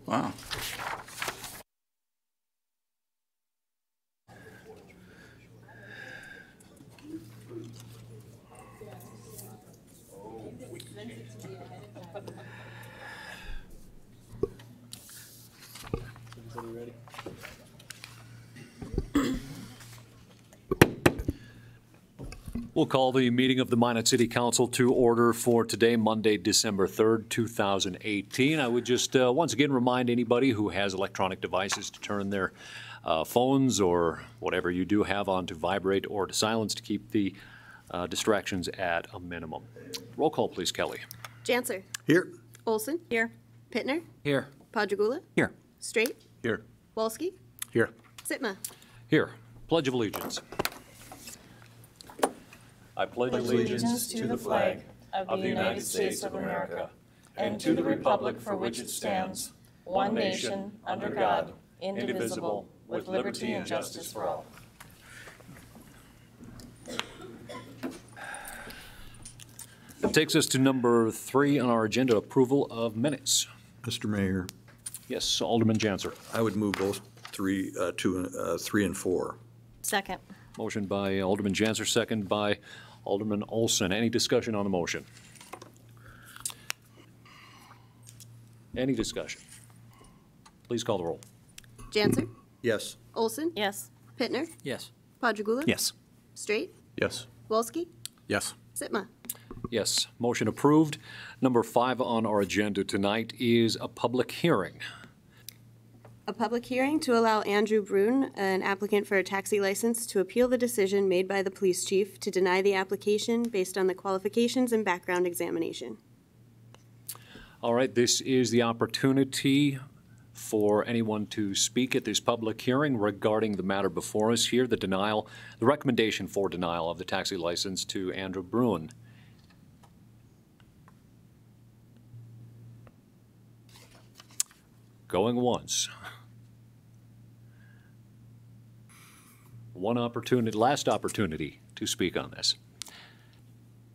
Wow. Everybody ready? We'll call the meeting of the Minot City Council to order for today, Monday, December 3rd, 2018. I would just once again remind anybody who has electronic devices to turn their phones or whatever you do have on to vibrate or to silence to keep the distractions at a minimum. Roll call, please, Kelly. Janser. Here. Olson. Here. Pittner. Here. Padragula. Here. Straight. Here. Wolski. Here. Sitma. Here. Pledge of Allegiance. I pledge allegiance to the flag of the United States of America and to the republic for which it stands, one nation, under God, indivisible, with liberty and justice for all. That takes us to number 3 on our agenda, approval of minutes. Mr. Mayor, Yes, Alderman Janser. I would move both 3 and 4. Second. Motion by Alderman Janser, second by Alderman Olson. Any discussion on the motion? Any discussion? Please call the roll. Janser. Yes. Olson. Yes. Pittner. Yes. Padragula. Yes. Straight. Yes. Wolski. Yes. Sitma. Yes, motion approved. Number 5 on our agenda tonight is a public hearing. A public hearing to allow Andrew Brune, an applicant for a taxi license, to appeal the decision made by the police chief to deny the application based on the qualifications and background examination. All right, this is the opportunity for anyone to speak at this public hearing regarding the matter before us here, the recommendation for denial of the taxi license to Andrew Brune. Going once. Last opportunity to speak on this.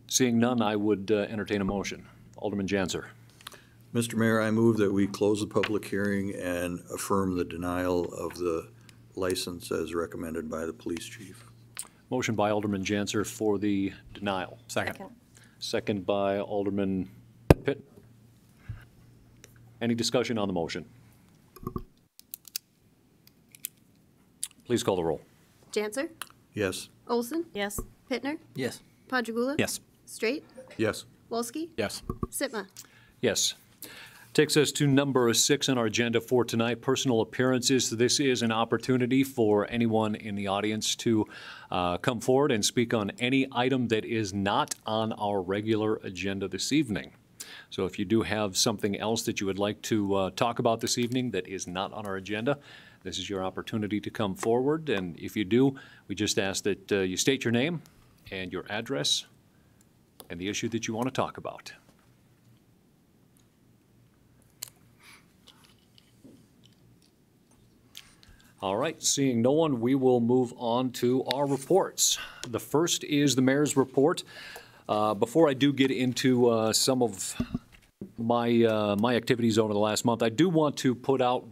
Seeing none, I would entertain a motion. Alderman Janser. Mr. Mayor, I move that we close the public hearing and affirm the denial of the license as recommended by the police chief. Motion by Alderman Janser for the denial. Second. Second by Alderman Pitt. Any discussion on the motion? Please call the roll. Janser. Yes. Olson. Yes. Pittner. Yes. Padragula. Yes. Straight. Yes. Wolski. Yes. Sitma. Yes. Takes us to number 6 on our agenda for tonight, personal appearances. This is an opportunity for anyone in the audience to come forward and speak on any item that is not on our regular agenda this evening. So if you do have something else that you would like to talk about this evening that is not on our agenda, this is your opportunity to come forward. And if you do, we just ask that you state your name and your address and the issue that you want to talk about. All right, seeing no one, we will move on to our reports. The first is the mayor's report. Before I do get into some of my activities over the last month, I do want to put out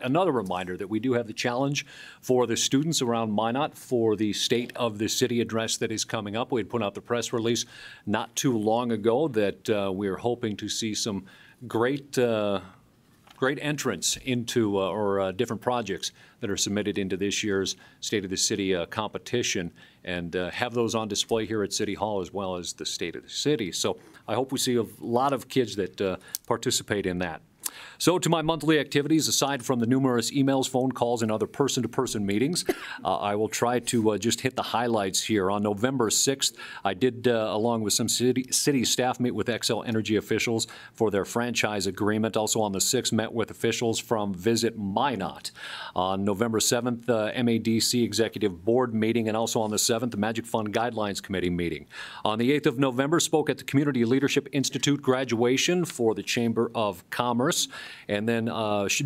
another reminder that we do have the challenge for the students around Minot for the State of the City address that is coming up. We had put out the press release not too long ago that we're hoping to see some great entrance into different projects that are submitted into this year's State of the City competition, and have those on display here at City Hall as well as the State of the City. So I hope we see a lot of kids that participate in that. So to my monthly activities, aside from the numerous emails, phone calls, and other person-to-person meetings, I will try to just hit the highlights here. On November 6th, I did, along with some city staff, meet with Xcel Energy officials for their franchise agreement. Also on the 6th, met with officials from Visit Minot. On November 7th, MADC Executive Board meeting, and also on the 7th, the Magic Fund Guidelines Committee meeting. On the 8th of November, spoke at the Community Leadership Institute graduation for the Chamber of Commerce. and then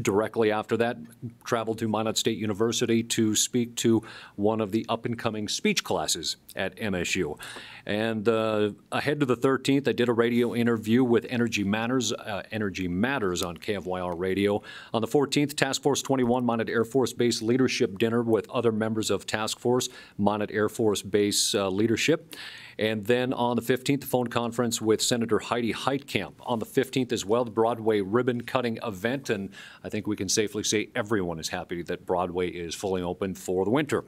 directly after that, traveled to Minot State University to speak to one of the up-and-coming speech classes at MSU. And ahead to the 13th, I did a radio interview with Energy Matters on KFYR Radio. On the 14th, Task Force 21 Minot Air Force Base leadership dinner with other members of Task Force Minot Air Force Base leadership. And then on the 15th, the phone conference with Senator Heidi Heitkamp. On the 15th as well, the Broadway ribbon-cutting event, and I think we can safely say everyone is happy that Broadway is fully open for the winter.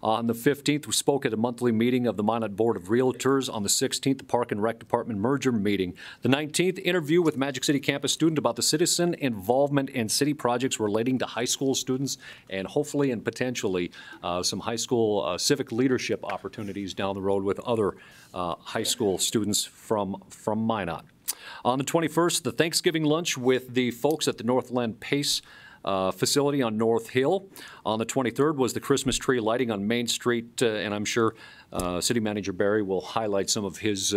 On the 15th, we spoke at a monthly meeting of the Minot Board of Realtors. On the 16th, the Park and Rec Department merger meeting. The 19th, interview with Magic City campus student about the citizen involvement in city projects relating to high school students, and hopefully and potentially some high school civic leadership opportunities down the road with other high school students from Minot. On the 21st, the Thanksgiving lunch with the folks at the Northland Pace facility on North Hill. On the 23rd was the Christmas tree lighting on Main Street, and I'm sure City Manager Barry will highlight some of his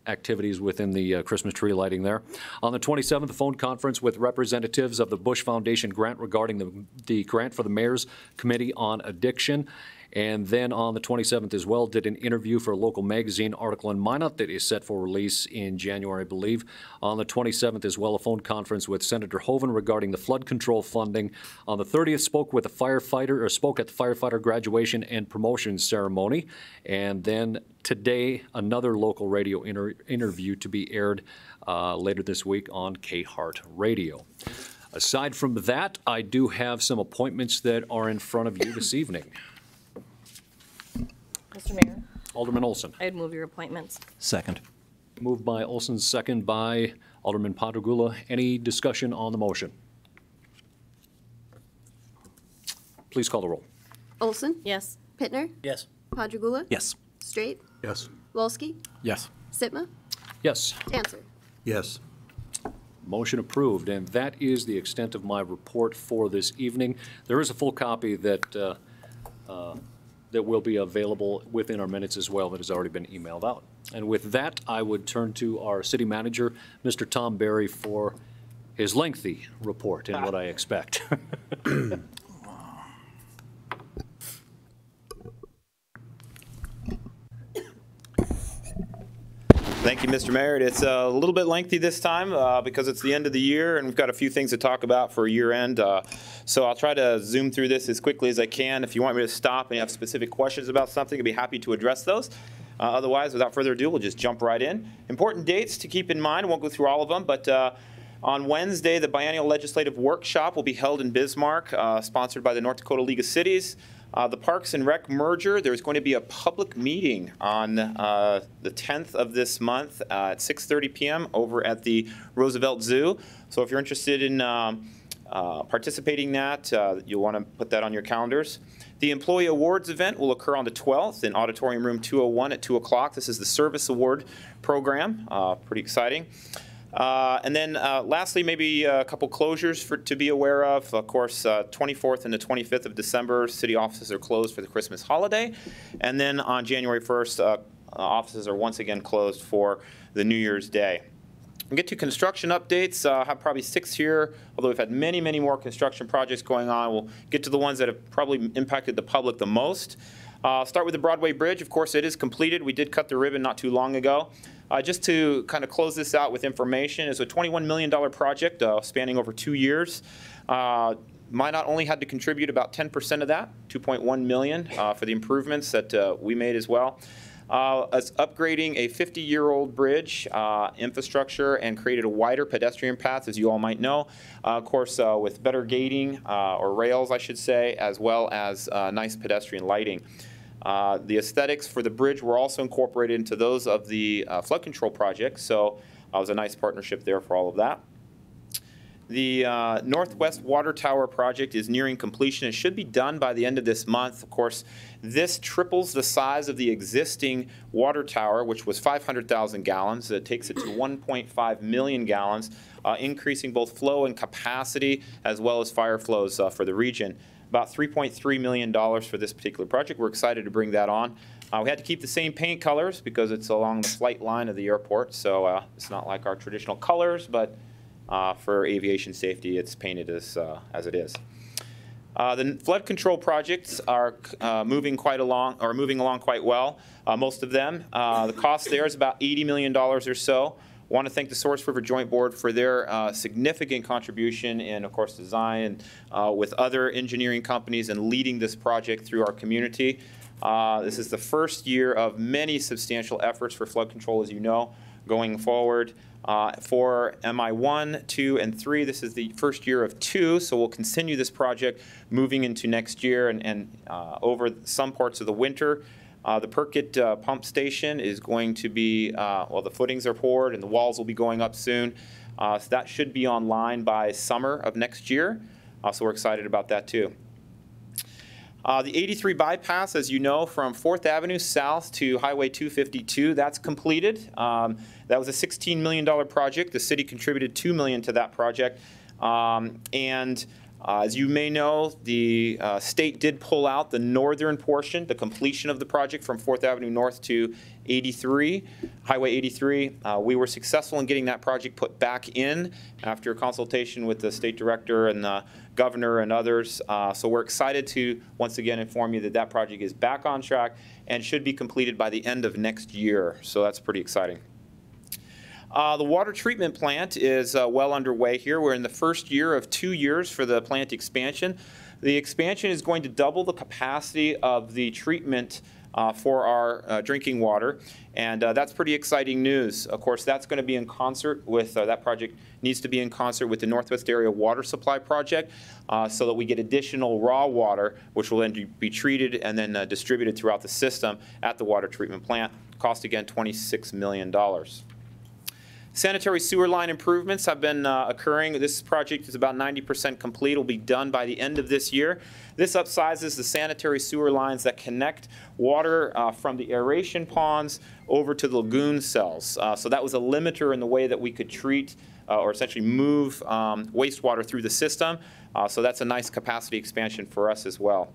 activities within the Christmas tree lighting there. On the 27th, the phone conference with representatives of the Bush Foundation grant regarding the grant for the Mayor's Committee on Addiction. And then on the 27th as well, did an interview for a local magazine article in Minot that is set for release in January, I believe. On the 27th as well, a phone conference with Senator Hoeven regarding the flood control funding. On the 30th, spoke at the firefighter graduation and promotion ceremony. And then today, another local radio interview to be aired later this week on K-Heart Radio. Aside from that, I do have some appointments that are in front of you this evening. Mr. Mayor, Alderman Olson. I'd move your appointments. Second. Moved by Olson, second by Alderman Padagula. Any discussion on the motion? Please call the roll. Olson? Yes. Pittner? Yes. Padragula? Yes. Straight? Yes. Wolski? Yes. Sitma? Yes. Dancer? Yes. Motion approved, and that is the extent of my report for this evening. There is a full copy that that will be available within our minutes as well that has already been emailed out. And with that, I would turn to our city manager, Mr. Tom Barry, for his lengthy report and what I expect. Thank you, Mr. Mayor. It's a little bit lengthy this time because it's the end of the year and we've got a few things to talk about for year end. So I'll try to zoom through this as quickly as I can. If you want me to stop and you have specific questions about something, I'd be happy to address those. Otherwise, without further ado, we'll just jump right in. Important dates to keep in mind. I won't go through all of them, but on Wednesday, the Biennial Legislative Workshop will be held in Bismarck, sponsored by the North Dakota League of Cities. The Parks and Rec merger, there's going to be a public meeting on the 10th of this month at 6:30 p.m. over at the Roosevelt Zoo. So if you're interested in participating in that, you'll want to put that on your calendars. The Employee Awards event will occur on the 12th in Auditorium Room 201 at 2 o'clock. This is the Service Award program. Pretty exciting. And then lastly, maybe a couple closures to be aware of. Of course, 24th and the 25th of December, city offices are closed for the Christmas holiday. And then on January 1st, offices are once again closed for the New Year's Day. We'll get to construction updates. I have probably 6 here, although we've had many, many more construction projects going on. We'll get to the ones that have probably impacted the public the most. Start with the Broadway Bridge. Of course, it is completed. We did cut the ribbon not too long ago. Just to kind of close this out with information, it's a $21 million project spanning over 2 years. Minot only had to contribute about 10% of that, $2.1 million for the improvements that we made as well. As upgrading a 50-year-old bridge infrastructure and created a wider pedestrian path, as you all might know. Of course, with better gating, or rails, I should say, as well as nice pedestrian lighting. The aesthetics for the bridge were also incorporated into those of the flood control project, so it was a nice partnership there for all of that. The Northwest Water Tower project is nearing completion. It should be done by the end of this month. Of course, this triples the size of the existing water tower, which was 500,000 gallons. It takes it to 1.5 million gallons, increasing both flow and capacity as well as fire flows for the region. About $3.3 million for this particular project. We're excited to bring that on. We had to keep the same paint colors because it's along the flight line of the airport, so it's not like our traditional colors, but for aviation safety. It's painted as it is. The flood control projects are moving along quite well. Most of them. The cost there is about $80 million or so. I want to thank the Source River Joint Board for their significant contribution in, of course, design with other engineering companies and leading this project through our community. This is the first year of many substantial efforts for flood control, as you know, going forward. For MI1, 2, and 3, this is the first year of 2, so we'll continue this project moving into next year and over some parts of the winter. The Perkett pump station is going to be, the footings are poured and the walls will be going up soon. So that should be online by summer of next year. So we're excited about that too. The 83 bypass, as you know, from 4th Avenue south to Highway 252, that's completed. That was a $16 million project. The city contributed $2 million to that project. As you may know, the state did pull out the northern portion, the completion of the project from 4th Avenue North to 83, Highway 83. We were successful in getting that project put back in after consultation with the state director and the governor and others. So we're excited to once again inform you that that project is back on track and should be completed by the end of next year. So that's pretty exciting. The water treatment plant is well underway here. We're in the first year of 2 years for the plant expansion. The expansion is going to double the capacity of the treatment for our drinking water, and that's pretty exciting news. Of course, that's going to be in concert with, that project needs to be in concert with the Northwest Area Water Supply Project so that we get additional raw water, which will then be treated and then distributed throughout the system at the water treatment plant. Cost, again, $26 million. Sanitary sewer line improvements have been occurring. This project is about 90% complete. It will be done by the end of this year. This upsizes the sanitary sewer lines that connect water from the aeration ponds over to the lagoon cells. So that was a limiter in the way that we could treat or essentially move wastewater through the system. So that's a nice capacity expansion for us as well.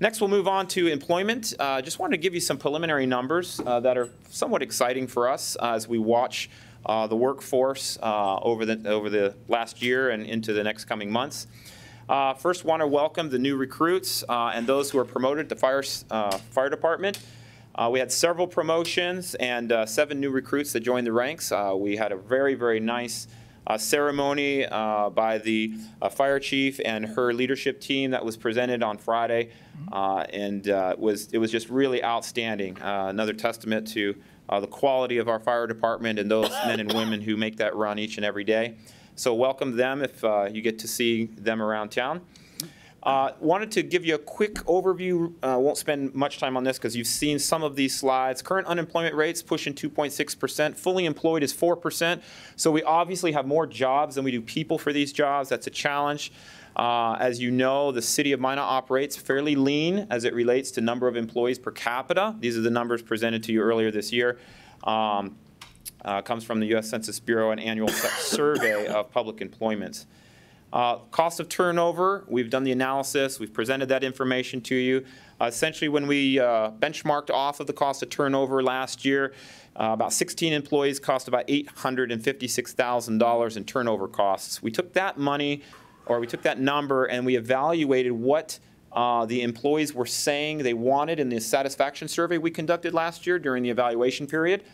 Next, we'll move on to employment. Just wanted to give you some preliminary numbers that are somewhat exciting for us as we watch the workforce over the last year and into the next coming months. First, want to welcome the new recruits and those who are promoted to fire department. We had several promotions and 7 new recruits that joined the ranks. We had a very, very nice ceremony by the fire chief and her leadership team that was presented on Friday, and it was just really outstanding. Another testament to the quality of our fire department and those men and women who make that run each and every day. So welcome them if you get to see them around town. Wanted to give you a quick overview. Won't spend much time on this because you've seen some of these slides. Current unemployment rates pushing 2.6%. Fully employed is 4%. So we obviously have more jobs than we do people for these jobs. That's a challenge. As you know, the city of Minot operates fairly lean as it relates to number of employees per capita. These are the numbers presented to you earlier this year. Comes from the U.S. Census Bureau, an annual survey of public employment. Cost of turnover, we've done the analysis, we've presented that information to you. Essentially, when we benchmarked off of the cost of turnover last year, about 16 employees cost about $856,000 in turnover costs. We took that money, or we took that number, and we evaluated what the employees were saying they wanted in the satisfaction survey we conducted last year during the evaluation period.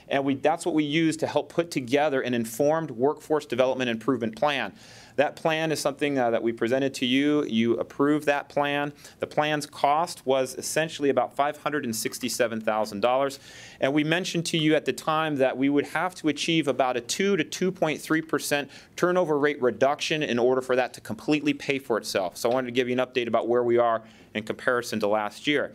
And that's what we used to help put together an informed workforce development improvement plan. That plan is something that we presented to you. You approved that plan. The plan's cost was essentially about $567,000. And we mentioned to you at the time that we would have to achieve about a 2 to 2.3% turnover rate reduction in order for that to completely pay for itself. So I wanted to give you an update about where we are in comparison to last year.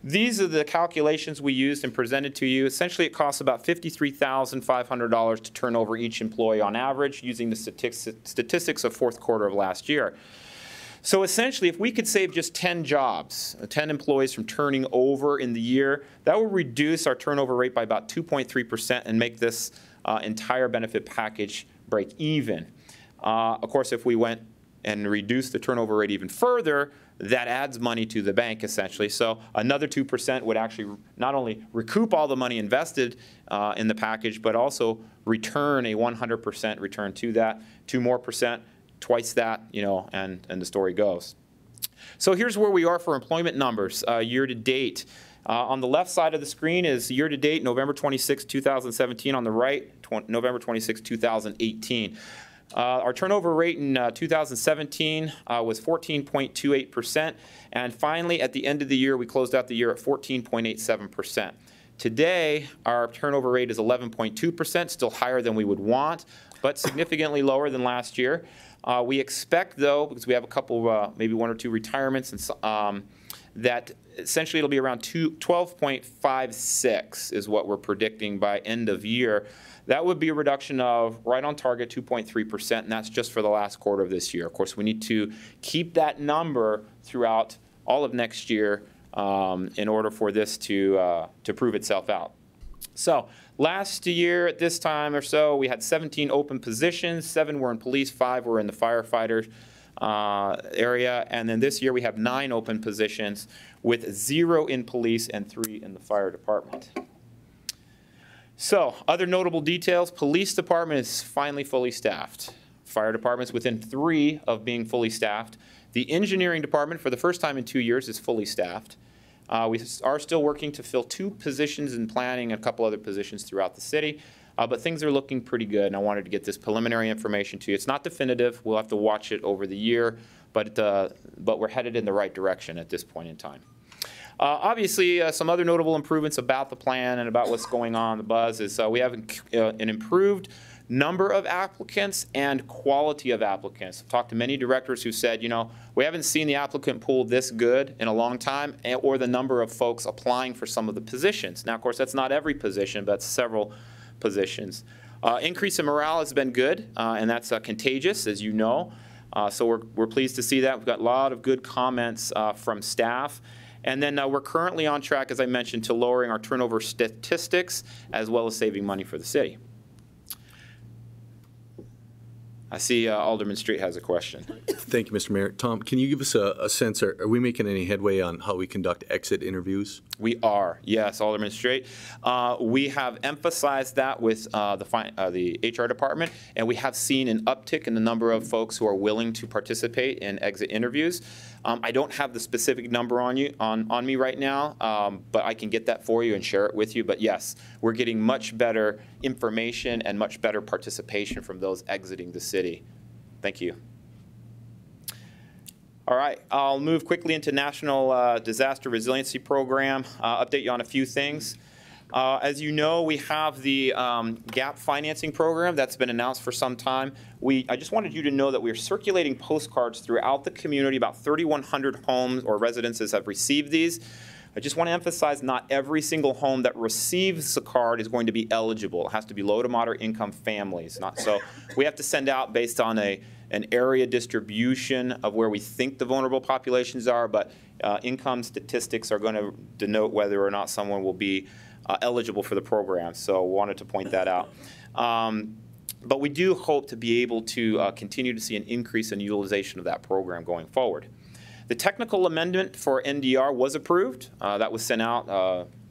These are the calculations we used and presented to you. Essentially, it costs about $53,500 to turn over each employee on average using the statistics of fourth quarter of last year. So essentially, if we could save just 10 jobs, 10 employees from turning over in the year, that will reduce our turnover rate by about 2.3% and make this entire benefit package break even. Of course, if we went and reduce the turnover rate even further, that adds money to the bank, essentially. So another 2% would actually not only recoup all the money invested in the package, but also return a 100% return to that, 2 more percent, twice that, you know, and the story goes. So here's where we are for employment numbers year to date. On the left side of the screen is year to date, November 26, 2017. On the right, November 26, 2018. Our turnover rate in 2017 was 14.28%. And finally, at the end of the year, we closed out the year at 14.87%. Today, our turnover rate is 11.2%, still higher than we would want, but significantly lower than last year. We expect, though, because we have a couple, maybe 1 or 2 retirements, and that essentially it'll be around 12.56 is what we're predicting by end of year. That would be a reduction of right on target 2.3%, and that's just for the last quarter of this year. Of course, we need to keep that number throughout all of next year in order for this to prove itself out. So last year at this time or so, we had 17 open positions. 7 were in police, 5 were in the firefighter area. And then this year we have 9 open positions with 0 in police and 3 in the fire department. So other notable details, police department is finally fully staffed. Fire department's within 3 of being fully staffed. The engineering department, for the first time in 2 years, is fully staffed. We are still working to fill 2 positions in planning and a couple other positions throughout the city, but things are looking pretty good, and I wanted to get this preliminary information to you. It's not definitive. We'll have to watch it over the year, but we're headed in the right direction at this point in time. Obviously, some other notable improvements about the plan and about what's going on in the buzz is we have an improved number of applicants and quality of applicants. I've talked to many directors who said, you know, we haven't seen the applicant pool this good in a long time, or the number of folks applying for some of the positions. Now, of course, that's not every position, but several positions. Increase in morale has been good, and that's contagious, as you know. So we're pleased to see that. We've got a lot of good comments from staff. And then we're currently on track, as I mentioned, to lowering our turnover statistics as well as saving money for the city. I see Alderman Street has a question. Thank you, Mr. Mayor. Tom, can you give us a sense, are we making any headway on how we conduct exit interviews? We are, yes, Alderman Straight. We have emphasized that with the HR department, and we have seen an uptick in the number of folks who are willing to participate in exit interviews. I don't have the specific number on me right now, but I can get that for you and share it with you. But yes, we're getting much better information and much better participation from those exiting the city. Thank you. All right, I'll move quickly into National Disaster Resiliency Program, update you on a few things. As you know, we have the GAP financing program that's been announced for some time. I just wanted you to know that we are circulating postcards throughout the community. About 3,100 homes or residences have received these. I just want to emphasize not every single home that receives the card is going to be eligible. It has to be low to moderate income families. So we have to send out based on an area distribution of where we think the vulnerable populations are, but income statistics are going to denote whether or not someone will be eligible for the program. So wanted to point that out. But we do hope to be able to continue to see an increase in utilization of that program going forward. The technical amendment for NDR was approved. That was sent out.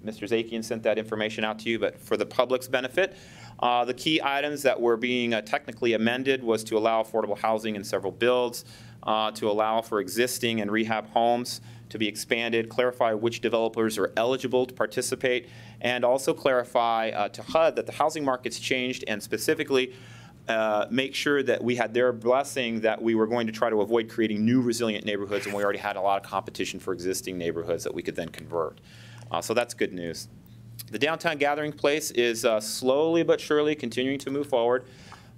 Mr. Zakian sent that information out to you, but for the public's benefit. The key items that were being technically amended was to allow affordable housing in several builds, to allow for existing and rehab homes to be expanded, clarify which developers are eligible to participate, and also clarify to HUD that the housing market's changed, and specifically make sure that we had their blessing that we were going to try to avoid creating new resilient neighborhoods, and we already had a lot of competition for existing neighborhoods that we could then convert. So that's good news. The downtown gathering place is slowly but surely continuing to move forward.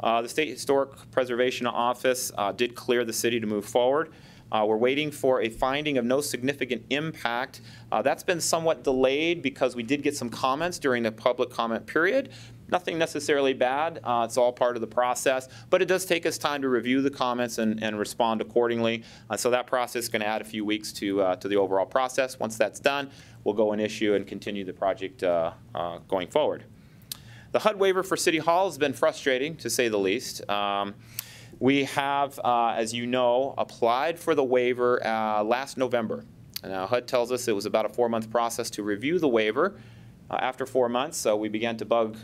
The State Historic Preservation Office did clear the city to move forward. We're waiting for a finding of no significant impact. That's been somewhat delayed because we did get some comments during the public comment period. Nothing necessarily bad. It's all part of the process, but it does take us time to review the comments and respond accordingly. So that process is going to add a few weeks to the overall process. Once that's done, we'll go and issue and continue the project going forward. The HUD waiver for City Hall has been frustrating, to say the least. We have, as you know, applied for the waiver last November. Now, HUD tells us it was about a 4-month process to review the waiver. After 4 months, we began to bug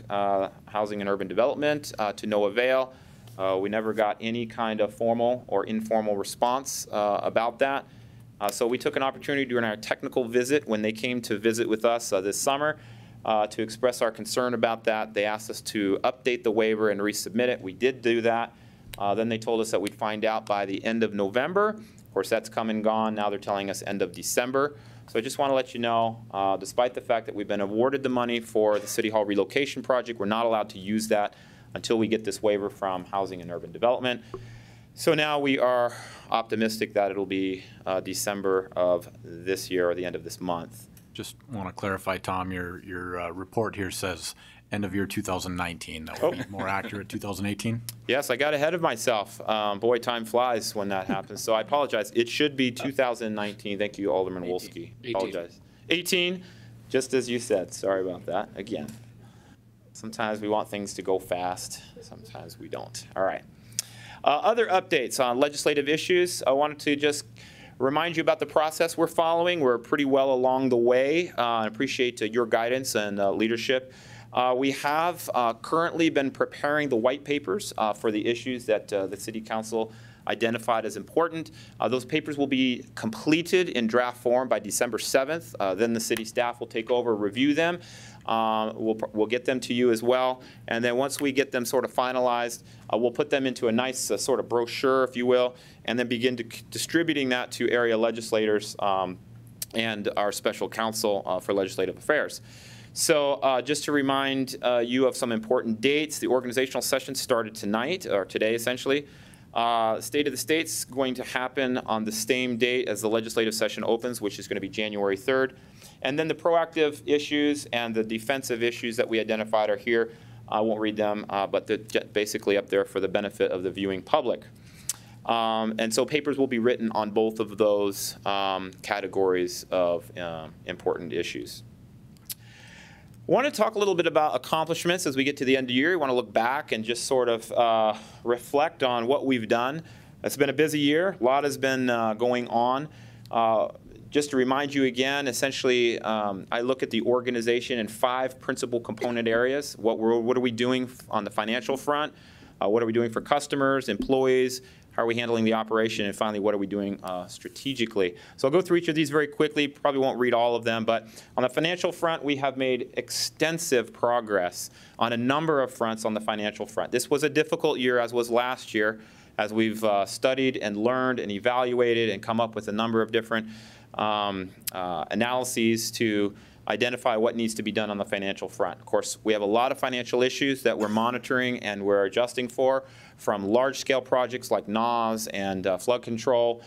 Housing and Urban Development to no avail. We never got any kind of formal or informal response about that. So we took an opportunity during our technical visit when they came to visit with us this summer to express our concern about that. They asked us to update the waiver and resubmit it. We did do that. Then they told us that we'd find out by the end of November. Of course, that's come and gone. Now they're telling us end of December. So I just want to let you know, despite the fact that we've been awarded the money for the City Hall relocation project, we're not allowed to use that until we get this waiver from Housing and Urban Development. So now we are optimistic that it'll be December of this year or the end of this month. Just want to clarify, Tom, your report here says end of year 2019. That would be more accurate, 2018? Yes, I got ahead of myself. Boy, time flies when that happens. So I apologize. It should be 2019. Thank you, Alderman Wolski. Apologize. 18, just as you said. Sorry about that. Again, sometimes we want things to go fast. Sometimes we don't. All right. Other updates on legislative issues. I wanted to just remind you about the process we're following. We're pretty well along the way. I appreciate your guidance and leadership. We have currently been preparing the white papers for the issues that the City Council identified as important. Those papers will be completed in draft form by December 7th. Then the city staff will take over, review them. We'll get them to you as well. And then once we get them sort of finalized, we'll put them into a nice sort of brochure, if you will, and then begin distributing that to area legislators and our special counsel for legislative affairs. So just to remind you of some important dates, the organizational session started tonight, or today essentially. State of the State's going to happen on the same date as the legislative session opens, which is going to be January 3rd. And then the proactive issues and the defensive issues that we identified are here. I won't read them, but they're basically up there for the benefit of the viewing public. And so papers will be written on both of those categories of important issues. I want to talk a little bit about accomplishments as we get to the end of the year. We want to look back and just sort of reflect on what we've done. It's been a busy year. A lot has been going on. Just to remind you again, essentially, I look at the organization in 5 principal component areas. What are we doing on the financial front? What are we doing for customers, employees? How are we handling the operation? And finally, what are we doing strategically? So I'll go through each of these very quickly. Probably won't read all of them, but on the financial front, we have made extensive progress on a number of fronts on the financial front. This was a difficult year, as was last year, as we've studied and learned and evaluated and come up with a number of different analyses to identify what needs to be done on the financial front. Of course, we have a lot of financial issues that we're monitoring and we're adjusting for, from large-scale projects like NAWS and flood control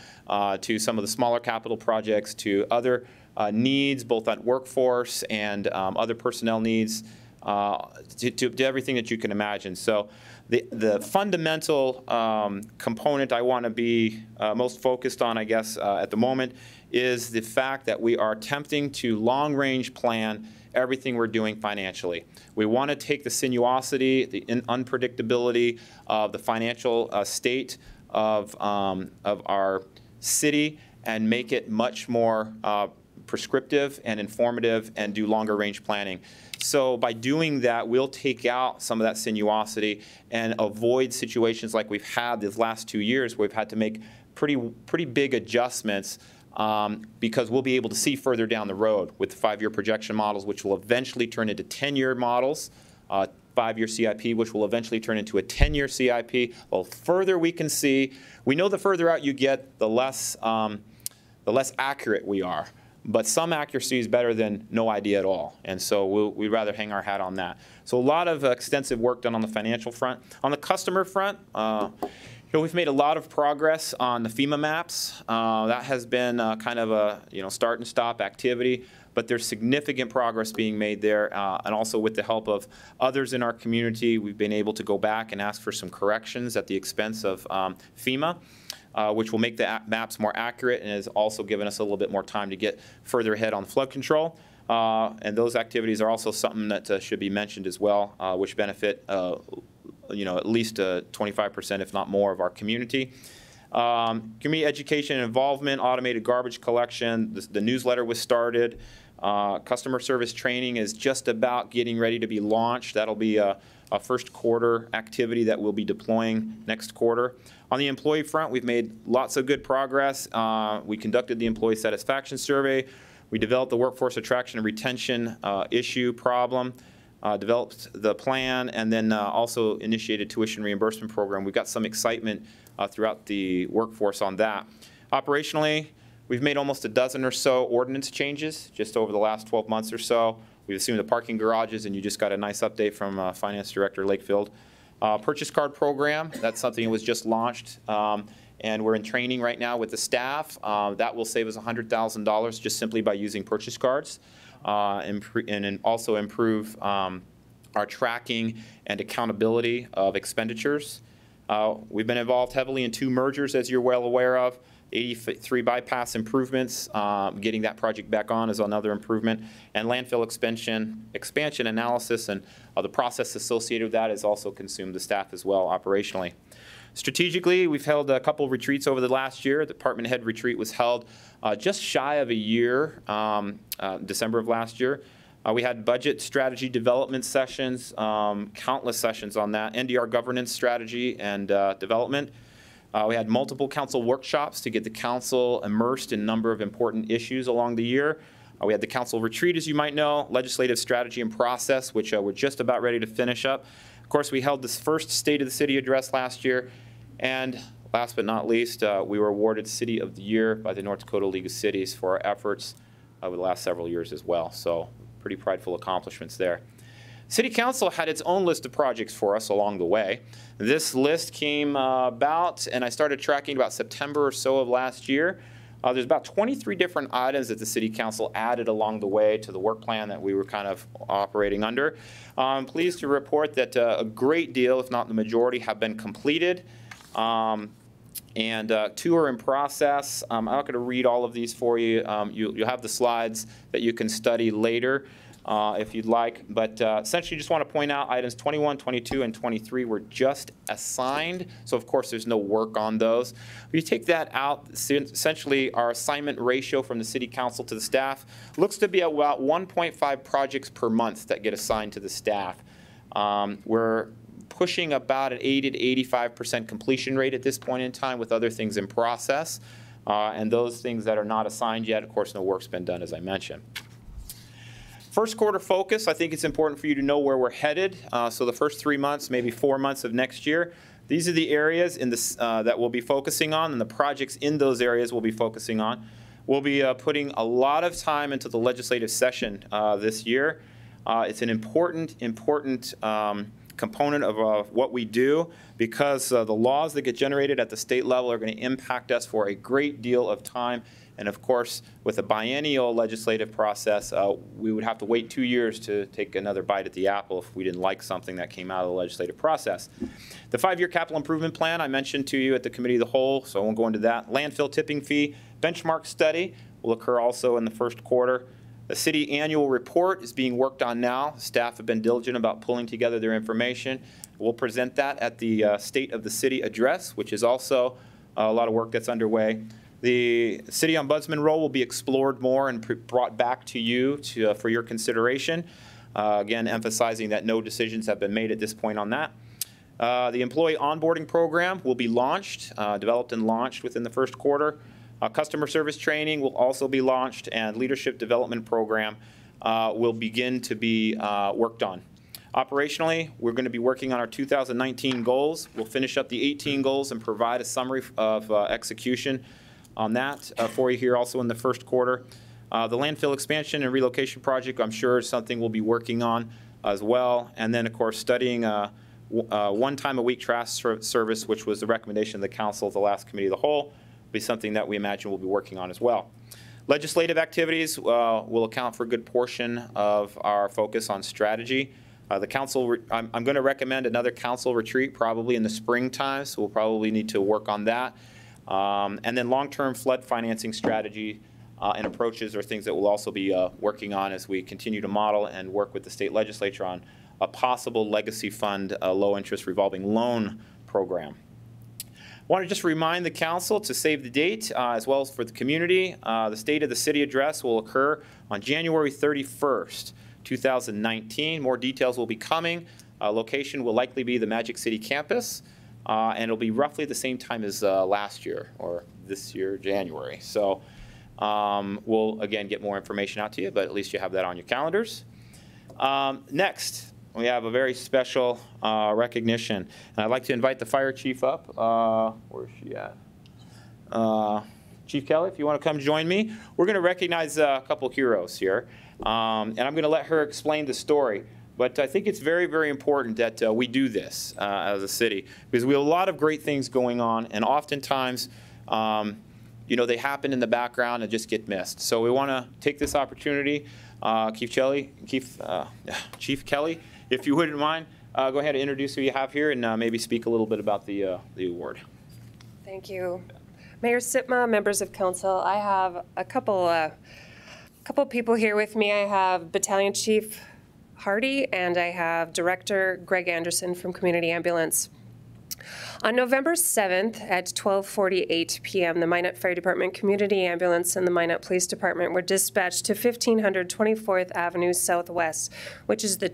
to some of the smaller capital projects to other needs, both on workforce and other personnel needs, to everything that you can imagine. So the fundamental component I want to be most focused on, I guess, at the moment is the fact that we are attempting to long-range plan everything we're doing financially. We want to take the sinuosity, the unpredictability of the financial state of our city and make it much more prescriptive and informative and do longer range planning. So by doing that, we'll take out some of that sinuosity and avoid situations like we've had these last 2 years where we've had to make pretty big adjustments because we'll be able to see further down the road with the 5-year projection models, which will eventually turn into 10-year models, 5-year CIP, which will eventually turn into a 10-year CIP. The further we can see, we know the further out you get, the less accurate we are. But some accuracy is better than no idea at all. And so we'd rather hang our hat on that. So a lot of extensive work done on the financial front. On the customer front, we've made a lot of progress on the FEMA maps. That has been kind of a start and stop activity, but there's significant progress being made there. And also with the help of others in our community, we've been able to go back and ask for some corrections at the expense of FEMA. Which will make the maps more accurate and has also given us a little bit more time to get further ahead on flood control. And those activities are also something that should be mentioned as well, which benefit at least 25%, if not more, of our community. Community education and involvement, automated garbage collection, the newsletter was started. Customer service training is just about getting ready to be launched. That'll be a first quarter activity that we'll be deploying next quarter. On the employee front, we've made lots of good progress. We conducted the employee satisfaction survey. We developed the workforce attraction and retention issue problem, developed the plan, and then also initiated tuition reimbursement program. We've got some excitement throughout the workforce on that. Operationally, we've made almost a dozen or so ordinance changes just over the last 12 months or so. We've assumed the parking garages, and you just got a nice update from Finance Director Lakefield. Purchase card program, that's something that was just launched, and we're in training right now with the staff. That will save us $100,000 just simply by using purchase cards, and also improve our tracking and accountability of expenditures. We've been involved heavily in 2 mergers, as you're well aware of. 83 bypass improvements, getting that project back on is another improvement, and landfill expansion analysis and the process associated with that has also consumed the staff as well operationally. Strategically, we've held a couple of retreats over the last year. The department head retreat was held just shy of a year, December of last year. We had budget strategy development sessions, countless sessions on that, NDR governance strategy and development. We had multiple council workshops to get the council immersed in a number of important issues along the year. We had the council retreat, as you might know, legislative strategy and process, which we're just about ready to finish up. Of course, we held this first State of the City address last year. And last but not least, we were awarded City of the Year by the North Dakota League of Cities for our efforts over the last several years as well. So pretty prideful accomplishments there. City Council had its own list of projects for us along the way. This list came about, and I started tracking about September or so of last year. There's about 23 different items that the City Council added along the way to the work plan that we were kind of operating under. I'm pleased to report that a great deal, if not the majority, have been completed. And 2 are in process. I'm not going to read all of these for you. You'll have the slides that you can study later. If you'd like. But essentially just want to point out items 21, 22, and 23 were just assigned. So, of course, there's no work on those. If you take that out, essentially our assignment ratio from the City Council to the staff looks to be about 1.5 projects per month that get assigned to the staff. We're pushing about an 80 to 85% completion rate at this point in time with other things in process. And those things that are not assigned yet, of course, no work's been done, as I mentioned. First quarter focus, I think it's important for you to know where we're headed. So the first 3 months, maybe 4 months of next year, these are the areas in this, that we'll be focusing on, and the projects in those areas we'll be focusing on. We'll be putting a lot of time into the legislative session this year. It's an important component of what we do because the laws that get generated at the state level are going to impact us for a great deal of time. And of course, with a biennial legislative process, we would have to wait 2 years to take another bite at the apple if we didn't like something that came out of the legislative process. The 5-year capital improvement plan I mentioned to you at the committee of the whole, so I won't go into that. Landfill tipping fee benchmark study will occur also in the first quarter. The city annual report is being worked on now. Staff have been diligent about pulling together their information. We'll present that at the State of the City address, which is also a lot of work that's underway. The city ombudsman role will be explored more and brought back to you for your consideration. Again, emphasizing that no decisions have been made at this point on that. The employee onboarding program will be launched, developed and launched within the first quarter. Customer service training will also be launched, and leadership development program will begin to be worked on. Operationally, we're going to be working on our 2019 goals. We'll finish up the 18 goals and provide a summary of execution on that for you here also in the first quarter. The landfill expansion and relocation project, I'm sure, is something we'll be working on as well. And then, of course, studying 1 time a week trash service, which was the recommendation of the council at the last committee of the whole, will be something that we imagine we'll be working on as well. Legislative activities will account for a good portion of our focus on strategy. The council, I'm going to recommend another council retreat probably in the springtime, so we'll probably need to work on that. And then long-term flood financing strategy and approaches are things that we'll also be working on as we continue to model and work with the state legislature on a possible legacy fund, low-interest revolving loan program. I want to just remind the council to save the date, as well as for the community. The State of the City address will occur on January 31st, 2019. More details will be coming. Location will likely be the Magic City campus, and it'll be roughly the same time as last year, or this year, January. So we'll, again, get more information out to you, but at least you have that on your calendars. Next, we have a very special recognition. And I'd like to invite the fire chief up. Where's she at? Chief Kelly, if you want to come join me. We're going to recognize a couple heroes here. And I'm going to let her explain the story. But I think it's very, very important that we do this as a city, because we have a lot of great things going on, and oftentimes, you know, they happen in the background and just get missed. So we want to take this opportunity. Chief Kelly, if you wouldn't mind, go ahead and introduce who you have here and maybe speak a little bit about the award. Thank you. Mayor Sitma, members of council, I have a couple people here with me. I have Battalion Chief Hardy and I have Director Greg Anderson from Community Ambulance. On November 7th at 12:48 p.m., the Minot Fire Department Community Ambulance and the Minot Police Department were dispatched to 1500 24th Avenue Southwest, which is the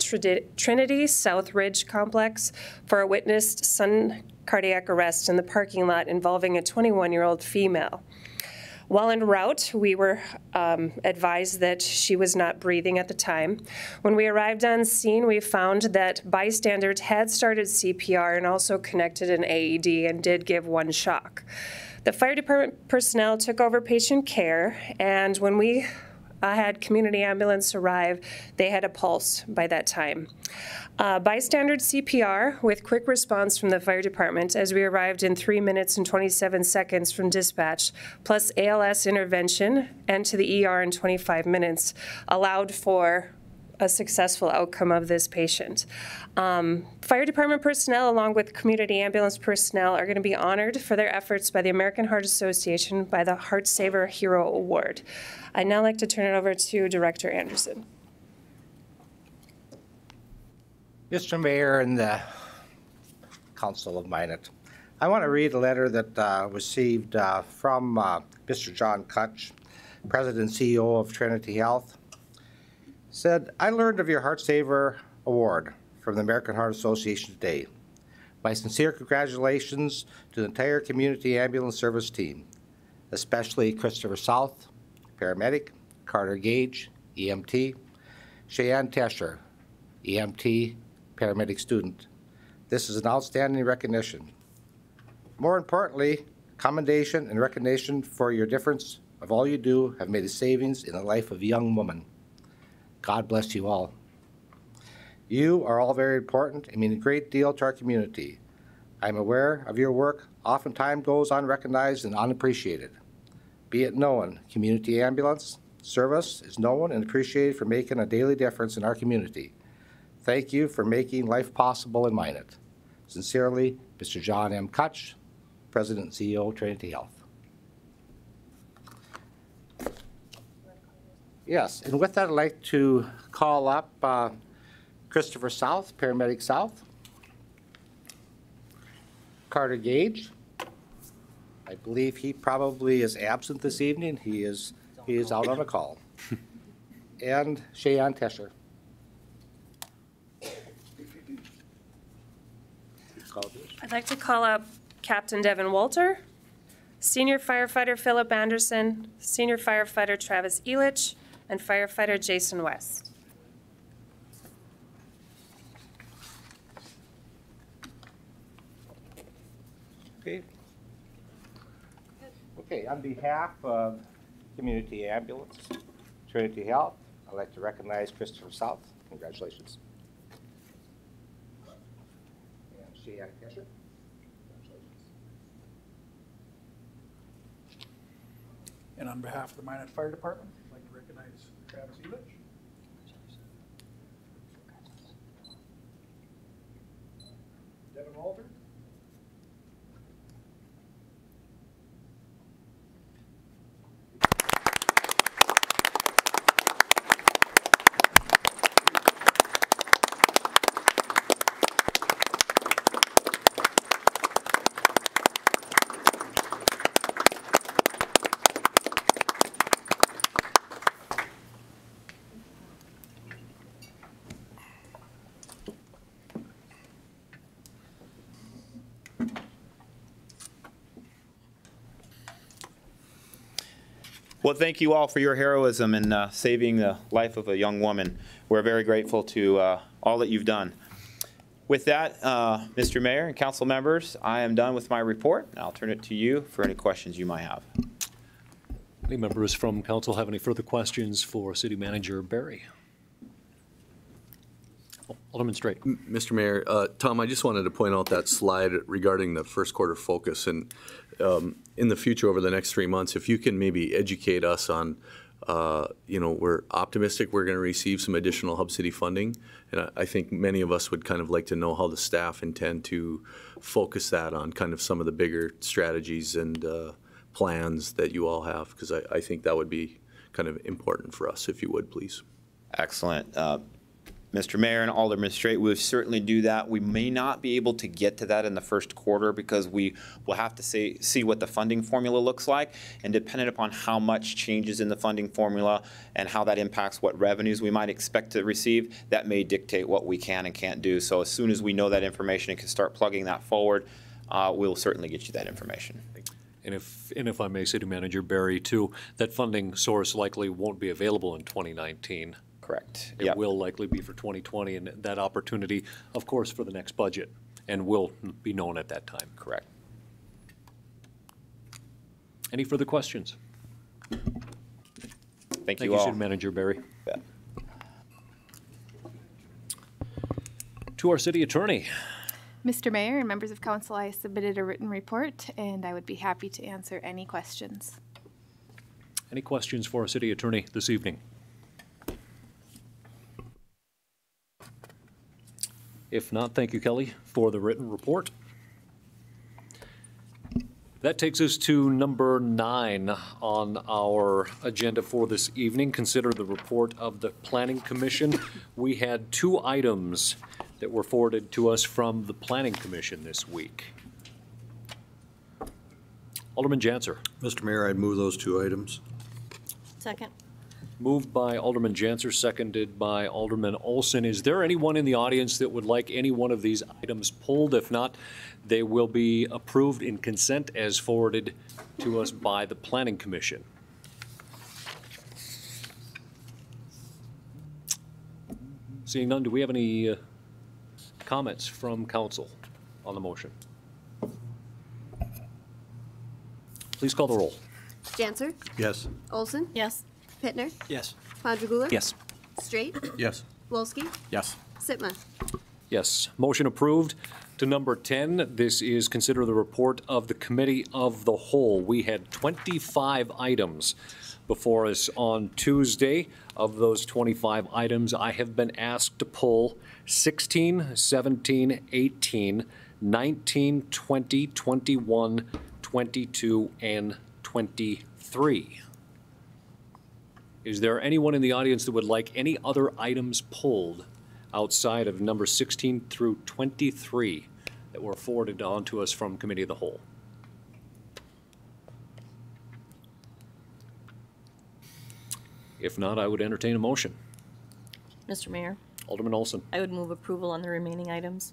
Trinity South Ridge complex, for a witnessed sudden cardiac arrest in the parking lot involving a 21-year-old female. While en route, we were advised that she was not breathing at the time. When we arrived on scene, we found that bystanders had started CPR and also connected an AED and did give one shock. The fire department personnel took over patient care, and when we had community ambulance arrive, they had a pulse by that time. Bystander CPR with quick response from the fire department as we arrived in 3 minutes and 27 seconds from dispatch, plus ALS intervention and to the ER in 25 minutes, allowed for a successful outcome of this patient. Fire department personnel along with community ambulance personnel are going to be honored for their efforts by the American Heart Association by the Heart Saver Hero Award. I'd now like to turn it over to Director Anderson. Mr. Mayor and the Council of Minot, I want to read a letter that was received from Mr. John Kutch, President and CEO of Trinity Health. Said, I learned of your Heart Saver Award from the American Heart Association today. My sincere congratulations to the entire community ambulance service team, especially Christopher South, paramedic, Carter Gage, EMT, Cheyenne Tesher, EMT, paramedic student. This is an outstanding recognition. More importantly, commendation and recognition for your difference of all you do have made a savings in the life of a young woman. God bless you all. You are all very important and mean a great deal to our community. I'm aware of your work oftentimes goes unrecognized and unappreciated. Be it known, community ambulance service is known and appreciated for making a daily difference in our community. Thank you for making life possible in Minot. Sincerely, Mr. John M. Kutch, President and CEO of Trinity Health. Yes, and with that, I'd like to call up Christopher South, Paramedic South. Carter Gage. I believe he probably is absent this evening. He is out on a call. And Cheyenne Tesher. I'd like to call up Captain Devin Walter, Senior Firefighter Philip Anderson, Senior Firefighter Travis Elich, and Firefighter Jason West. Okay, on behalf of Community Ambulance, Trinity Health, I'd like to recognize Christopher South. Congratulations. And Cheyenne Tesher. Congratulations. And on behalf of the Minot Fire Department, I'd like to recognize Travis Elich. Devin Walter. Well, thank you all for your heroism in saving the life of a young woman. We're very grateful to all that you've done. With that, Mr. Mayor and council members, I am done with my report. I'll turn it to you for any questions you might have. Any members from council have any further questions for City Manager Barry? Alderman Straight. Mr. Mayor, Tom, I just wanted to point out that slide regarding the first quarter focus, and in the future, over the next 3 months, if you can maybe educate us on, we're optimistic we're going to receive some additional Hub City funding, and I think many of us would kind of like to know how the staff intend to focus that on kind of some of the bigger strategies and plans that you all have, because I think that would be kind of important for us, if you would, please. Excellent. Mr. Mayor and Alderman Straight, we'll certainly do that. We may not be able to get to that in the first quarter because we will have to see what the funding formula looks like, and dependent upon how much changes in the funding formula and how that impacts what revenues we might expect to receive, that may dictate what we can and can't do. So as soon as we know that information and can start plugging that forward, we'll certainly get you that information. And if I may, City Manager Barry, too, that funding source likely won't be available in 2019. Correct. It will likely be for 2020, and that opportunity, of course, for the next budget, and will be known at that time. Correct. Any further questions? Thank you all. City Manager Barry. Yeah. To our City Attorney. Mr. Mayor and members of council, I submitted a written report, and I would be happy to answer any questions. Any questions for our City Attorney this evening? If not, thank you, Kelly, for the written report. That takes us to number 9 on our agenda for this evening. Consider the report of the Planning Commission. We had 2 items that were forwarded to us from the Planning Commission this week. Alderman Janser. Mr. Mayor, I'd move those 2 items. Second. Moved by Alderman Janser, seconded by Alderman Olson. Is there anyone in the audience that would like any one of these items pulled? If not, they will be approved in consent as forwarded to us by the Planning Commission. Seeing none, do we have any comments from council on the motion? Please call the roll. Janser, Yes. Olson, Yes. Pittner, Yes. Padrigula. Yes. Straight, Yes. Wolski, Yes. Sitma. Yes, motion approved. To number 10, this is consider the report of the Committee of the Whole. We had 25 items before us on Tuesday. Of those 25 items, I have been asked to pull 16, 17, 18, 19, 20, 21, 22, and 23. Is there anyone in the audience that would like any other items pulled outside of number 16 through 23 that were forwarded on to us from Committee of the Whole? If not, I would entertain a motion. Mr. Mayor, Alderman Olson. I would move approval on the remaining items.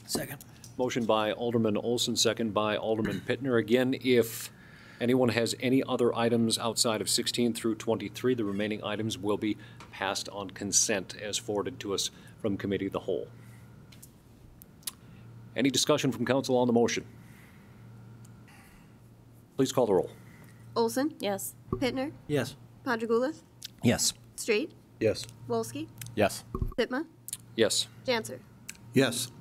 Second. Motion by Alderman Olson, second by Alderman Pittner. Again, if anyone has any other items outside of 16 through 23, the remaining items will be passed on consent as forwarded to us from Committee of the Whole. Any discussion from council on the motion? Please call the roll. Olson, Yes. Pittner, Yes. Padrigula, Yes. Straight, Yes. Wolski, Yes. Sitma, Yes. Janser. Yes.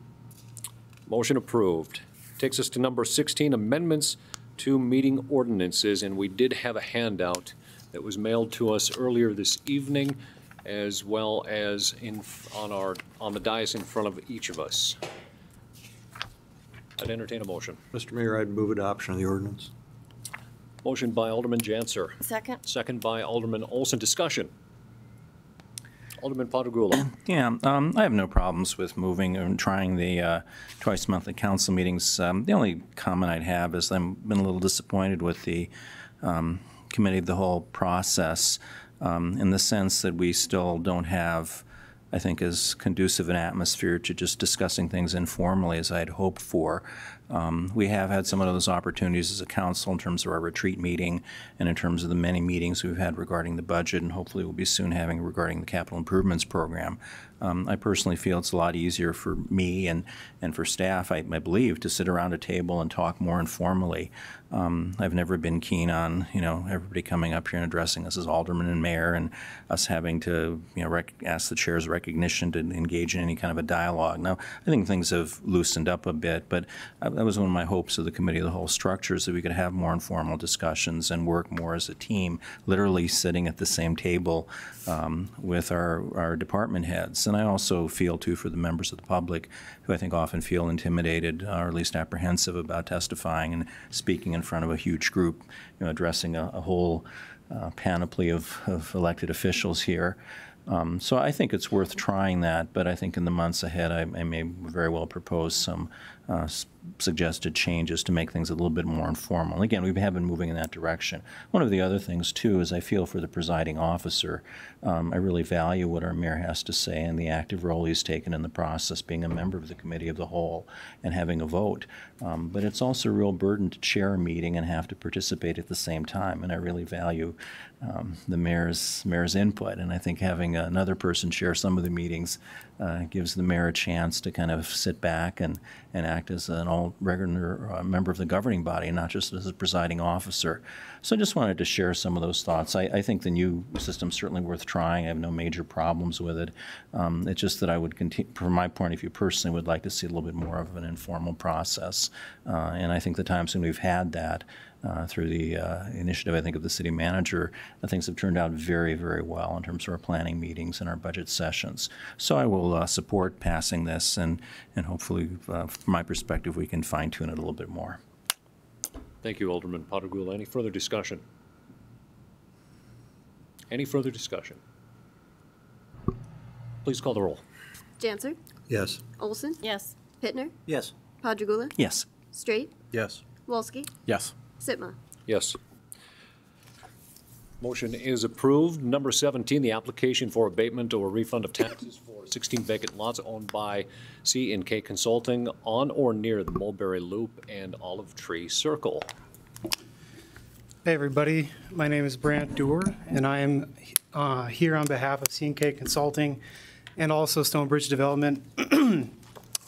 Motion approved. Takes us to number 16, amendments to meeting ordinances, and we did have a handout that was mailed to us earlier this evening, as well as on the dais in front of each of us. I'd entertain a motion. Mr. Mayor, I'd move adoption of the ordinance. Motion by Alderman Janser, Second. second by Alderman Olson. Discussion. Alderman Padrigula. Yeah, I have no problems with moving and trying the twice monthly council meetings. The only comment I'd have is I've been a little disappointed with the Committee of the Whole process in the sense that we still don't have, I think, as conducive an atmosphere to just discussing things informally as I'd hoped for. We have had some of those opportunities as a council in terms of our retreat meeting and in terms of the many meetings we've had regarding the budget, and hopefully we'll be soon having regarding the capital improvements program. I personally feel it's a lot easier for me and for staff, I believe, to sit around a table and talk more informally. I've never been keen on, everybody coming up here and addressing us as alderman and mayor and us having to, ask the chair's recognition to engage in any kind of a dialogue. Now, I think things have loosened up a bit, but that was one of my hopes of the committee of the whole structure, is that we could have more informal discussions and work more as a team, literally sitting at the same table with our department heads. And I also feel, too, for the members of the public who I think often feel intimidated or at least apprehensive about testifying and speaking in front of a huge group, addressing a whole panoply of elected officials here. So I think it's worth trying that, but I think in the months ahead I may very well propose some suggested changes to make things a little bit more informal. Again, we have been moving in that direction. One of the other things, too, is I feel for the presiding officer. I really value what our mayor has to say and the active role he's taken in the process, being a member of the committee of the whole and having a vote. But it's also a real burden to chair a meeting and have to participate at the same time, and I really value the mayor's input. And I think having another person chair some of the meetings gives the mayor a chance to kind of sit back and act as an all-regular member of the governing body, not just as a presiding officer. So I just wanted to share some of those thoughts. I think the new system's certainly worth trying. I have no major problems with it. It's just that I would continue, from my point of view personally, would like to see a little bit more of an informal process. And I think the times when we've had that, through the initiative, I think, of the city manager, things have turned out very, very well in terms of our planning meetings and our budget sessions. So I will support passing this, and hopefully, from my perspective, we can fine-tune it a little bit more. Thank you, Alderman Pottergula. Any further discussion? Any further discussion? Please call the roll. Janser, Yes. Olson, Yes. Pittner, Yes. Padrigula, Yes. Straight, Yes. Wolski, Yes. Sitma. Yes. Motion is approved. Number 17, the application for abatement or refund of taxes for 16 vacant lots owned by C&K Consulting on or near the Mulberry Loop and Olive Tree Circle. Hey everybody, my name is Brant Doer, and I am here on behalf of C&K Consulting and also Stonebridge Development.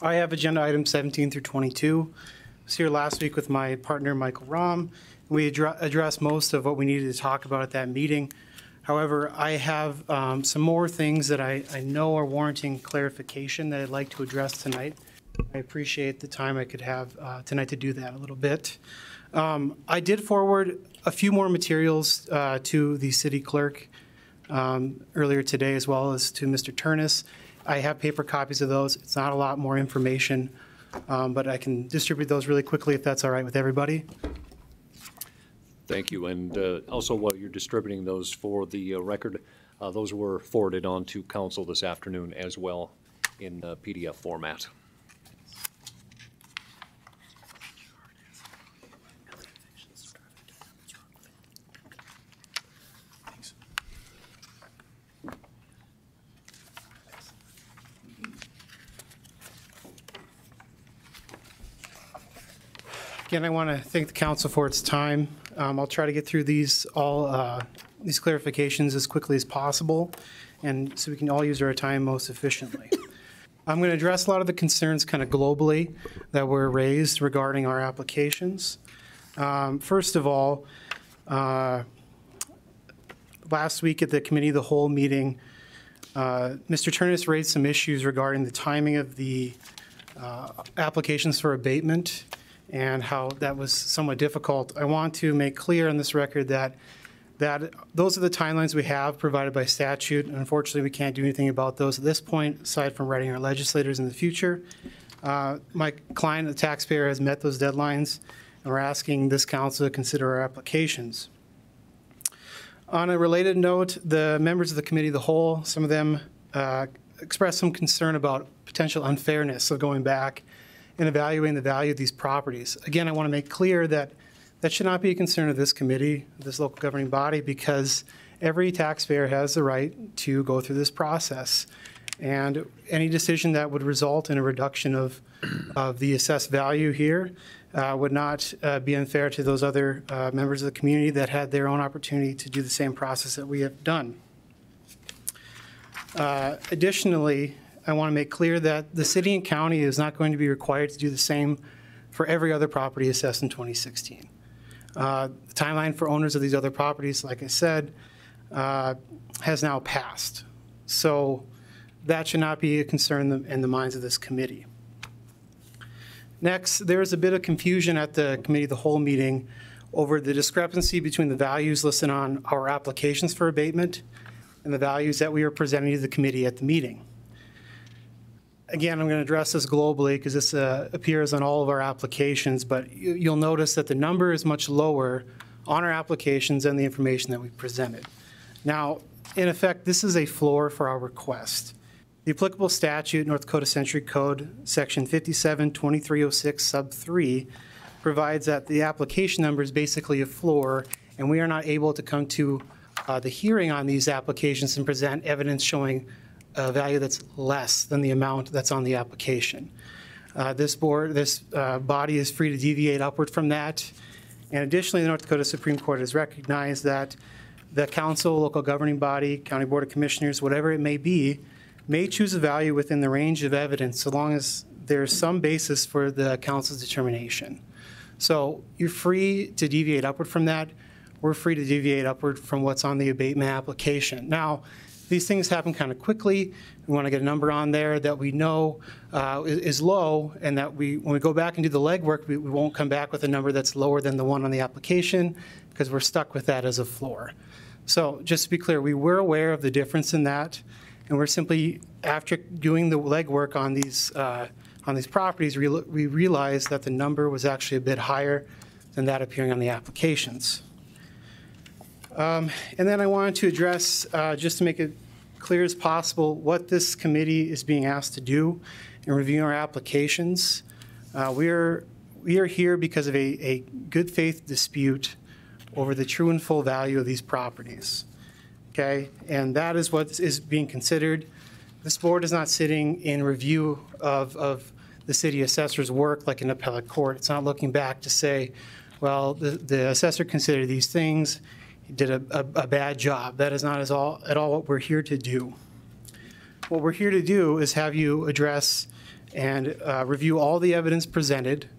I have agenda items 17 through 22. I was here last week with my partner Michael Rahm. We addressed most of what we needed to talk about at that meeting. However, I have some more things that I know are warranting clarification that I'd like to address tonight. I appreciate the time I could have tonight to do that a little bit. I did forward a few more materials to the city clerk earlier today, as well as to Mr. Turnus. I have paper copies of those. It's not a lot more information, but I can distribute those really quickly if that's all right with everybody. Thank you. And also, while you're distributing those for the record, those were forwarded on to council this afternoon as well in PDF format. Again, I want to thank the council for its time. I'll try to get through these clarifications as quickly as possible, and so we can all use our time most efficiently. I'm going to address a lot of the concerns kind of globally that were raised regarding our applications. First of all, last week at the Committee of the Whole meeting, Mr. Turnus raised some issues regarding the timing of the applications for abatement and how that was somewhat difficult. I want to make clear on this record that those are the timelines we have provided by statute, and unfortunately we can't do anything about those at this point, aside from writing our legislators in the future. My client, the taxpayer, has met those deadlines, and we're asking this council to consider our applications. On a related note, the members of the Committee of the Whole, some of them expressed some concern about potential unfairness of going back and evaluating the value of these properties. Again, I want to make clear that that should not be a concern of this committee, this local governing body, because every taxpayer has the right to go through this process. And any decision that would result in a reduction of the assessed value here would not be unfair to those other members of the community that had their own opportunity to do the same process that we have done. Additionally, I want to make clear that the city and county is not going to be required to do the same for every other property assessed in 2016. The timeline for owners of these other properties, like I said, has now passed. So that should not be a concern in the minds of this committee. Next, there is a bit of confusion at the committee of the whole meeting over the discrepancy between the values listed on our applications for abatement and the values that we are presenting to the committee at the meeting. Again, I'm going to address this globally because this appears on all of our applications, but you'll notice that the number is much lower on our applications than the information that we presented. Now, in effect, this is a floor for our request. The applicable statute, North Dakota Century Code, Section 57-2306, Sub 3, provides that the application number is basically a floor, and we are not able to come to the hearing on these applications and present evidence showing a value that's less than the amount that's on the application. This body is free to deviate upward from that. And additionally, the North Dakota Supreme Court has recognized that the council, local governing body, county board of commissioners, whatever it may be, may choose a value within the range of evidence so long as there's some basis for the council's determination. So you're free to deviate upward from that. We're free to deviate upward from what's on the abatement application. Now, these things happen kind of quickly. We want to get a number on there that we know is low, and that when we go back and do the legwork, we won't come back with a number that's lower than the one on the application because we're stuck with that as a floor. So just to be clear, we were aware of the difference in that, and we're simply, after doing the legwork on these properties, we realized that the number was actually a bit higher than that appearing on the applications. And then I wanted to address, just to make it clear as possible, what this committee is being asked to do in reviewing our applications. We are here because of a good faith dispute over the true and full value of these properties. Okay, and that is what is being considered. This board is not sitting in review of the city assessor's work like an appellate court. It's not looking back to say, well, the assessor considered these things, he did a bad job. That is not at all what we're here to do. What we're here to do is have you address and review all the evidence presented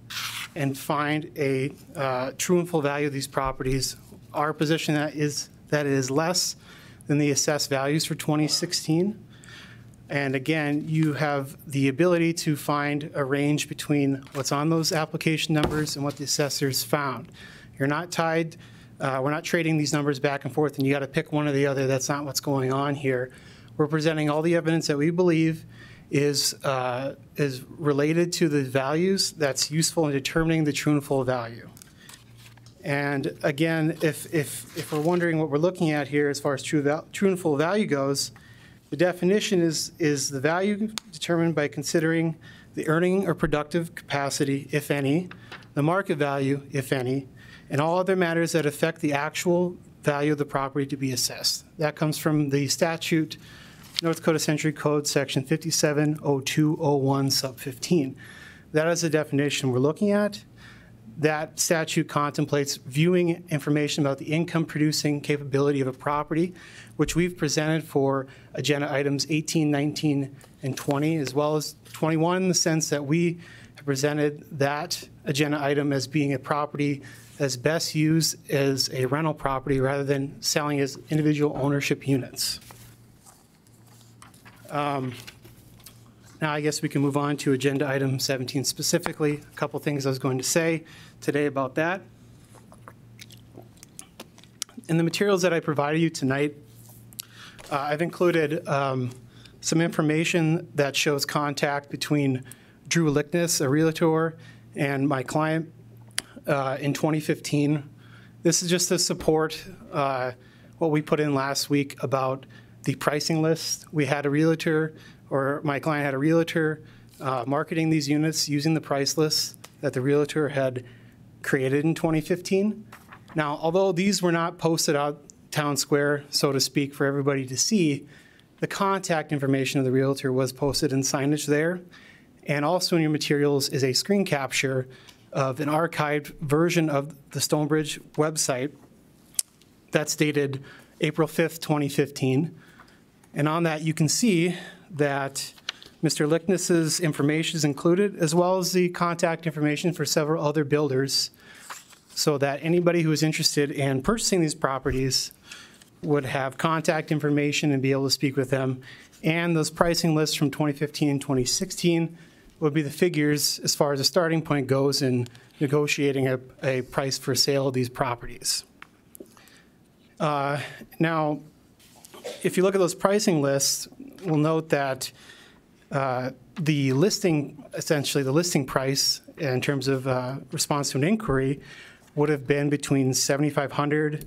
and find a true and full value of these properties. Our position that it is less than the assessed values for 2016. And again, you have the ability to find a range between what's on those application numbers and what the assessors found. You're not tied, we're not trading these numbers back and forth and you got to pick one or the other. That's not what's going on here. We're presenting all the evidence that we believe is related to the values that's useful in determining the true and full value. And again, if we're wondering what we're looking at here as far as true and full value goes, the definition is the value determined by considering the earning or productive capacity, if any, the market value, if any, and all other matters that affect the actual value of the property to be assessed. That comes from the statute, North Dakota Century Code, Section 57-0201, Sub 15. That is the definition we're looking at. That statute contemplates viewing information about the income-producing capability of a property, which we've presented for agenda items 18, 19, and 20, as well as 21, in the sense that we have presented that agenda item as being a property that's best used as a rental property rather than selling as individual ownership units. Now I guess we can move on to agenda item 17 specifically. A couple things I was going to say today about that. In the materials that I provided you tonight, I've included some information that shows contact between Drew Lickness, a realtor, and my client in 2015. This is just to support what we put in last week about the pricing list. We had a realtor, or my client had a realtor marketing these units using the price list that the realtor had created in 2015. Now, although these were not posted out town square, so to speak, for everybody to see, the contact information of the Realtor was posted in signage there. And also in your materials is a screen capture of an archived version of the Stonebridge website that's dated April 5th, 2015. And on that, you can see that Mr. Lickness's information is included, as well as the contact information for several other builders, so that anybody who is interested in purchasing these properties would have contact information and be able to speak with them. And those pricing lists from 2015 and 2016 would be the figures as far as the starting point goes in negotiating a price for sale of these properties. Now, if you look at those pricing lists, we'll note that the listing, essentially the listing price in terms of response to an inquiry would have been between $7,500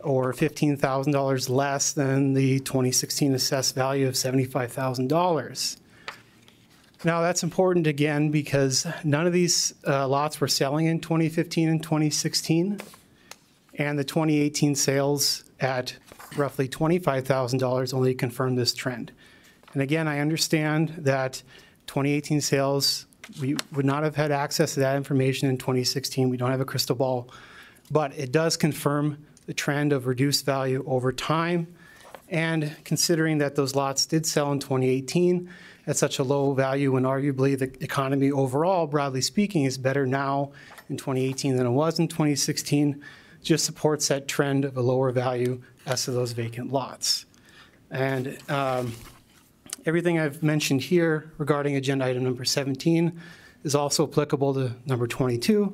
or $15,000 less than the 2016 assessed value of $75,000. Now, that's important, again, because none of these lots were selling in 2015 and 2016, and the 2018 sales at roughly $25,000 only confirmed this trend. And again, I understand that 2018 sales, we would not have had access to that information in 2016. We don't have a crystal ball, but it does confirm the trend of reduced value over time. And considering that those lots did sell in 2018 at such a low value when arguably the economy overall, broadly speaking, is better now in 2018 than it was in 2016, just supports that trend of a lower value as to those vacant lots. And everything I've mentioned here regarding agenda item number 17 is also applicable to number 22.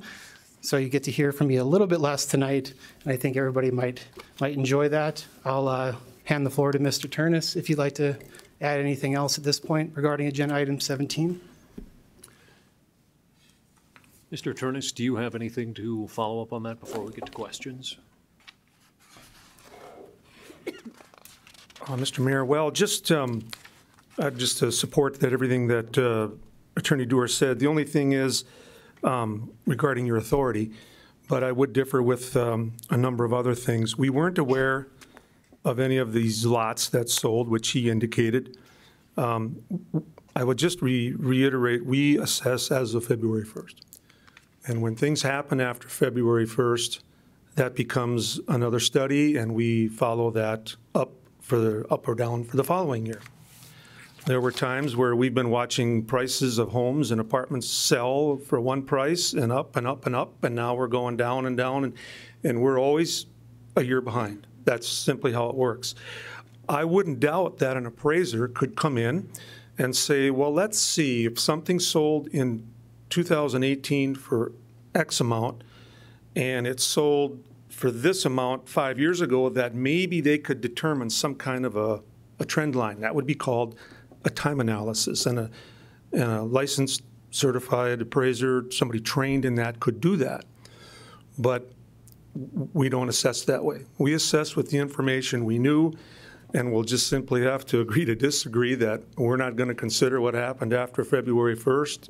So you get to hear from me a little bit less tonight, and I think everybody might enjoy that. I'll hand the floor to Mr. Ternus if you'd like to add anything else at this point regarding agenda item 17. Mr. Ternus, do you have anything to follow up on that before we get to questions? Mr. Mayor, well, just to support that everything that Attorney Doer said. The only thing is regarding your authority, but I would differ with a number of other things. We weren't aware of any of these lots that sold, which he indicated. I would just reiterate, we assess as of February 1st. And when things happen after February 1st, that becomes another study, and we follow that up or down for the following year. There were times where we've been watching prices of homes and apartments sell for one price and up and up and up, and now we're going down and down, and we're always a year behind. That's simply how it works. I wouldn't doubt that an appraiser could come in and say, well, let's see if something sold in 2018 for X amount and it sold for this amount 5 years ago, that maybe they could determine some kind of a trend line. That would be called a time analysis, and a licensed certified appraiser, somebody trained in that, could do that. But we don't assess that way. We assess with the information we knew, and we'll just simply have to agree to disagree that we're not going to consider what happened after February 1st.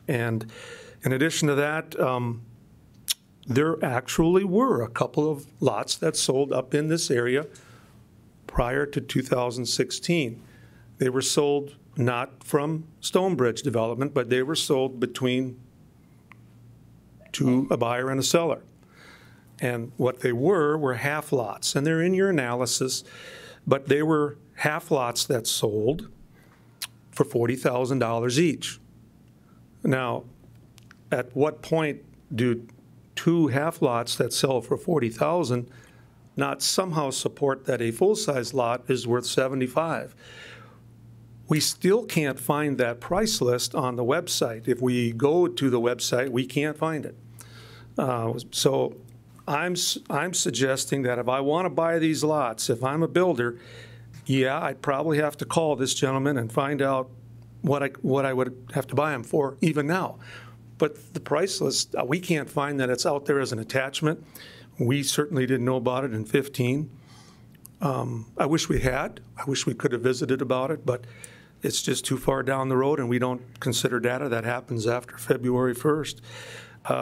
And in addition to that, there actually were a couple of lots that sold up in this area prior to 2016. They were sold not from Stonebridge Development, but they were sold between a buyer and a seller. And what they were half lots, and they're in your analysis, but they were half lots that sold for $40,000 each. Now, at what point do two half lots that sell for $40,000 not somehow support that a full-size lot is worth $75,000? We still can't find that price list on the website. If we go to the website, we can't find it. So I'm suggesting that if I want to buy these lots, if I'm a builder, yeah, I'd probably have to call this gentleman and find out what I would have to buy them for even now. But the price list, we can't find that. It's out there as an attachment. We certainly didn't know about it in 15. I wish we had. I wish we could have visited about it, but it's just too far down the road, and we don't consider data that happens after February 1st.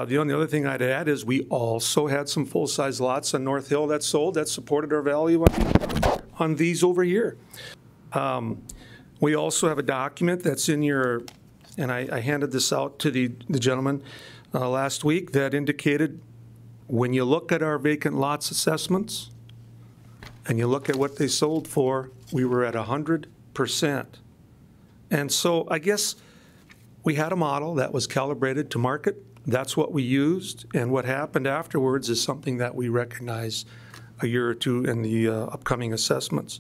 The only other thing I'd add is we also had some full-size lots on North Hill that sold that supported our value on these over here. We also have a document that's in your, and I handed this out to the gentleman last week, that indicated when you look at our vacant lots assessments and you look at what they sold for, we were at 100%. And so I guess we had a model that was calibrated to market. That's what we used. And what happened afterwards is something that we recognize a year or two in the upcoming assessments.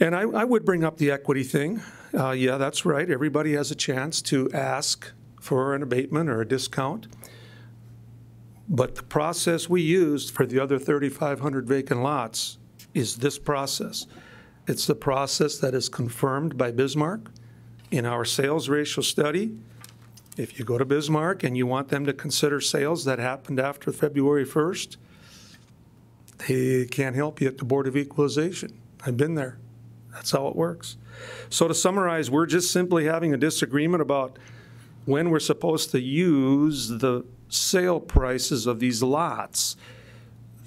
And I would bring up the equity thing. Yeah, that's right. Everybody has a chance to ask for an abatement or a discount. But the process we used for the other 3,500 vacant lots is this process. It's the process that is confirmed by Bismarck in our sales ratio study. If you go to Bismarck and you want them to consider sales that happened after February 1st, they can't help you at the Board of Equalization. I've been there. That's how it works. So to summarize, we're just simply having a disagreement about when we're supposed to use the sale prices of these lots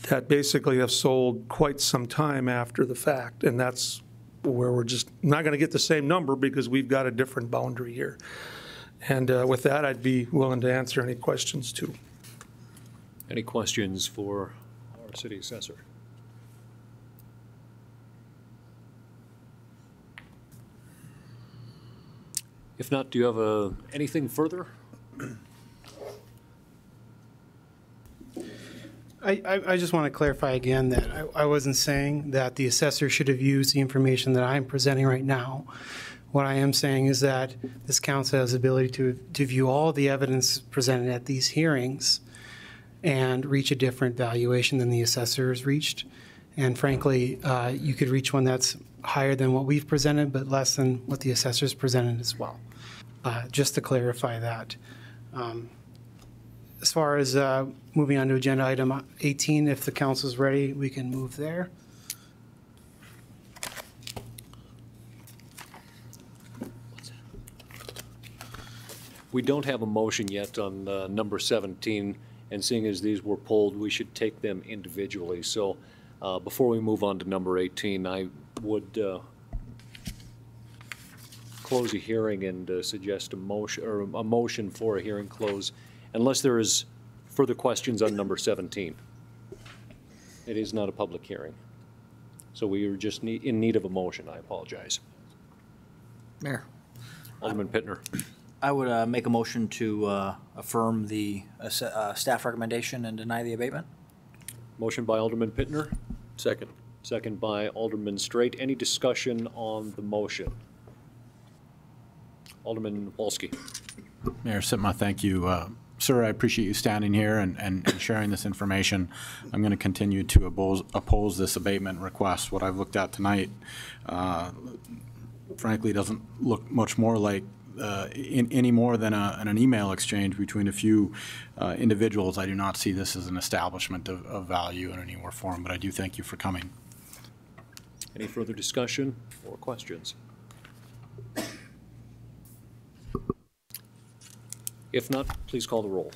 that basically have sold quite some time after the fact. And that's where we're just not going to get the same number because we've got a different boundary here. And with that, I'd be willing to answer any questions too. Any questions for our city assessor? If not, do you have anything further? I just want to clarify again that I wasn't saying that the assessor should have used the information that I'm presenting right now. What I am saying is that this council has the ability to view all the evidence presented at these hearings and reach a different valuation than the assessor has reached. And frankly, you could reach one that's higher than what we've presented, but less than what the assessor's presented as well. Just to clarify that. As far as moving on to agenda item 18, if the council's ready, we can move there. We don't have a motion yet on number 17, and seeing as these were pulled, we should take them individually. So before we move on to number 18, I would close a hearing and suggest a motion for a hearing close, unless there is further questions on number 17. It is not a public hearing. So we are just in need of a motion. I apologize. Mayor. Alderman Pittner. I would make a motion to affirm the staff recommendation and deny the abatement. Motion by Alderman Pittner. Second. Second by Alderman Straight. Any discussion on the motion? Alderman Wolski. Mayor Sitma, thank you. Sir, I appreciate you standing here and sharing this information. I'm going to continue to oppose this abatement request. What I've looked at tonight, frankly, doesn't look much more like any more than an email exchange between a few individuals. I do not see this as an establishment of value in any way or form, but I do thank you for coming. Any further discussion or questions? If not, please call the roll.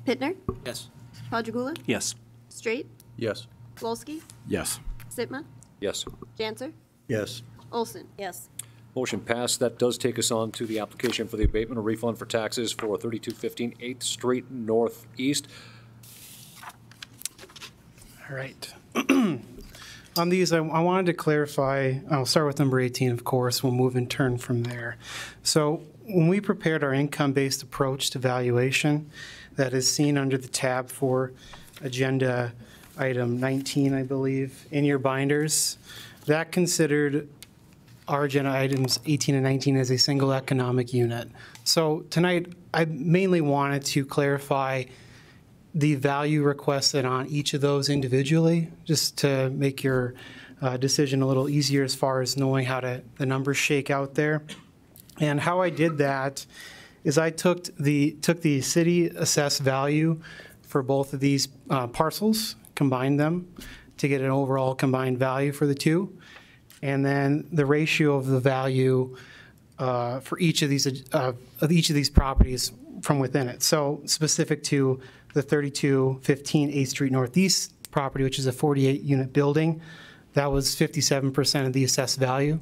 Pittner? Yes. Padragula? Yes. Straight? Yes. Wolski? Yes. Sitma? Yes. Janser? Yes. Olson? Yes. Motion passed. That does take us on to the application for the abatement or refund for taxes for 3215 8th Street Northeast. All right. On these, I wanted to clarify, I'll start with number 18, of course, we'll move in turn from there. So when we prepared our income-based approach to valuation, that is seen under the tab for agenda item 19, I believe, in your binders, that considered our agenda items 18 and 19 as a single economic unit. So tonight, I mainly wanted to clarify the value requested on each of those individually, just to make your decision a little easier as far as knowing how the numbers shake out there. And how I did that is I took the city assessed value for both of these parcels, combined them to get an overall combined value for the two, and then the ratio of the value for each of these properties from within it. So specific to the 3215 8th Street Northeast property, which is a 48-unit building, that was 57% of the assessed value.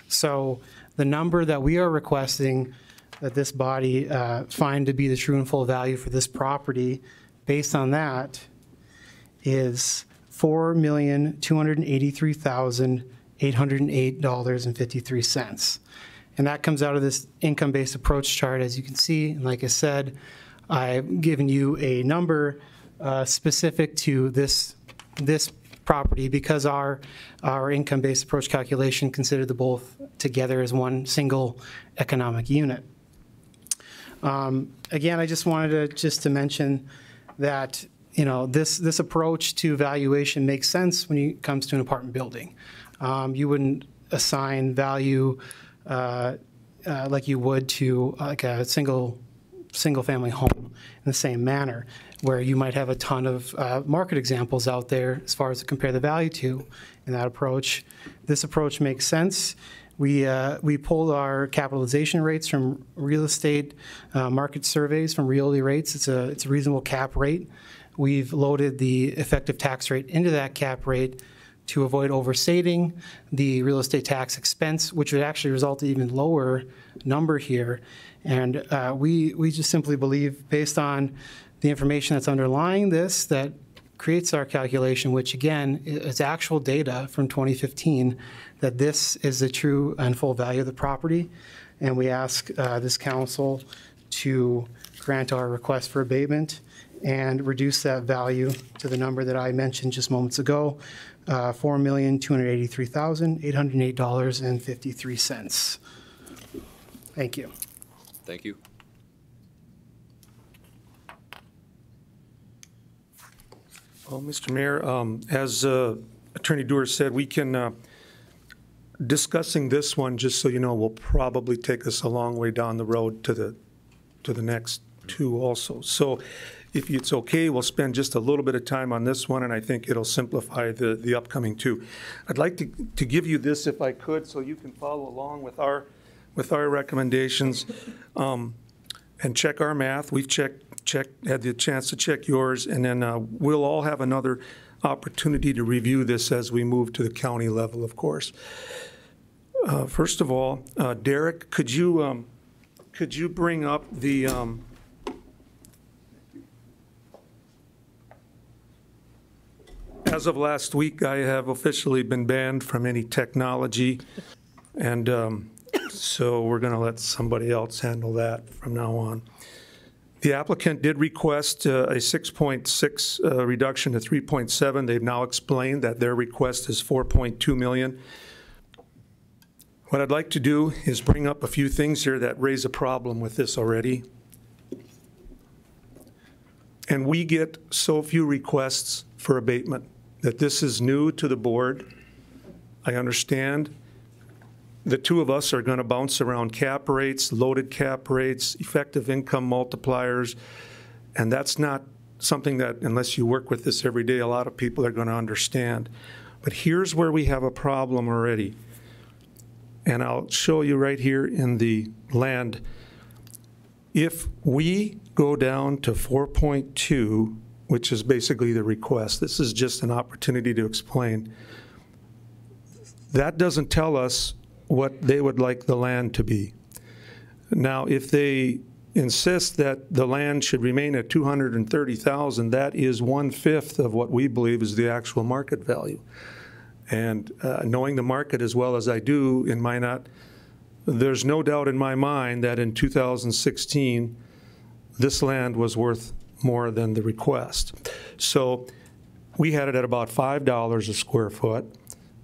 So the number that we are requesting that this body find to be the true and full value for this property, based on that, is $4,283,808.53. And that comes out of this income-based approach chart, as you can see. And like I said, I've given you a number specific to this property because our income-based approach calculation considered the both together as one single economic unit. Again, I just wanted to mention that this approach to valuation makes sense when it comes to an apartment building. You wouldn't assign value like you would to like a single family home in the same manner, where you might have a ton of market examples out there as far as to compare the value to in that approach. This approach makes sense. We pulled our capitalization rates from real estate market surveys from Realty Rates. It's a reasonable cap rate. We've loaded the effective tax rate into that cap rate to avoid overstating the real estate tax expense, which would actually result in an even lower number here. And we just simply believe, based on the information that's underlying this, that creates our calculation, which again is actual data from 2015, that this is the true and full value of the property. And we ask this council to grant our request for abatement and reduce that value to the number that I mentioned just moments ago, $4,283,808.53. Thank you. Thank you. Well, Mr. Mayor, as Attorney Doer said, we can, discussing this one, just so you know, will probably take us a long way down the road to the next two also. So if it's okay, we'll spend just a little bit of time on this one, and I think it'll simplify the upcoming two. Had to give you this if I could, so you can follow along with our recommendations and check our math. We've had the chance to check yours, and then we'll all have another opportunity to review this as we move to the county level, of course. First of all, Derek, could you bring up the as of last week, I have officially been banned from any technology, and so we're going to let somebody else handle that from now on. The applicant did request a 6.6 reduction to 3.7. They've now explained that their request is 4.2 million. What I'd like to do is bring up a few things here that raise a problem with this already. And we get so few requests for abatement that this is new to the board. I understand. The two of us are going to bounce around cap rates, loaded cap rates, effective income multipliers, and that's not something that, unless you work with this every day, a lot of people are going to understand. But here's where we have a problem already. And I'll show you right here in the land. If we go down to 4.2, which is basically the request, this is just an opportunity to explain, that doesn't tell us what they would like the land to be. Now, if they insist that the land should remain at $230,000, that is 1/5 of what we believe is the actual market value. And knowing the market as well as I do in Minot, there's no doubt in my mind that in 2016, this land was worth more than the request. So we had it at about $5 a square foot.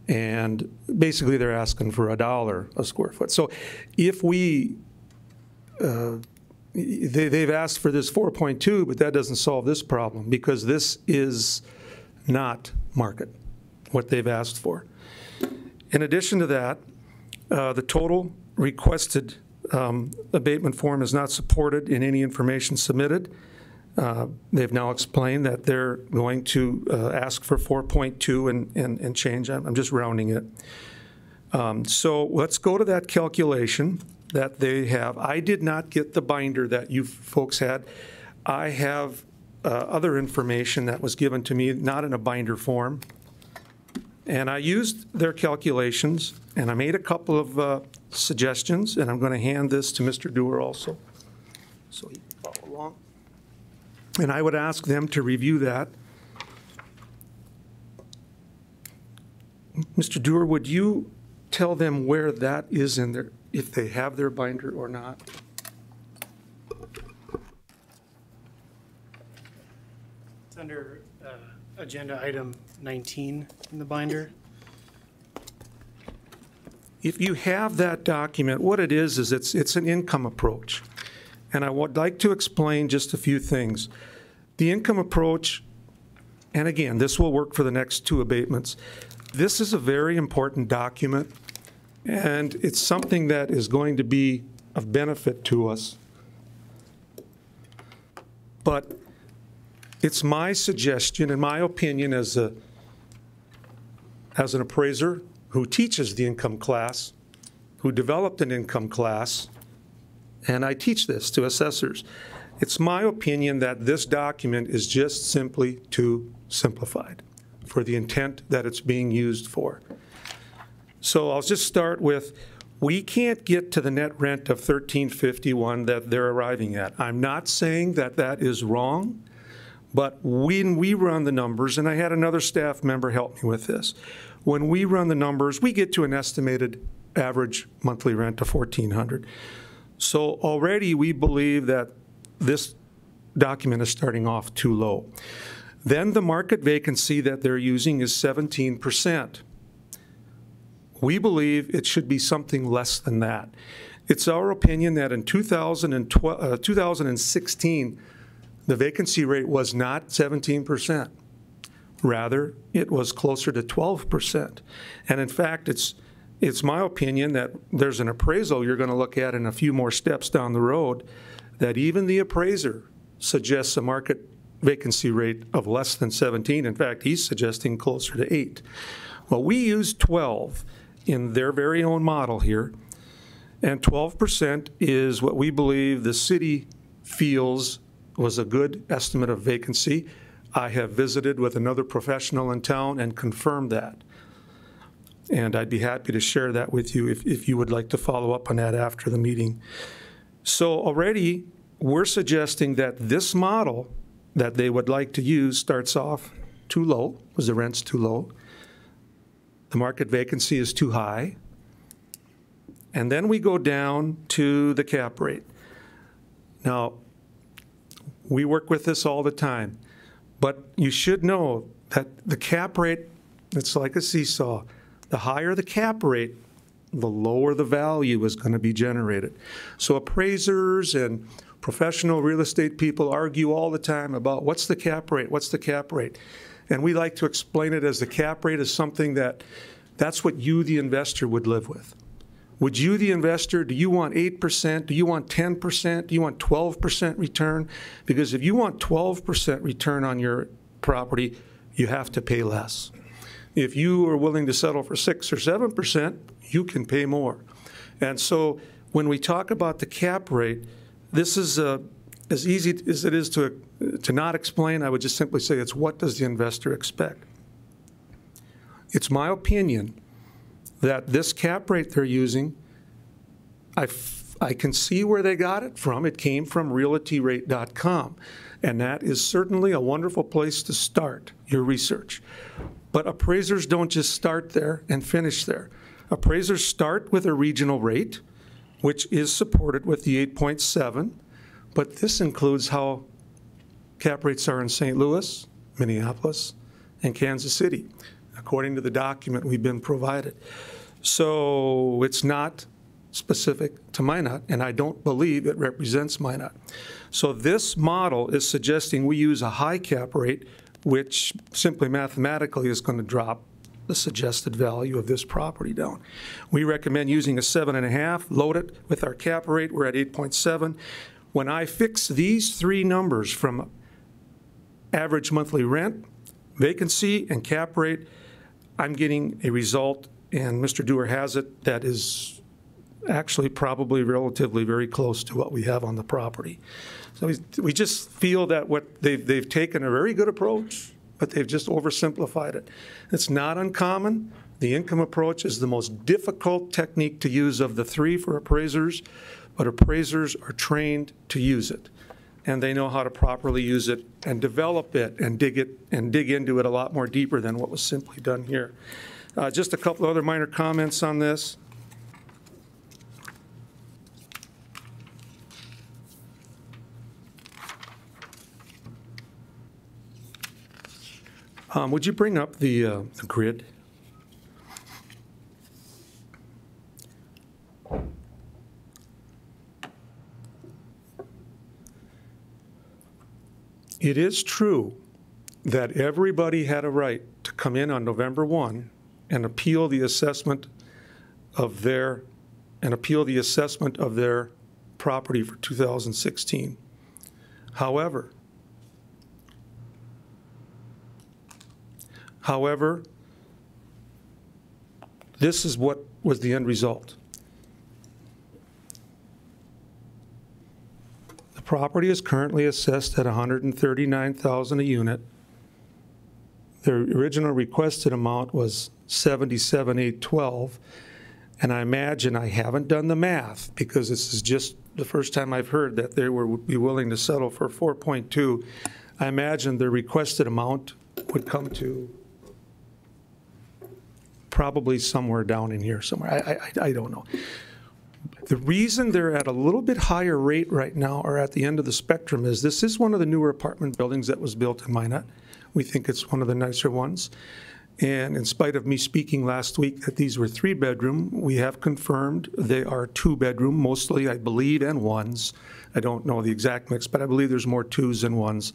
And basically, they're asking for $1 a square foot. So if we, they've asked for this 4.2, but that doesn't solve this problem because this is not market, what they've asked for. In addition to that, the total requested abatement form is not supported in any information submitted. They've now explained that they're going to ask for 4.2 and change. I'm just rounding it. So let's go to that calculation that they have. I did not get the binder that you folks had. I have other information that was given to me, not in a binder form. And I used their calculations, and I made a couple of suggestions, and I'm going to hand this to Mr. Dewar also, so he can follow along. And I would ask them to review that. Mr. Dewar, would you tell them where that is in their, if they have their binder or not? It's under agenda item 19 in the binder. If you have that document, what it is it's an income approach. And I would like to explain just a few things. The income approach, and again, this will work for the next two abatements. This is a very important document, and it's something that is going to be of benefit to us. But it's my suggestion and my opinion as an appraiser who teaches the income class, who developed an income class, and I teach this to assessors. It's my opinion that this document is just simply too simplified for the intent that it's being used for. So I'll just start with, we can't get to the net rent of $1,351 that they're arriving at. I'm not saying that that is wrong, but when we run the numbers, and I had another staff member help me with this, when we run the numbers, we get to an estimated average monthly rent of $1,400. So already we believe that this document is starting off too low. Then the market vacancy that they're using is 17%. We believe it should be something less than that. It's our opinion that in 2016, the vacancy rate was not 17%. Rather, it was closer to 12%. And in fact, it's my opinion that there's an appraisal you're going to look at in a few more steps down the road that even the appraiser suggests a market vacancy rate of less than 17. In fact, he's suggesting closer to 8. Well, we use 12 in their very own model here, and 12% is what we believe the city feels was a good estimate of vacancy. I have visited with another professional in town and confirmed that. And I'd be happy to share that with you if you would like to follow up on that after the meeting. So already we're suggesting that this model that they would like to use starts off too low, because the rent's too low. The market vacancy is too high. And then we go down to the cap rate. Now, we work with this all the time, but you should know that the cap rate, it's like a seesaw. The higher the cap rate, the lower the value is going to be generated. So appraisers and professional real estate people argue all the time about what's the cap rate, what's the cap rate? And we like to explain it as the cap rate is something that's what you, the investor, would live with. Would you, the investor, do you want 8%? Do you want 10%? Do you want 12% return? Because if you want 12% return on your property, you have to pay less. If you are willing to settle for 6 or 7%, you can pay more. And so when we talk about the cap rate, this is as easy as it is to not explain. I would just simply say it's what does the investor expect? It's my opinion that this cap rate they're using, I can see where they got it from. It came from realtyrate.com, and that is certainly a wonderful place to start your research. But appraisers don't just start there and finish there. Appraisers start with a regional rate, which is supported with the 8.7, but this includes how cap rates are in St. Louis, Minneapolis, and Kansas City, according to the document we've been provided. So it's not specific to Minot, and I don't believe it represents Minot. So this model is suggesting we use a high cap rate, which simply mathematically is going to drop the suggested value of this property down. We recommend using a 7.5, load it with our cap rate, we're at 8.7. When I fix these three numbers from average monthly rent, vacancy, and cap rate, I'm getting a result, and Mr. Dewar has it, that is actually probably relatively very close to what we have on the property. So we just feel that what they've taken a very good approach, but they've just oversimplified it. It's not uncommon. The income approach is the most difficult technique to use of the three for appraisers, but appraisers are trained to use it. And they know how to properly use it and develop it and dig into it a lot more deeper than what was simply done here. Just a couple other minor comments on this. Would you bring up the grid? It is true that everybody had a right to come in on November 1 and appeal the assessment of their property for 2016. However, this is what was the end result. The property is currently assessed at $139,000 a unit. The original requested amount was $77,812, and I imagine, I haven't done the math because this is just the first time I've heard that they would be willing to settle for 4.2. I imagine the requested amount would come to probably somewhere down in here somewhere. I don't know. The reason they're at a little bit higher rate right now, or at the end of the spectrum, is this is one of the newer apartment buildings that was built in Minot. We think it's one of the nicer ones. And in spite of me speaking last week that these were 3-bedroom, we have confirmed they are 2-bedroom, mostly, I believe, and ones. I don't know the exact mix, but I believe there's more 2s than 1s.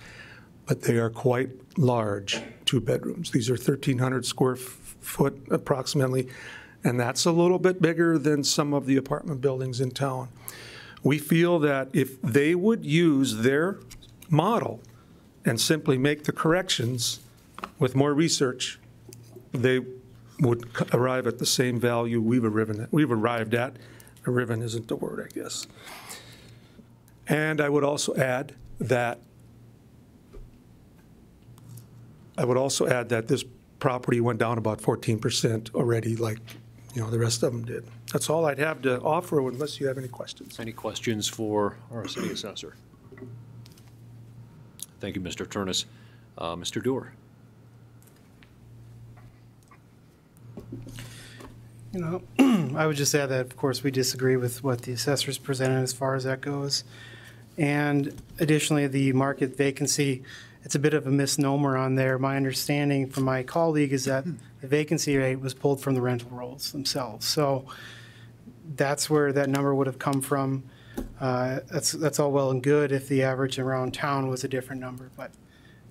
But they are quite large 2-bedrooms. These are 1,300 square foot approximately, and that's a little bit bigger than some of the apartment buildings in town. We feel that if they would use their model and simply make the corrections with more research, they would arrive at the same value we've arrived at. Arriven isn't the word, I guess. And I would also add that this property went down about 14% already, like the rest of them did. That's all I'd have to offer, unless you have any questions. Any questions for our city assessor? Thank you, Mr. Turnus. Mr. Doer. I would just add that, of course, we disagree with what the assessors presented as far as that goes. And additionally, the market vacancy, it's a bit of a misnomer on there. My understanding from my colleague is that the vacancy rate was pulled from the rental rolls themselves. So that's where that number would have come from. That's all well and good if the average around town was a different number, but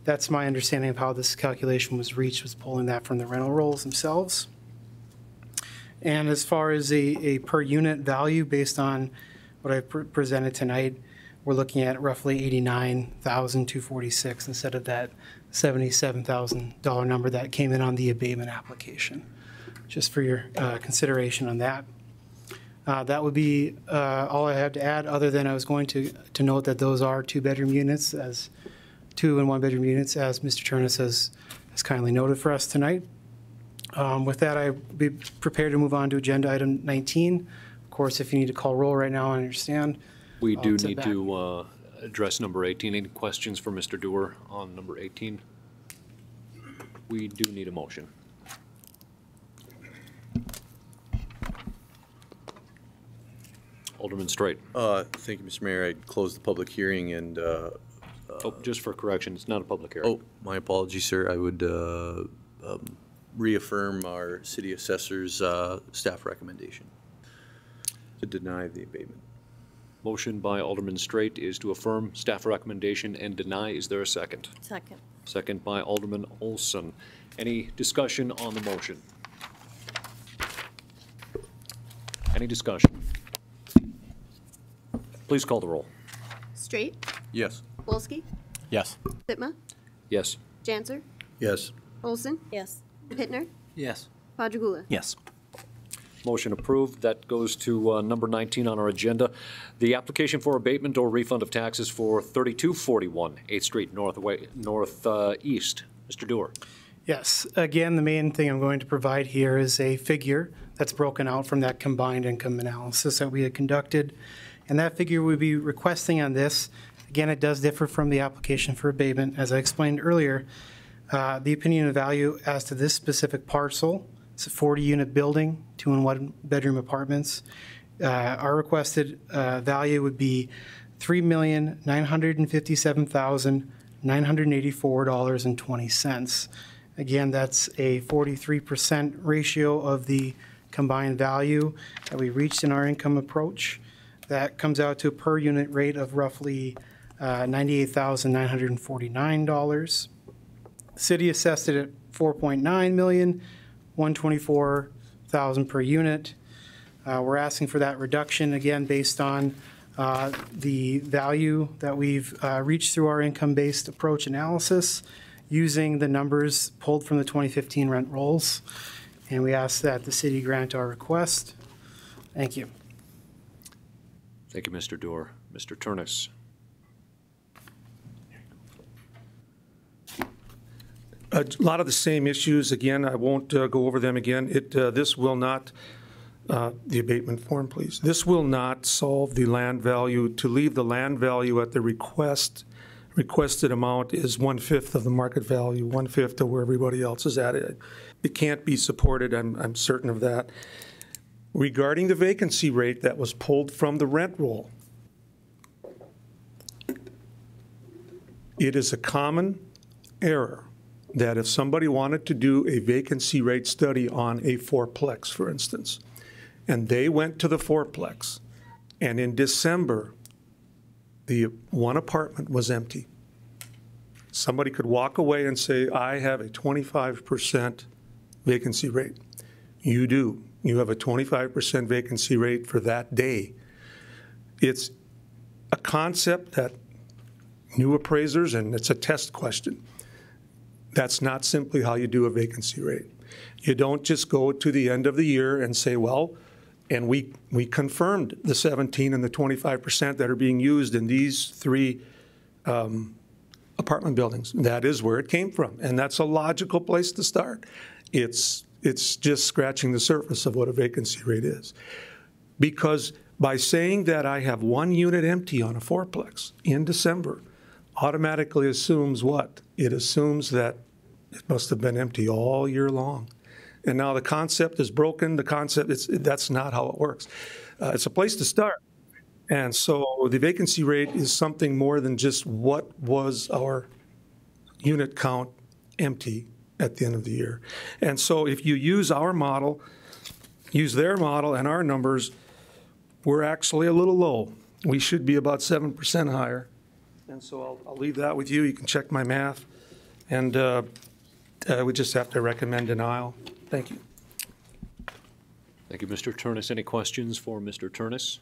that's my understanding of how this calculation was reached, was pulling that from the rental rolls themselves. And as far as a per unit value based on what I presented tonight, we're looking at roughly $89,246 instead of that $77,000 number that came in on the abatement application. Just for your consideration on that. That would be all I have to add, other than I was going to note that those are 2-bedroom units, as 2 and 1-bedroom units, as Mr. Turnus has kindly noted for us tonight. With that, I'd be prepared to move on to agenda item 19. Of course, if you need to call roll right now, I understand. We do need to address number 18. Any questions for Mr. Doer on number 18? We do need a motion. Alderman Straight. Thank you, Mr. Mayor. I'd close the public hearing and... just for correction, it's not a public hearing. Oh, my apologies, sir. I would reaffirm our city assessor's staff recommendation to deny the abatement. Motion by Alderman Straight is to affirm staff recommendation and deny. Is there a second? Second. Second by Alderman Olson. Any discussion on the motion? Any discussion? Please call the roll. Straight? Yes. Wolski? Yes. Sitma? Yes. Janser? Yes. Olson? Yes. Pittner? Yes. Padragula? Yes. Motion approved. That goes to number 19 on our agenda. The application for abatement or refund of taxes for 3241 8th Street Northeast. Mr. Doer. Yes, again, the main thing I'm going to provide here is a figure that's broken out from that combined income analysis that we had conducted. And that figure we'd be requesting on this, again, it does differ from the application for abatement. As I explained earlier, the opinion of value as to this specific parcel, it's a 40-unit building, 2 and 1 bedroom apartments. Our requested value would be $3,957,984.20. Again, that's a 43% ratio of the combined value that we reached in our income approach. That comes out to a per unit rate of roughly $98,949. City assessed it at $4.9 million, $124,000 per unit. We're asking for that reduction, again, based on the value that we've reached through our income-based approach analysis using the numbers pulled from the 2015 rent rolls. And we ask that the city grant our request. Thank you. Thank you, Mr. Doer. Mr. Turnus. A lot of the same issues. Again, I won't go over them again. This will not, the abatement form, please. This will not solve the land value. To leave the land value at the requested amount is 1/5 of the market value, 1/5 of where everybody else is at. It can't be supported, I'm certain of that. Regarding the vacancy rate that was pulled from the rent roll, it is a common error that if somebody wanted to do a vacancy rate study on a fourplex, for instance, and they went to the fourplex, and in December, the one apartment was empty, somebody could walk away and say, I have a 25% vacancy rate. You do. You have a 25% vacancy rate for that day. It's a concept that new appraisers, and it's a test question. That's not simply how you do a vacancy rate. You don't just go to the end of the year and say, well, and we confirmed the 17 and the 25% that are being used in these 3 apartment buildings. That is where it came from, and that's a logical place to start. It's just scratching the surface of what a vacancy rate is. Because by saying that I have 1 unit empty on a fourplex in December, automatically assumes what? It assumes that it must have been empty all year long. And now the concept is broken. The concept, that's not how it works. It's a place to start. And so the vacancy rate is something more than just what was our unit count empty at the end of the year. And so if you use our model, use their model and our numbers, we're actually a little low. We should be about 7% higher. And so I'll leave that with you. You can check my math. And we just have to recommend denial. Thank you. Thank you, Mr. Turnus. Any questions for Mr. Turnus?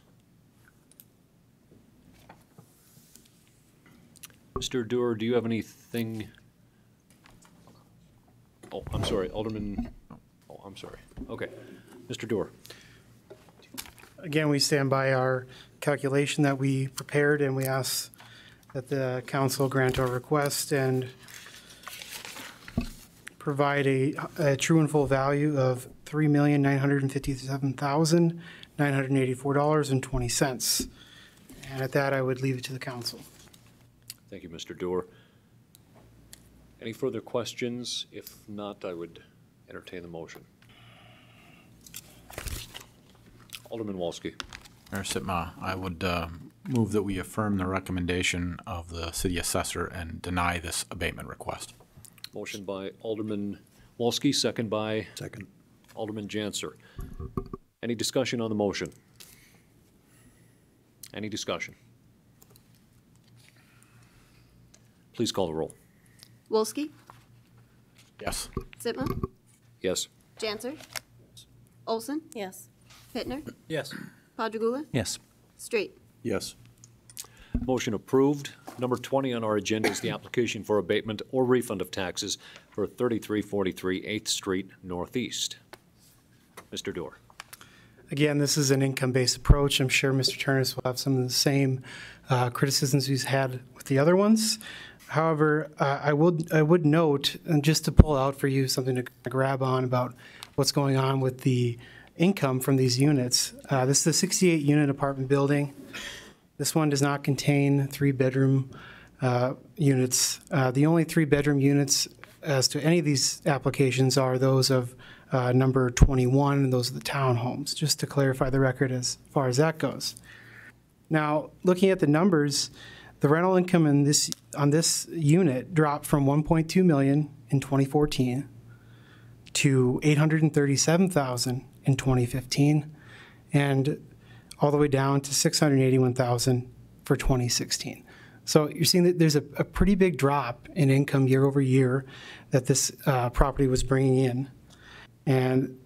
Mr. Doer, do you have anything? Oh, I'm sorry, Alderman. Oh, I'm sorry. Okay. Mr. Doer. Again, we stand by our calculation that we prepared, and we ask that the council grant our request and provide a true and full value of $3,957,984.20. And at that, I would leave it to the council. Thank you, Mr. Doer. Any further questions? If not, I would entertain the motion. Alderman Wolski. Mayor Sitma, I would move that we affirm the recommendation of the city assessor and deny this abatement request. Motion by Alderman Wolski, second by Alderman Janser. Any discussion on the motion? Any discussion? Please call the roll. Wolski? Yes. Sitma? Yes. Janser? Olson? Yes. Pittner? Yes. Padragula? Yes. Straight? Yes. Motion approved. Number 20 on our agenda is the application for abatement or refund of taxes for 3343 8th Street Northeast. Mr. Doer. again, this is an income-based approach. I'm sure Mr. Turnus will have some of the same criticisms he's had with the other ones. However, I would note, and just to pull out for you something to grab on about what's going on with the income from these units. This is a 68-unit apartment building. This one does not contain 3-bedroom units. The only 3-bedroom units as to any of these applications are those of number 21, and those are the townhomes, just to clarify the record as far as that goes. Now, looking at the numbers, the rental income on this unit dropped from $1.2 million in 2014 to $837,000 in 2015, and all the way down to $681,000 for 2016. So you're seeing that there's a pretty big drop in income year over year that this property was bringing in. And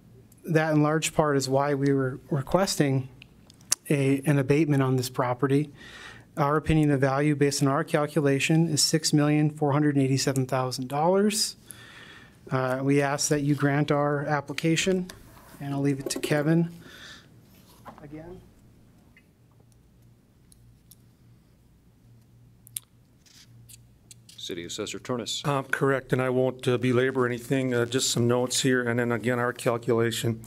that in large part is why we were requesting an abatement on this property. Our opinion of value based on our calculation is $6,487,000. We ask that you grant our application, and I'll leave it to Kevin again. City Assessor Turnus. Correct, and I won't belabor anything, just some notes here, and then again, our calculation.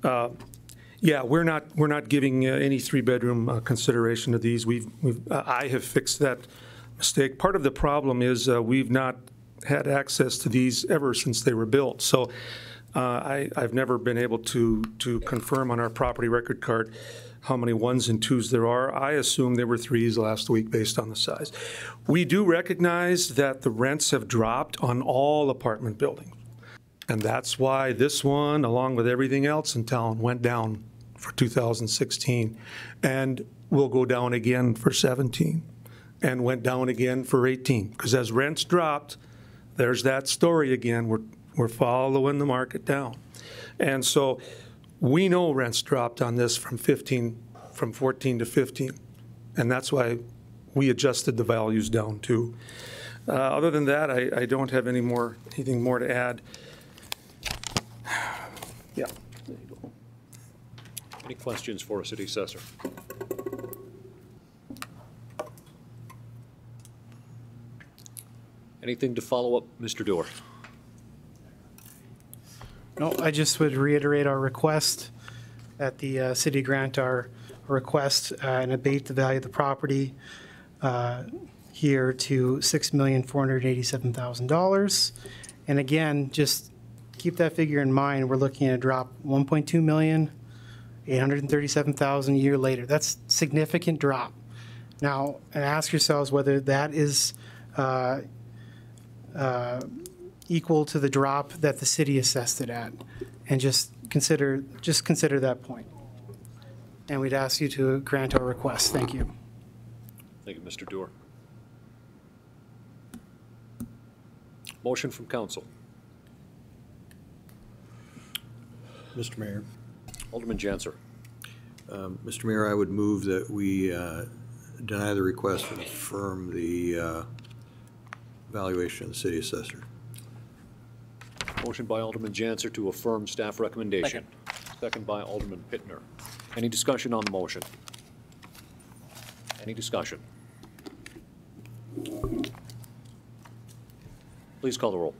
Yeah, we're not giving any 3-bedroom consideration to these. I have fixed that mistake. Part of the problem is we've not had access to these ever since they were built. So I've never been able to confirm on our property record card how many 1s and 2s there are. I assume there were 3s last week based on the size. We do recognize that the rents have dropped on all apartment buildings. And that's why this one, along with everything else in town, went down for 2016 and will go down again for 17 and went down again for 18. Because as rents dropped, there's that story again. We're following the market down. And so we know rents dropped on this from 14 to 15. And that's why we adjusted the values down too. Other than that, I don't have anything more to add. Yeah. There you go. Any questions for a City Assessor? Anything to follow up, Mr. Doer? No, I just would reiterate our request that the city grant our request and abate the value of the property here to $6,487,000. And again, just keep that figure in mind. We're looking at a drop $1.2 million, $837,000 a year later. That's a significant drop. Now, and ask yourselves whether that is equal to the drop that the city assessed it at, and just consider that point. And we'd ask you to grant our request. Thank you. Thank you, Mr. Doer. Motion from council. Mr. Mayor. Alderman Janser. Mr. Mayor, I would move that we deny the request and affirm the valuation of the city assessor. Motion by Alderman Janser to affirm staff recommendation. Second by Alderman Pittner. Any discussion on the motion? Any discussion? Please call the roll.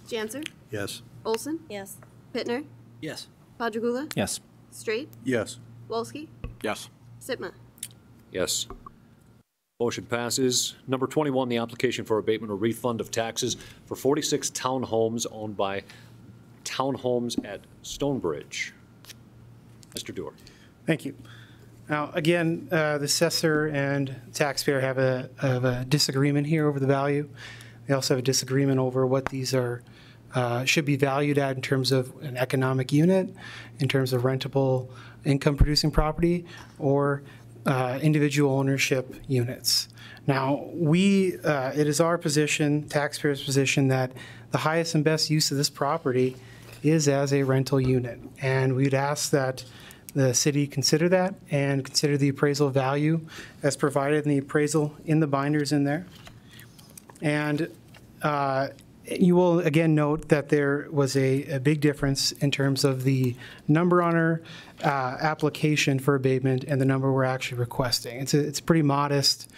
Janser? Yes. Olson? Yes. Pittner? Yes. Padragula? Yes. Straight? Yes. Wolski? Yes. Sitma? Yes. Motion passes. Number 21, the application for abatement or refund of taxes for 46 townhomes owned by Townhomes at Stonebridge. Mr. Doer. Thank you. Now, again, the assessor and taxpayer have a disagreement here over the value. They also have a disagreement over what these are should be valued at in terms of an economic unit, in terms of rentable income producing property, or individual ownership units. Now, it is our position, taxpayers' position, that the highest and best use of this property is as a rental unit. And we'd ask that the city consider that and consider the appraisal value as provided in the appraisal in the binders in there. And You will again note that there was a big difference in terms of the number on our application for abatement and the number we're actually requesting. It's a pretty modest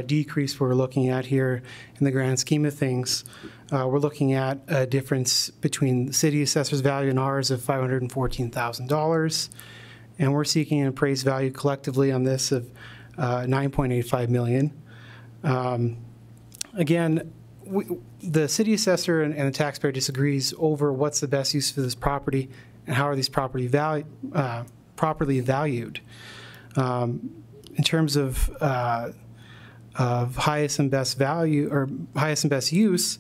decrease we're looking at here in the grand scheme of things. We're looking at a difference between the city assessor's value and ours of $514,000, and we're seeking an appraised value collectively on this of $9.85 million. Again, the city assessor and the taxpayer disagrees over what's the best use for this property and how are these property properly valued. In terms of highest and best value or highest and best use,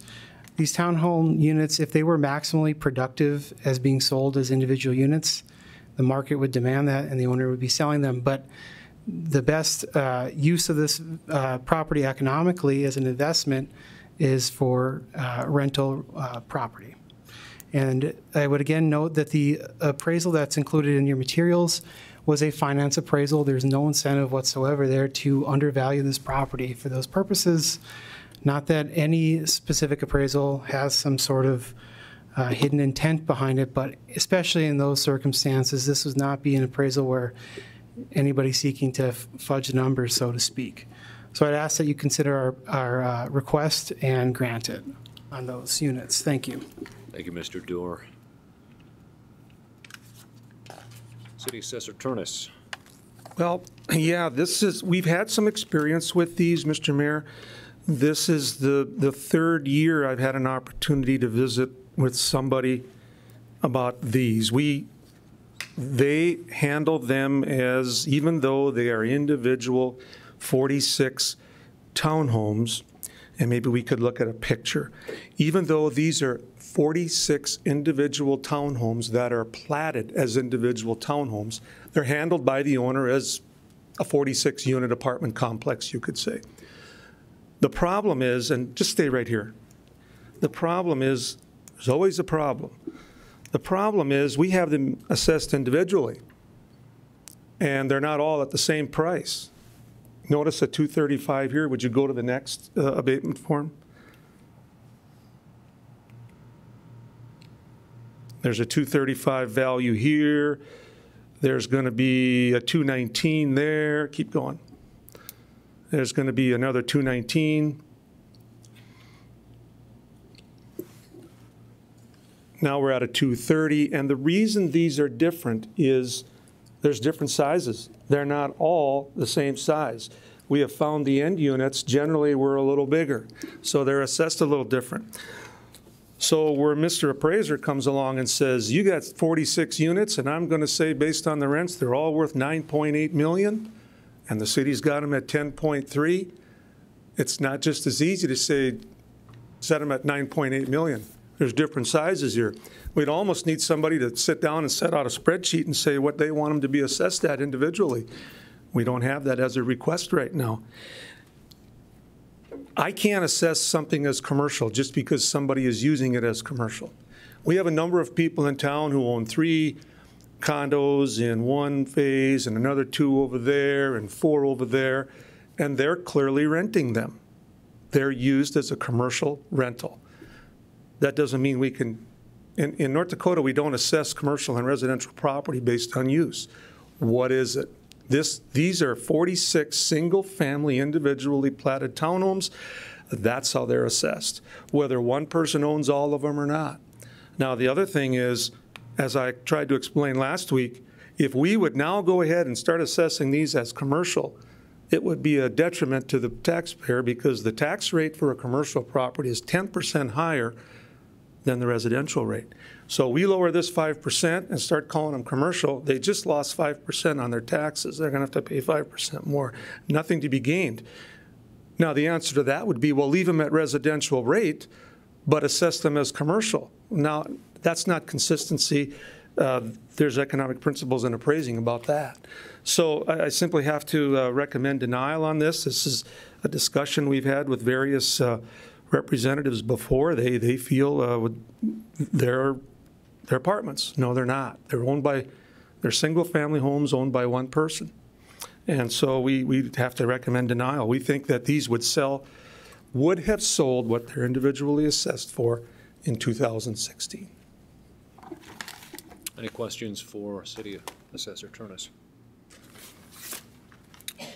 these townhome units, if they were maximally productive as being sold as individual units, the market would demand that and the owner would be selling them. But the best use of this property economically as an investment is for rental property. And I would again note that the appraisal that's included in your materials was a finance appraisal. There's no incentive whatsoever there to undervalue this property for those purposes. Not that any specific appraisal has some sort of hidden intent behind it, but especially in those circumstances, this would not be an appraisal where anybody's seeking to fudge the numbers, so to speak. So I'd ask that you consider our request and grant it on those units. Thank you. Thank you, Mr. Doer. City Assessor Turnus. Well, yeah, we've had some experience with these, Mr. Mayor. This is the third year I've had an opportunity to visit with somebody about these. They handle them as, even though they are individual 46 townhomes, and maybe we could look at a picture. Even though these are 46 individual townhomes that are platted as individual townhomes, they're handled by the owner as a 46-unit apartment complex, you could say. The problem is, and just stay right here, the problem is, there's always a problem. The problem is we have them assessed individually, and they're not all at the same price. Notice a 235 here. Would you go to the next abatement form? There's a 235 value here. There's going to be a 219 there. Keep going. There's going to be another 219. Now we're at a 230, and the reason these are different is there's different sizes. They're not all the same size. We have found the end units generally were a little bigger, so they're assessed a little different. So where Mr. Appraiser comes along and says, you got 46 units, and I'm going to say based on the rents, they're all worth $9.8 million, and the city's got them at 10.3, it's not just as easy to say, set them at 9.8 million. There's different sizes here. We'd almost need somebody to sit down and set out a spreadsheet and say what they want them to be assessed at individually. We don't have that as a request right now. I can't assess something as commercial just because somebody is using it as commercial. We have a number of people in town who own 3 condos in one phase and another 2 over there and 4 over there, and they're clearly renting them. They're used as a commercial rental. That doesn't mean we can, in North Dakota, we don't assess commercial and residential property based on use. What is it? These are 46 single-family individually platted townhomes. That's how they're assessed, whether one person owns all of them or not. Now, the other thing is, as I tried to explain last week, if we would now go ahead and start assessing these as commercial, it would be a detriment to the taxpayer because the tax rate for a commercial property is 10% higher than the residential rate. So we lower this 5% and start calling them commercial. They just lost 5% on their taxes. They're going to have to pay 5% more. Nothing to be gained. Now, the answer to that would be, well, leave them at residential rate, but assess them as commercial. Now, that's not consistency. There's economic principles in appraising about that. So I simply have to recommend denial on this. This is a discussion we've had with various representatives before. They feel they're apartments. No, they're not. They're single-family homes owned by one person. And so we have to recommend denial. We think that these would sell would have sold what they're individually assessed for in 2016. Any questions for City Assessor Turnus?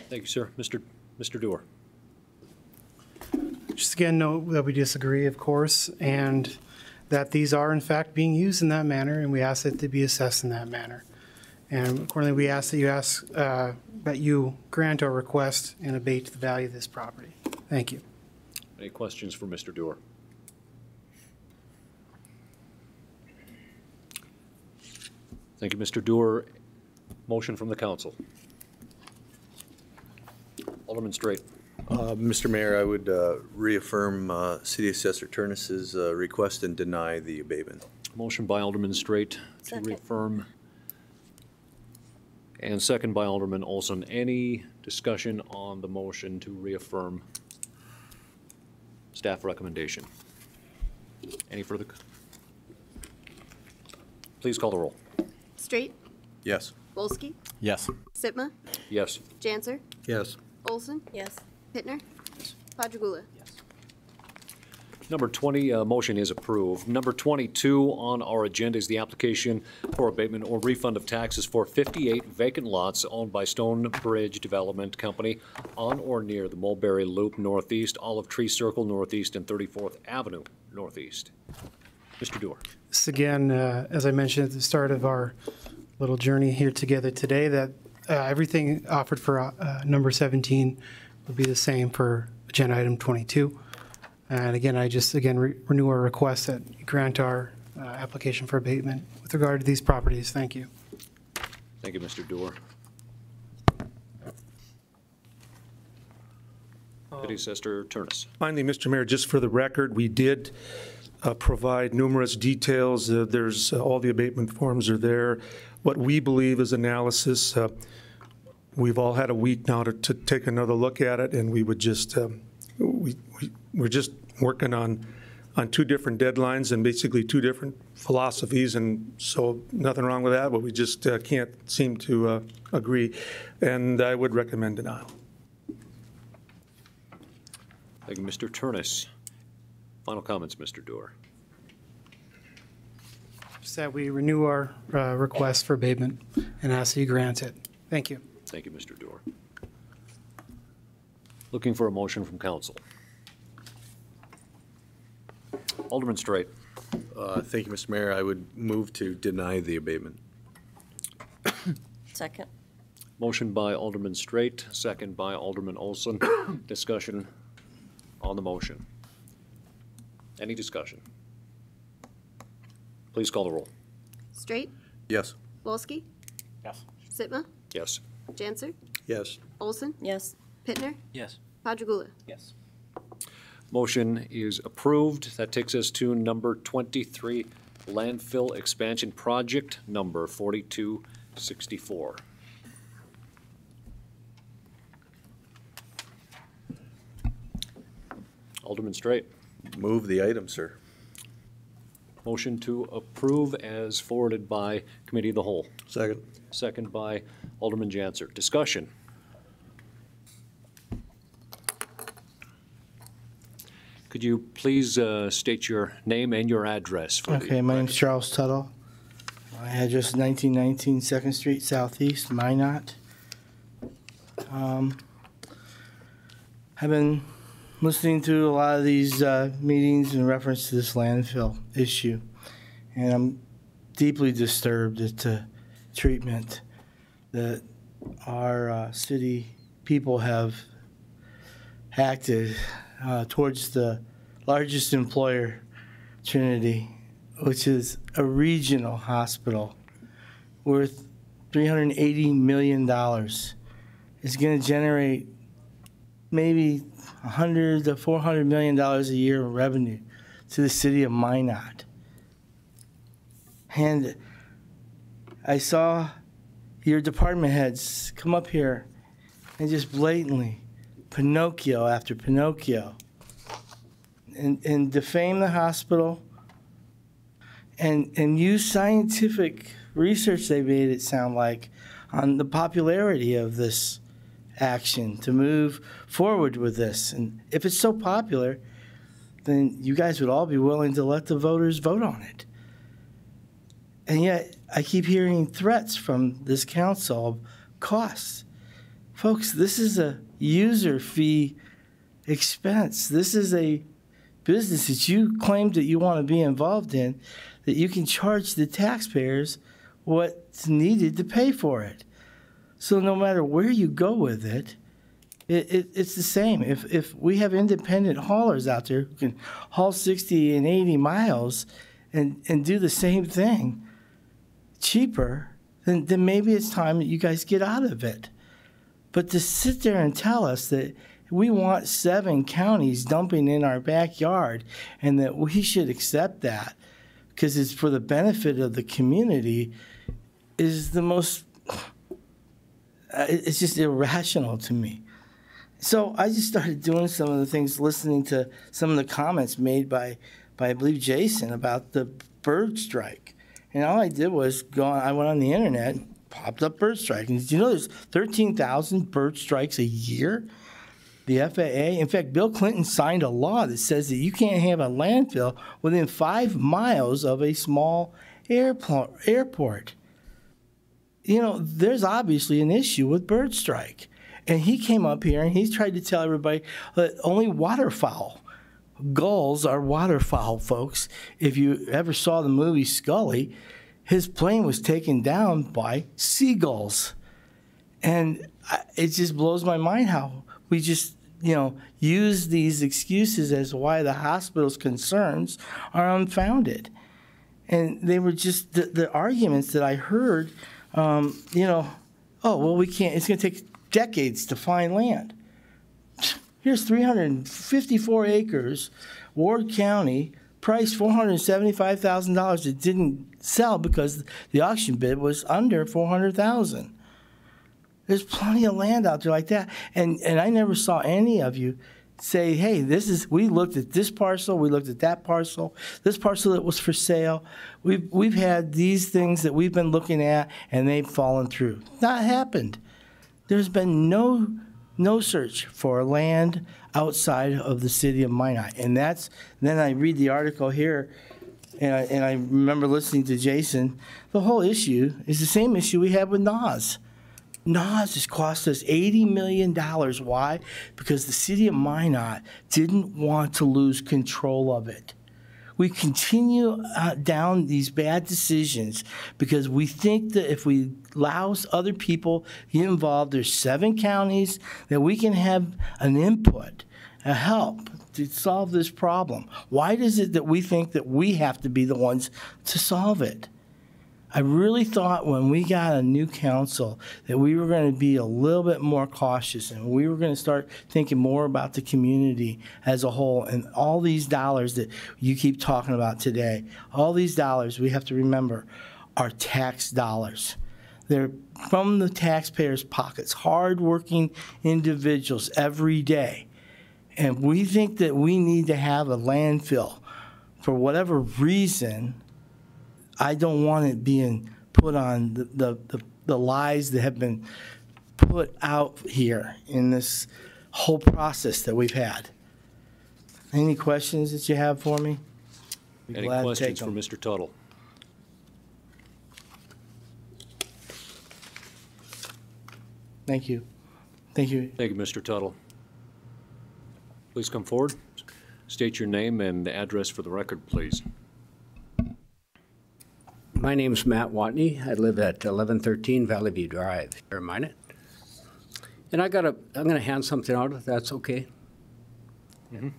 Thank you, sir. Mr. Dewar. Just again, note that we disagree, of course, and that these are in fact being used in that manner, and we ask it to be assessed in that manner. And accordingly, we ask that you grant our request and abate the value of this property. Thank you. Any questions for Mr. Dewar? Thank you, Mr. Dewar. Motion from the council. Alderman Straight. Mr. Mayor, I would reaffirm City Assessor Turnus's request and deny the abatement. Motion by Alderman Straight to reaffirm, and second by Alderman Olson. Any discussion on the motion to reaffirm staff recommendation? Any further? Please call the roll. Straight, Yes. Wolski, Yes. Sitma, Yes. Janser, Yes. Olson, Yes. Pittner, Padragula. Number 20, motion is approved. Number 22 on our agenda is the application for abatement or refund of taxes for 58 vacant lots owned by Stonebridge Development Company on or near the Mulberry Loop Northeast, Olive Tree Circle Northeast, and 34th Avenue Northeast. Mr. Dewar. This again, as I mentioned at the start of our little journey here together today, that everything offered for number 17 will be the same for agenda item 22. And again, I just renew our request that you grant our application for abatement with regard to these properties. Thank you. Thank you, Mr. Dewar. City Assessor Turnus. Finally, Mr. Mayor, just for the record, we did provide numerous details. There's all the abatement forms are there. What we believe is analysis. We've all had a week now to take another look at it, and we would just we're just working on two different deadlines and basically two different philosophies, and so nothing wrong with that, but we just can't seem to agree, and I would recommend denial. Thank you, Mr. Turnus. Final comments, Mr. Dewar. Just that we renew our request for abatement and ask that you grant it. Thank you. Thank you, Mr. Dewar. Looking for a motion from council. Alderman Straight. Thank you, Mr. Mayor. I would move to deny the abatement. Second. Motion by Alderman Straight, second by Alderman Olson. Discussion on the motion. Any discussion? Please call the roll. Straight, Yes. Wolski, Yes. Sitma, Yes. Janser, Yes. Olson, Yes. Pittner, Yes. Padragula. Yes. Motion is approved. That takes us to number 23, landfill expansion project number 4264. Alderman Straight. Move the item, sir. Motion to approve as forwarded by Committee of the Whole. Second. Second by Alderman Janser. Discussion. Could you please state your name and your address for the Okay, my name's Charles Tuttle. My address is 1919 2nd Street Southeast, Minot. I've been listening to a lot of these meetings in reference to this landfill issue, and I'm deeply disturbed at the treatment that our city people have acted towards the largest employer, Trinity, which is a regional hospital worth $380 million. It's going to generate maybe $100 to $400 million a year in revenue to the city of Minot. And I saw your department heads come up here and just blatantly, Pinocchio after Pinocchio, and defame the hospital and use scientific research they made it sound like on the popularity of this action to move forward with this. And if it's so popular, then you guys would all be willing to let the voters vote on it. And yet, I keep hearing threats from this council of costs. Folks, this is a user fee expense. This is a business that you claim that you want to be involved in, that you can charge the taxpayers what's needed to pay for it. So no matter where you go with it, it's the same. If we have independent haulers out there who can haul 60 and 80 miles and do the same thing cheaper, then maybe it's time that you guys get out of it. But to sit there and tell us that we want 7 counties dumping in our backyard and that we should accept that because it's for the benefit of the community is the most, it's just irrational to me. So I just started doing some of the things, listening to some of the comments made by I believe, Jason about the bird strike. And all I did was I went on the internet, popped up bird strike. And did you know there's 13,000 bird strikes a year? The FAA, in fact, Bill Clinton signed a law that says that you can't have a landfill within 5 miles of a small airport. You know, there's obviously an issue with bird strike. And he came up here and he tried to tell everybody that only waterfowl. Gulls are waterfowl, folks. If you ever saw the movie Scully, his plane was taken down by seagulls. And it just blows my mind how we just, use these excuses as to why the hospital's concerns are unfounded. And they were just the arguments that I heard, oh, well, we can't, it's going to take decades to find land. Here's 354 acres, Ward County, priced $475,000. It didn't sell because the auction bid was under $400,000. There's plenty of land out there like that. And I never saw any of you say, hey, we looked at this parcel, we looked at that parcel, this parcel that was for sale. We've had these things that we've been looking at and they've fallen through. Not happened. There's been no search for land outside of the city of Minot. And then I read the article here, and I remember listening to Jason. The whole issue is the same issue we had with NAS. NAS has cost us $80 million. Why? Because the city of Minot didn't want to lose control of it. We continue down these bad decisions because we think that if we allow other people to get involved, there's 7 counties that we can have an input, a help to solve this problem. Why is it that we think that we have to be the ones to solve it? I really thought when we got a new council that we were going to be a little bit more cautious and we were going to start thinking more about the community as a whole. And all these dollars that you keep talking about today, all these dollars, we have to remember, are tax dollars. They're from the taxpayers' pockets, hardworking individuals every day. And we think that we need to have a landfill for whatever reason. I don't want it being put on the lies that have been put out here in this whole process that we've had. Any questions that you have for me? Any questions for Mr. Tuttle? Thank you. Thank you. Thank you, Mr. Tuttle. Please come forward. State your name and address for the record, please. My name is Matt Watney. I live at 1113 Valley View Drive here in Minot. And I'm going to hand something out if that's okay. Mm-hmm.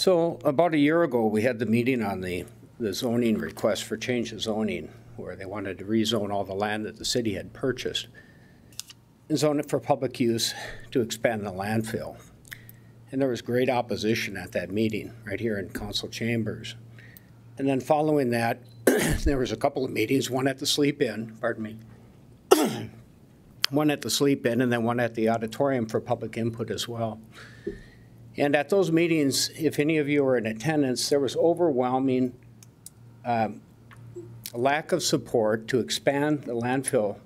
So about a year ago, we had the meeting on the zoning request for change of zoning, where they wanted to rezone all the land that the city had purchased and zone it for public use to expand the landfill. And there was great opposition at that meeting right here in council chambers. And then following that, there was a couple of meetings, one at the Sleep Inn, pardon me, one at the Sleep Inn and then one at the auditorium for public input as well. And at those meetings, if any of you were in attendance, there was overwhelming lack of support to expand the landfill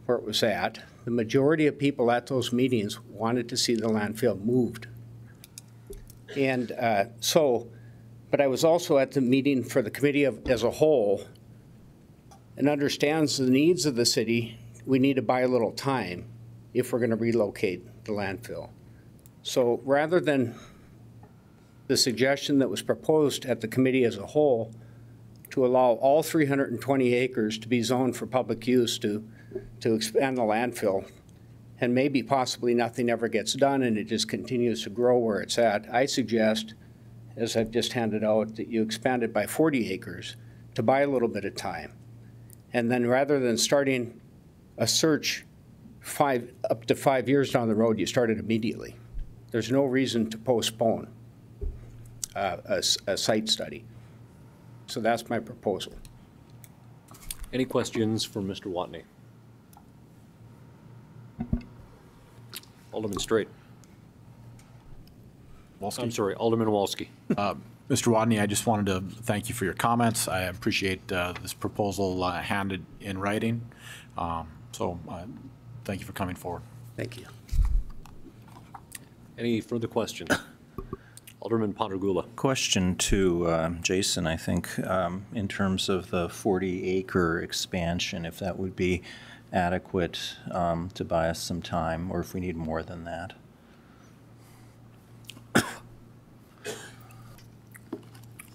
where it was at. The majority of people at those meetings wanted to see the landfill moved. And but I was also at the meeting for the committee as a whole and understands the needs of the city. We need to buy a little time if we're going to relocate the landfill. So rather than the suggestion that was proposed at the committee as a whole to allow all 320 acres to be zoned for public use to expand the landfill, and maybe possibly nothing ever gets done and it just continues to grow where it's at, I suggest, as I've just handed out, that you expand it by 40 acres to buy a little bit of time. And then rather than starting a search up to 5 years down the road, you start it immediately. There's no reason to postpone a site study. So that's my proposal. Any questions for Mr. Watney? Alderman Straight. Walski. I'm sorry, Alderman Walski. Mr. Watney, I just wanted to thank you for your comments. I appreciate this proposal handed in writing. Thank you for coming forward. Thank you. Any further questions? Alderman Pondergula. Question to Jason, I think, in terms of the 40-acre expansion, if that would be adequate to buy us some time, or if we need more than that.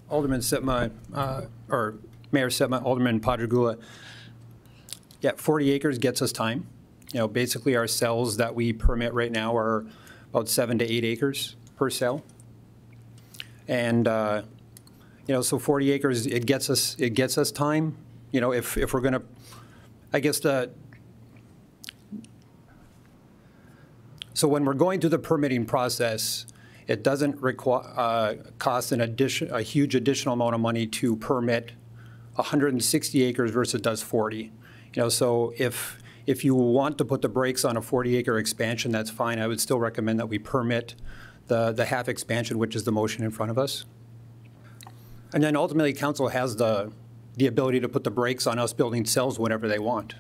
Alderman Sitma, or Mayor Sitma, Alderman Pondergula. Yeah, 40 acres gets us time. You know, basically our cells that we permit right now are about 7 to 8 acres per cell. And, you know, so 40 acres, it gets us time. You know, if we're going to, I guess so when we're going through the permitting process, it doesn't cost a huge additional amount of money to permit 160 acres versus does 40. You know, so if you want to put the brakes on a 40-acre expansion, that's fine. I would still recommend that we permit the half expansion, which is the motion in front of us. And then ultimately, council has the ability to put the brakes on us building cells whenever they want.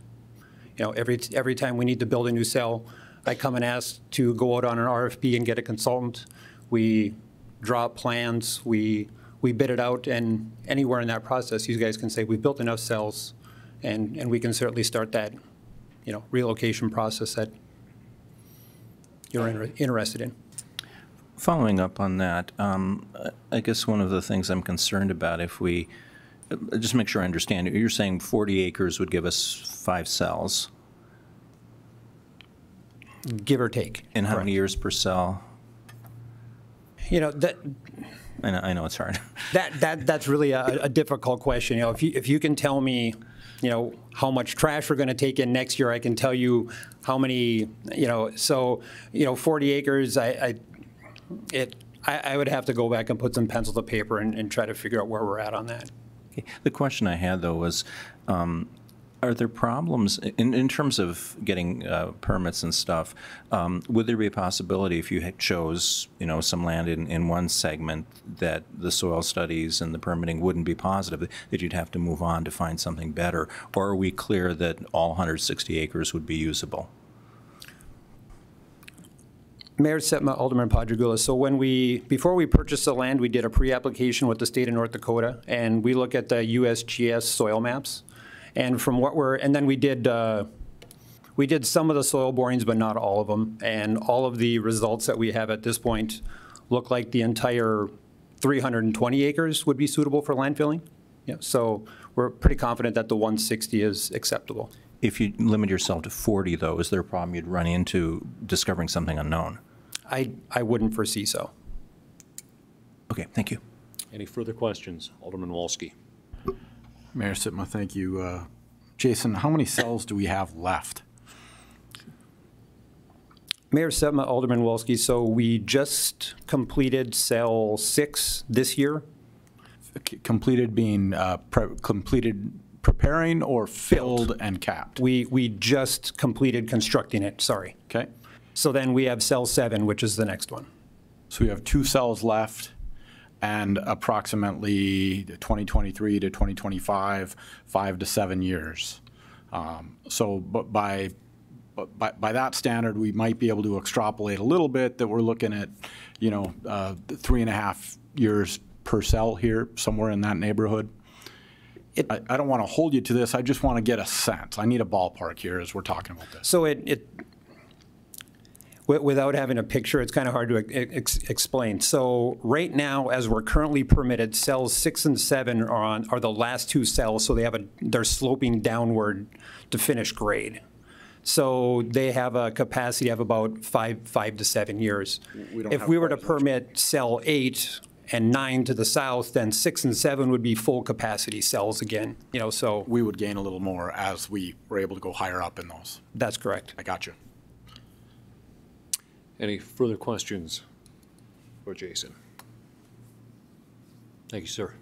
You know, every time we need to build a new cell, I come and ask to go out on an RFP and get a consultant. We draw up plans, we bid it out, and anywhere in that process, you guys can say, we've built enough cells, and we can certainly start that, you know, relocation process that you're interested in. Following up on that, I guess one of the things I'm concerned about, if we, just make sure I understand, you're saying 40 acres would give us 5 cells? Give or take. And how many years per cell? You know, that I know it's hard. That's really a difficult question. You know, if you can tell me, you know, how much trash we're going to take in next year, I can tell you how many. You know, so you know, 40 acres. I would have to go back and put some pencil to paper and try to figure out where we're at on that. Okay. The question I had though was, are there problems in terms of getting permits and stuff? Would there be a possibility if you chose, you know, some land in one segment that the soil studies and the permitting wouldn't be positive, that you'd have to move on to find something better? Or are we clear that all 160 acres would be usable? Mayor Sitma, Alderman Pondergula. So before we purchased the land, we did a pre-application with the state of North Dakota, and we look at the USGS soil maps. And then we did some of the soil borings, but not all of them. And all of the results that we have at this point look like the entire 320 acres would be suitable for landfilling. Yeah, so we're pretty confident that the 160 is acceptable. If you limit yourself to 40, though, is there a problem you'd run into discovering something unknown? I wouldn't foresee so. Okay, thank you. Any further questions? Alderman Wolski. Mayor Sitma, thank you. Jason, how many cells do we have left? Mayor Sitma, Alderman Wolski, so we just completed cell 6 this year. Completed being completed preparing or filled and capped? We just completed constructing it, sorry. Okay. So then we have cell 7, which is the next one. So we have 2 cells left and approximately 2023 to 2025, 5 to 7 years. But by that standard, we might be able to extrapolate a little bit that we're looking at, 3.5 years per cell here, somewhere in that neighborhood. I don't want to hold you to this. I just want to get a sense. I need a ballpark here as we're talking about this. So without having a picture, it's kind of hard to explain. So right now, as we're currently permitted, cells 6 and 7 are the last 2 cells. So they're sloping downward to finish grade. So they have a capacity of about 5 to 7 years. If we were to permit cell 8 and 9 to the south, then 6 and 7 would be full capacity cells again. So we would gain a little more as we were able to go higher up in those. That's correct. I got you. Any further questions for Jason? Thank you, sir.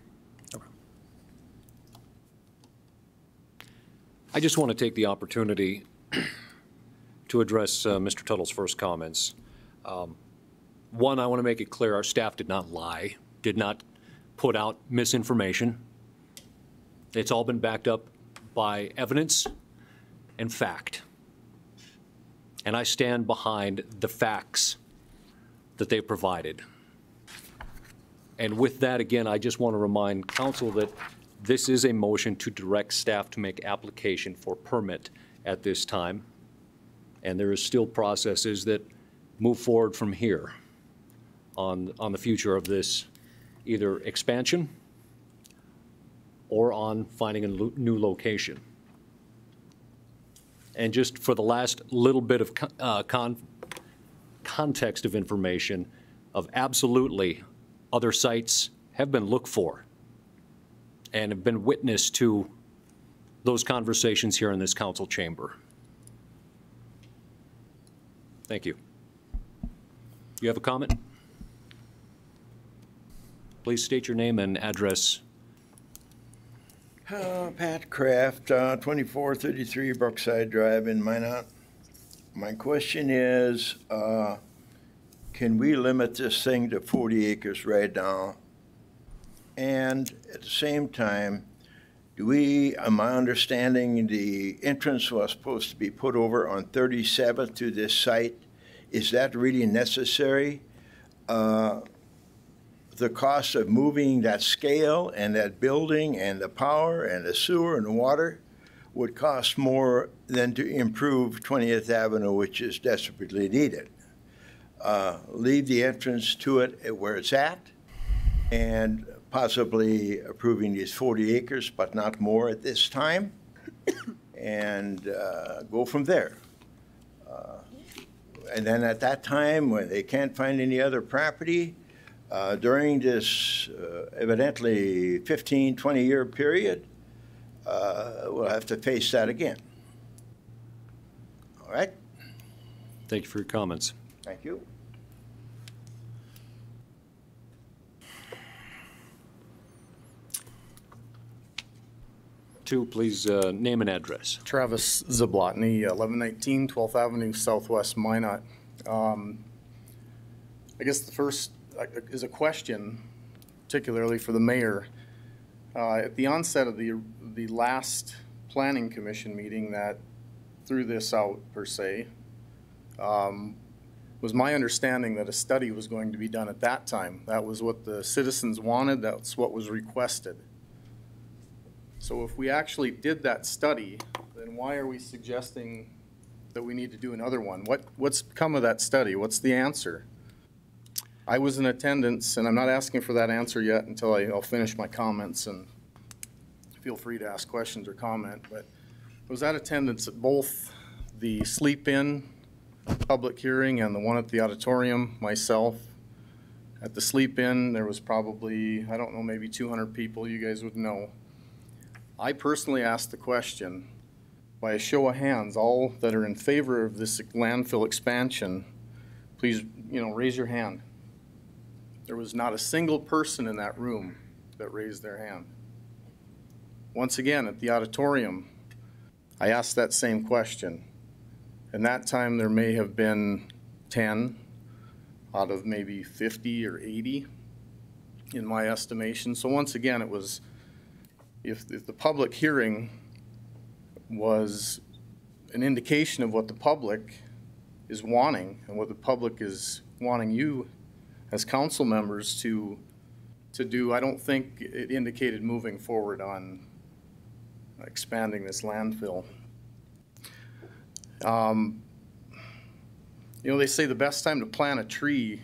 Okay. I just want to take the opportunity to address Mr. Tuttle's first comments. One, I want to make it clear our staff did not lie, did not put out misinformation. It's all been backed up by evidence and fact. And I stand behind the facts that they provided. And with that, again, I just want to remind council that this is a motion to direct staff to make application for permit at this time. And there is still processes that move forward from here on the future of this, either expansion or on finding a new location. And just for the last little bit of context of information, of absolutely other sites have been looked for and have been witness to those conversations here in this council chamber. Thank you. You have a comment? Please state your name and address. Pat Kraft, 2433 Brookside Drive in Minot. My question is, can we limit this thing to 40 acres right now? And at the same time, my understanding, the entrance was supposed to be put over on 37th to this site. Is that really necessary? The cost of moving that scale and that building and the power and the sewer and the water would cost more than to improve 20th Avenue, which is desperately needed. Leave the entrance to it where it's at and possibly approving these 40 acres, but not more at this time, and go from there. And then at that time, when they can't find any other property, during this evidently 15, 20-year period, we'll have to face that again. All right? Thank you for your comments. Thank you. Two, please name and address. Travis Zablotny, 1119 12th Avenue, Southwest Minot. I guess the first is a question, particularly for the mayor. At the onset of the last planning commission meeting that threw this out, per se, was my understanding that a study was going to be done at that time. That was what the citizens wanted. That's what was requested. So if we actually did that study, then why are we suggesting that we need to do another one? What's come of that study? What's the answer? I was in attendance, and I'm not asking for that answer yet until I'll finish my comments, and feel free to ask questions or comment, but I was at attendance at both the sleep-in public hearing and the one at the auditorium myself. At the sleep-in, there was probably, I don't know, maybe 200 people, you guys would know. I personally asked the question, by a show of hands, all that are in favor of this landfill expansion, please, raise your hand. There was not a single person in that room that raised their hand. Once again, at the auditorium, I asked that same question. And that time there may have been 10 out of maybe 50 or 80 in my estimation. So once again, it was, if the public hearing was an indication of what the public is wanting and what the public is wanting you as council members to do, I don't think it indicated moving forward on expanding this landfill. They say the best time to plant a tree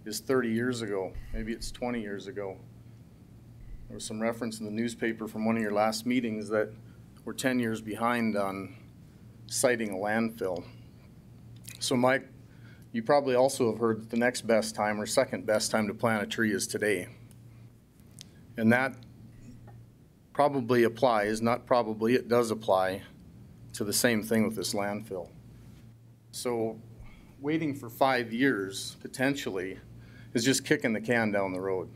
is 30 years ago. Maybe it's 20 years ago. There was some reference in the newspaper from one of your last meetings that we're 10 years behind on siting a landfill. So Mike, you probably also have heard that the next best time or second best time to plant a tree is today. And that probably applies, not probably, it does apply to the same thing with this landfill. So waiting for 5 years, potentially, is just kicking the can down the road.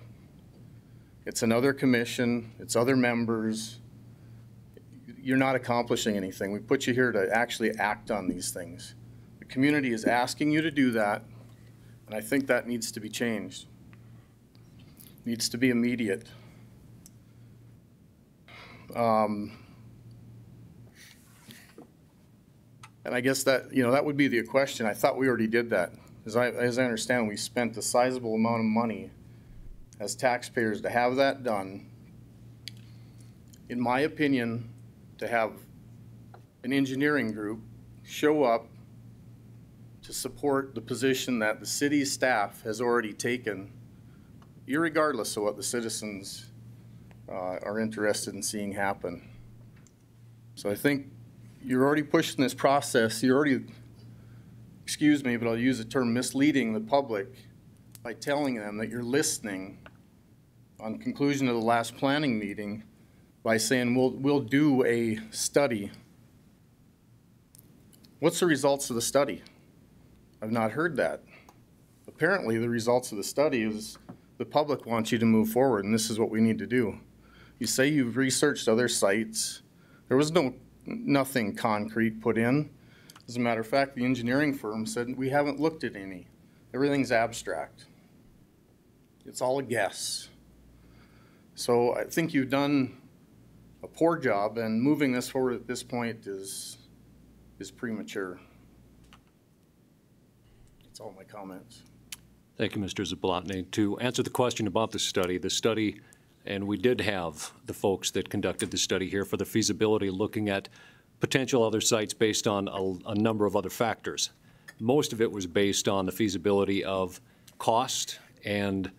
It's another commission, it's other members. You're not accomplishing anything. We put you here to actually act on these things. The community is asking you to do that, and I think that needs to be changed. Needs to be immediate. And I guess that, that would be the question. I thought we already did that. As I understand, we spent a sizable amount of money as taxpayers to have that done. In my opinion, to have an engineering group show up to support the position that the city staff has already taken, irregardless of what the citizens are interested in seeing happen. So I think you're already pushing this process. You're already, excuse me, but I'll use the term misleading the public by telling them that you're listening on conclusion of the last planning meeting by saying we'll do a study. What's the results of the study? I've not heard that. Apparently the results of the study is the public wants you to move forward, and this is what we need to do. You say you've researched other sites. There was nothing concrete put in. As a matter of fact, the engineering firm said we haven't looked at any. Everything's abstract. It's all a guess. So I think you've done a poor job, and moving this forward at this point is premature. That's all my comments. Thank you, Mr. Zablotny. To answer the question about the study, and we did have the folks that conducted the study here for the feasibility, looking at potential other sites based on a number of other factors. Most of it was based on the feasibility of cost and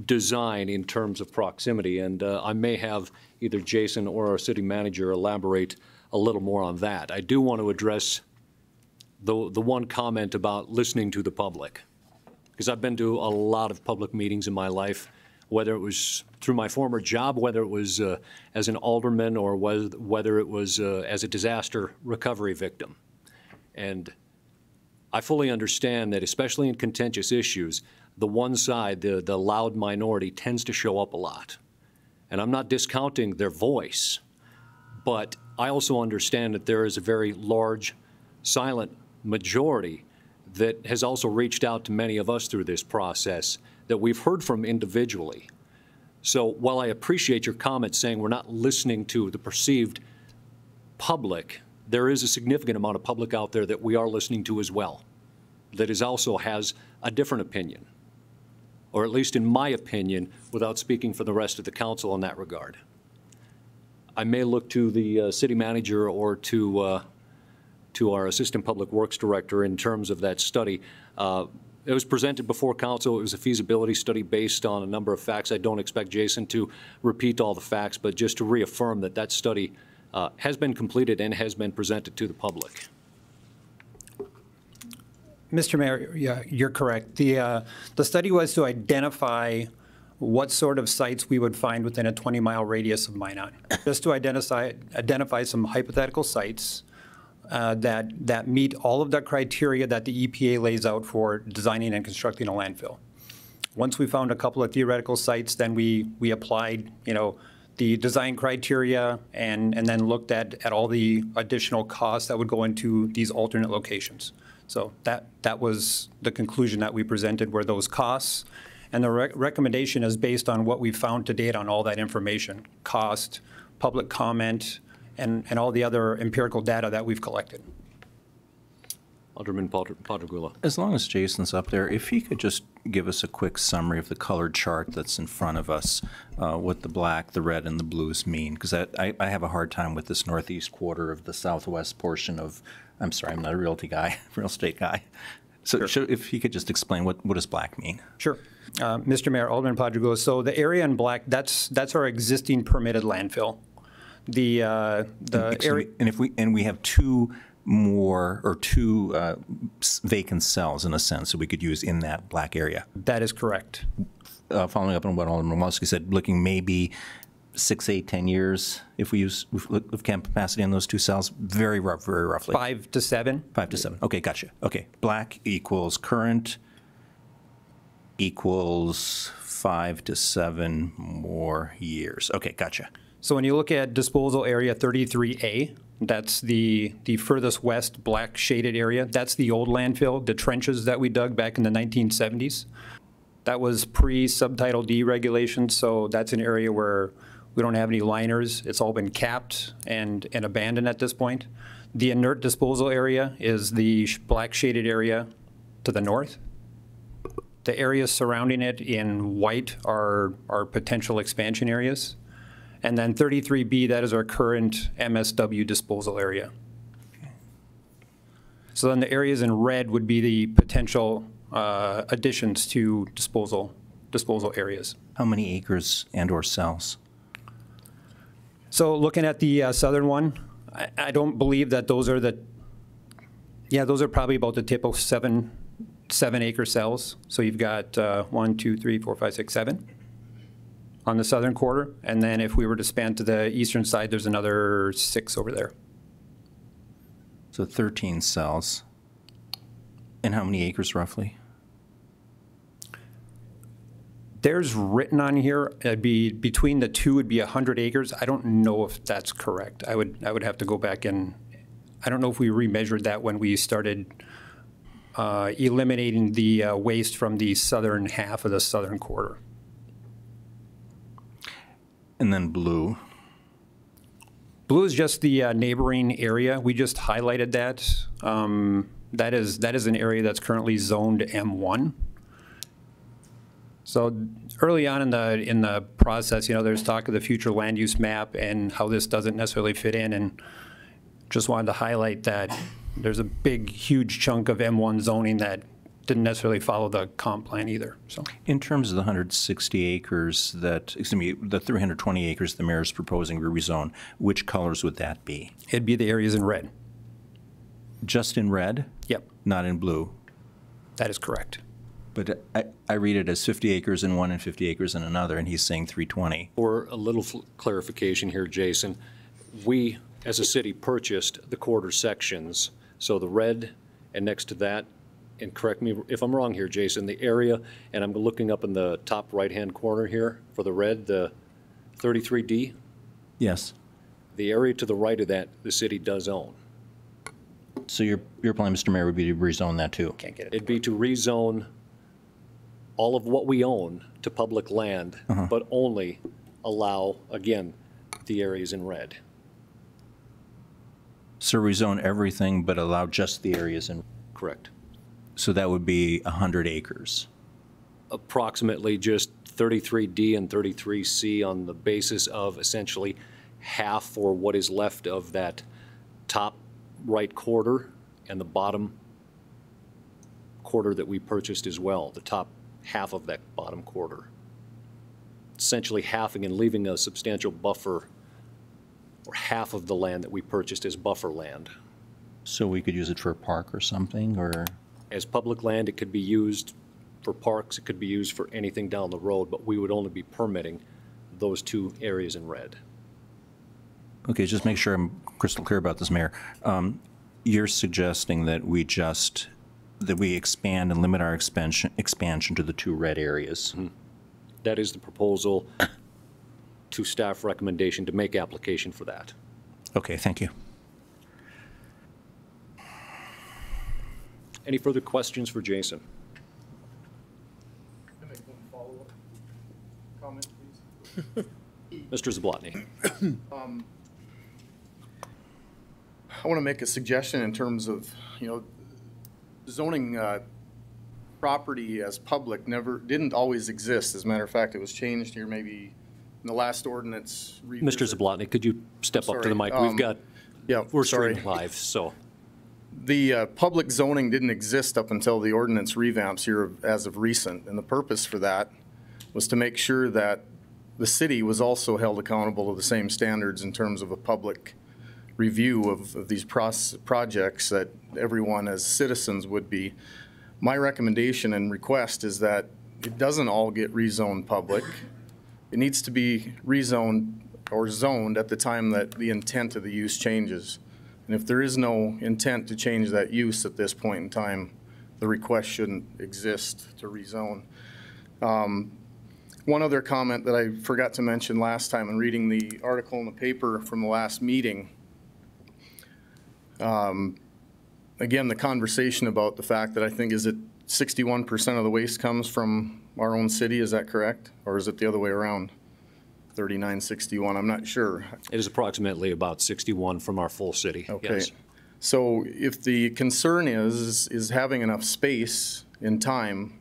design in terms of proximity. And I may have either Jason or our city manager elaborate a little more on that. I do want to address the one comment about listening to the public, because I've been to a lot of public meetings in my life, whether it was through my former job, whether it was as an alderman, or whether it was as a disaster recovery victim. And I fully understand that, especially in contentious issues, the one side, the loud minority, tends to show up a lot. And I'm not discounting their voice, but I also understand that there is a very large, silent majority that has also reached out to many of us through this process that we've heard from individually. So while I appreciate your comment saying we're not listening to the perceived public, there is a significant amount of public out there that we are listening to as well, that is also has a different opinion, or at least in my opinion, without speaking for the rest of the council in that regard. I may look to the city manager or to our Assistant Public Works Director in terms of that study. It was presented before council. It was a feasibility study based on a number of facts. I don't expect Jason to repeat all the facts, but just to reaffirm that that study has been completed and has been presented to the public. Mr. Mayor, yeah, you're correct. The study was to identify what sort of sites we would find within a 20-mile radius of Minot, just to identify some hypothetical sites that meet all of the criteria that the EPA lays out for designing and constructing a landfill. Once we found a couple of theoretical sites, then we applied, the design criteria and then looked at all the additional costs that would go into these alternate locations. So that was the conclusion that we presented, were those costs. And the recommendation is based on what we've found to date on all that information, cost, public comment, and all the other empirical data that we've collected. Alderman Padragula. As long as Jason's up there, if he could just give us a quick summary of the colored chart that's in front of us, what the black, the red, and the blues mean, because I have a hard time with this northeast quarter of the southwest portion of, I'm sorry, I'm not a real estate guy. So Sure. if he could just explain what does black mean? Sure. Mr. Mayor, Alderman Padragula, so the area in black, that's our existing permitted landfill. The area, And we have two vacant cells in a sense that we could use in that black area. That is correct. Following up on what Alderman Walski said, looking maybe 6, 8, 10 years if we use of camp capacity on those two cells, very roughly. 5 to 7. 5 to 7. Okay, gotcha. Okay, black equals current equals 5 to 7 more years. Okay, gotcha. So when you look at disposal area 33A, that's the furthest west black shaded area. That's the old landfill, the trenches that we dug back in the 1970s. That was pre-Subtitle D regulation, so that's an area where we don't have any liners. It's all been capped and abandoned at this point. The inert disposal area is the black shaded area to the north. The areas surrounding it in white are potential expansion areas. And then 33B, that is our current MSW disposal area. So then the areas in red would be the potential additions to disposal areas. How many acres and or cells? So looking at the southern one, I don't believe that those are those are probably about the typical 7 acre cells. So you've got 1, 2, 3, 4, 5, 6, 7 on the southern quarter. And then if we were to span to the eastern side, there's another 6 over there. So 13 cells. And how many acres roughly? There's written on here, it'd be between the two would be 100 acres. I don't know if that's correct. I would have to go back and, I don't know if we remeasured that when we started eliminating the waste from the southern half of the southern quarter. And then blue. Blue is just the neighboring area. We just highlighted that. That is an area that's currently zoned M1. So early on in the process, there's talk of the future land use map and how this doesn't necessarily fit in, and just wanted to highlight that there's a big, huge chunk of M1 zoning that didn't necessarily follow the comp plan either. So, in terms of the 160 acres the 320 acres the mayor's proposing we rezone, which colors would that be? It'd be the areas in red. Just in red? Yep. Not in blue? That is correct. But I read it as 50 acres in one and 50 acres in another, and he's saying 320. For a little clarification here, Jason, we, as a city, purchased the quarter sections. So the red, and next to that, and correct me if I'm wrong here, Jason, the area, and I'm looking up in the top right-hand corner here for the red, the 33D? Yes. The area to the right of that, the city does own. So your plan, Mr. Mayor, would be to rezone that too? Can't get it. It'd be to rezone all of what we own to public land, but only allow, again, the areas in red. So rezone everything but allow just the areas in? Correct. So that would be 100 acres? Approximately just 33D and 33C on the basis of essentially half or what is left of that top right quarter and the bottom quarter that we purchased as well, the top half of that bottom quarter. Essentially halving and leaving a substantial buffer, or half of the land that we purchased as buffer land. So we could use it for a park or something, or? as public land. It could be used for parks, it could be used for anything down the road, but we would only be permitting those two areas in red. Okay, just make sure I'm crystal clear about this, Mayor. You're suggesting that we expand and limit our expansion to the two red areas. Mm-hmm. That is the proposal to staff recommendation to make application for that. Okay, thank you. Any further questions for Jason? Can I make one follow-up comment, please? Mr. Zablotny. I want to make a suggestion in terms of, zoning property as public didn't always exist. As a matter of fact, it was changed here maybe in the last ordinance. Mr. Zablotny, could you step up to the mic? We're streaming live, so. The public zoning didn't exist up until the ordinance revamps here as of recent, and the purpose for that was to make sure that the city was also held accountable to the same standards in terms of a public review of these projects that everyone as citizens would be. My recommendation and request is that it doesn't all get rezoned public. It needs to be rezoned or zoned at the time that the intent of the use changes. And if there is no intent to change that use at this point in time, the request shouldn't exist to rezone. One other comment that I forgot to mention last time in reading the article in the paper from the last meeting. Again, the conversation about the fact that I think, is it 61% of the waste comes from our own city, is that correct? Or is it the other way around? 39, 61, I'm not sure. It is approximately about 61 from our full city, Okay. yes. So if the concern is having enough space and time,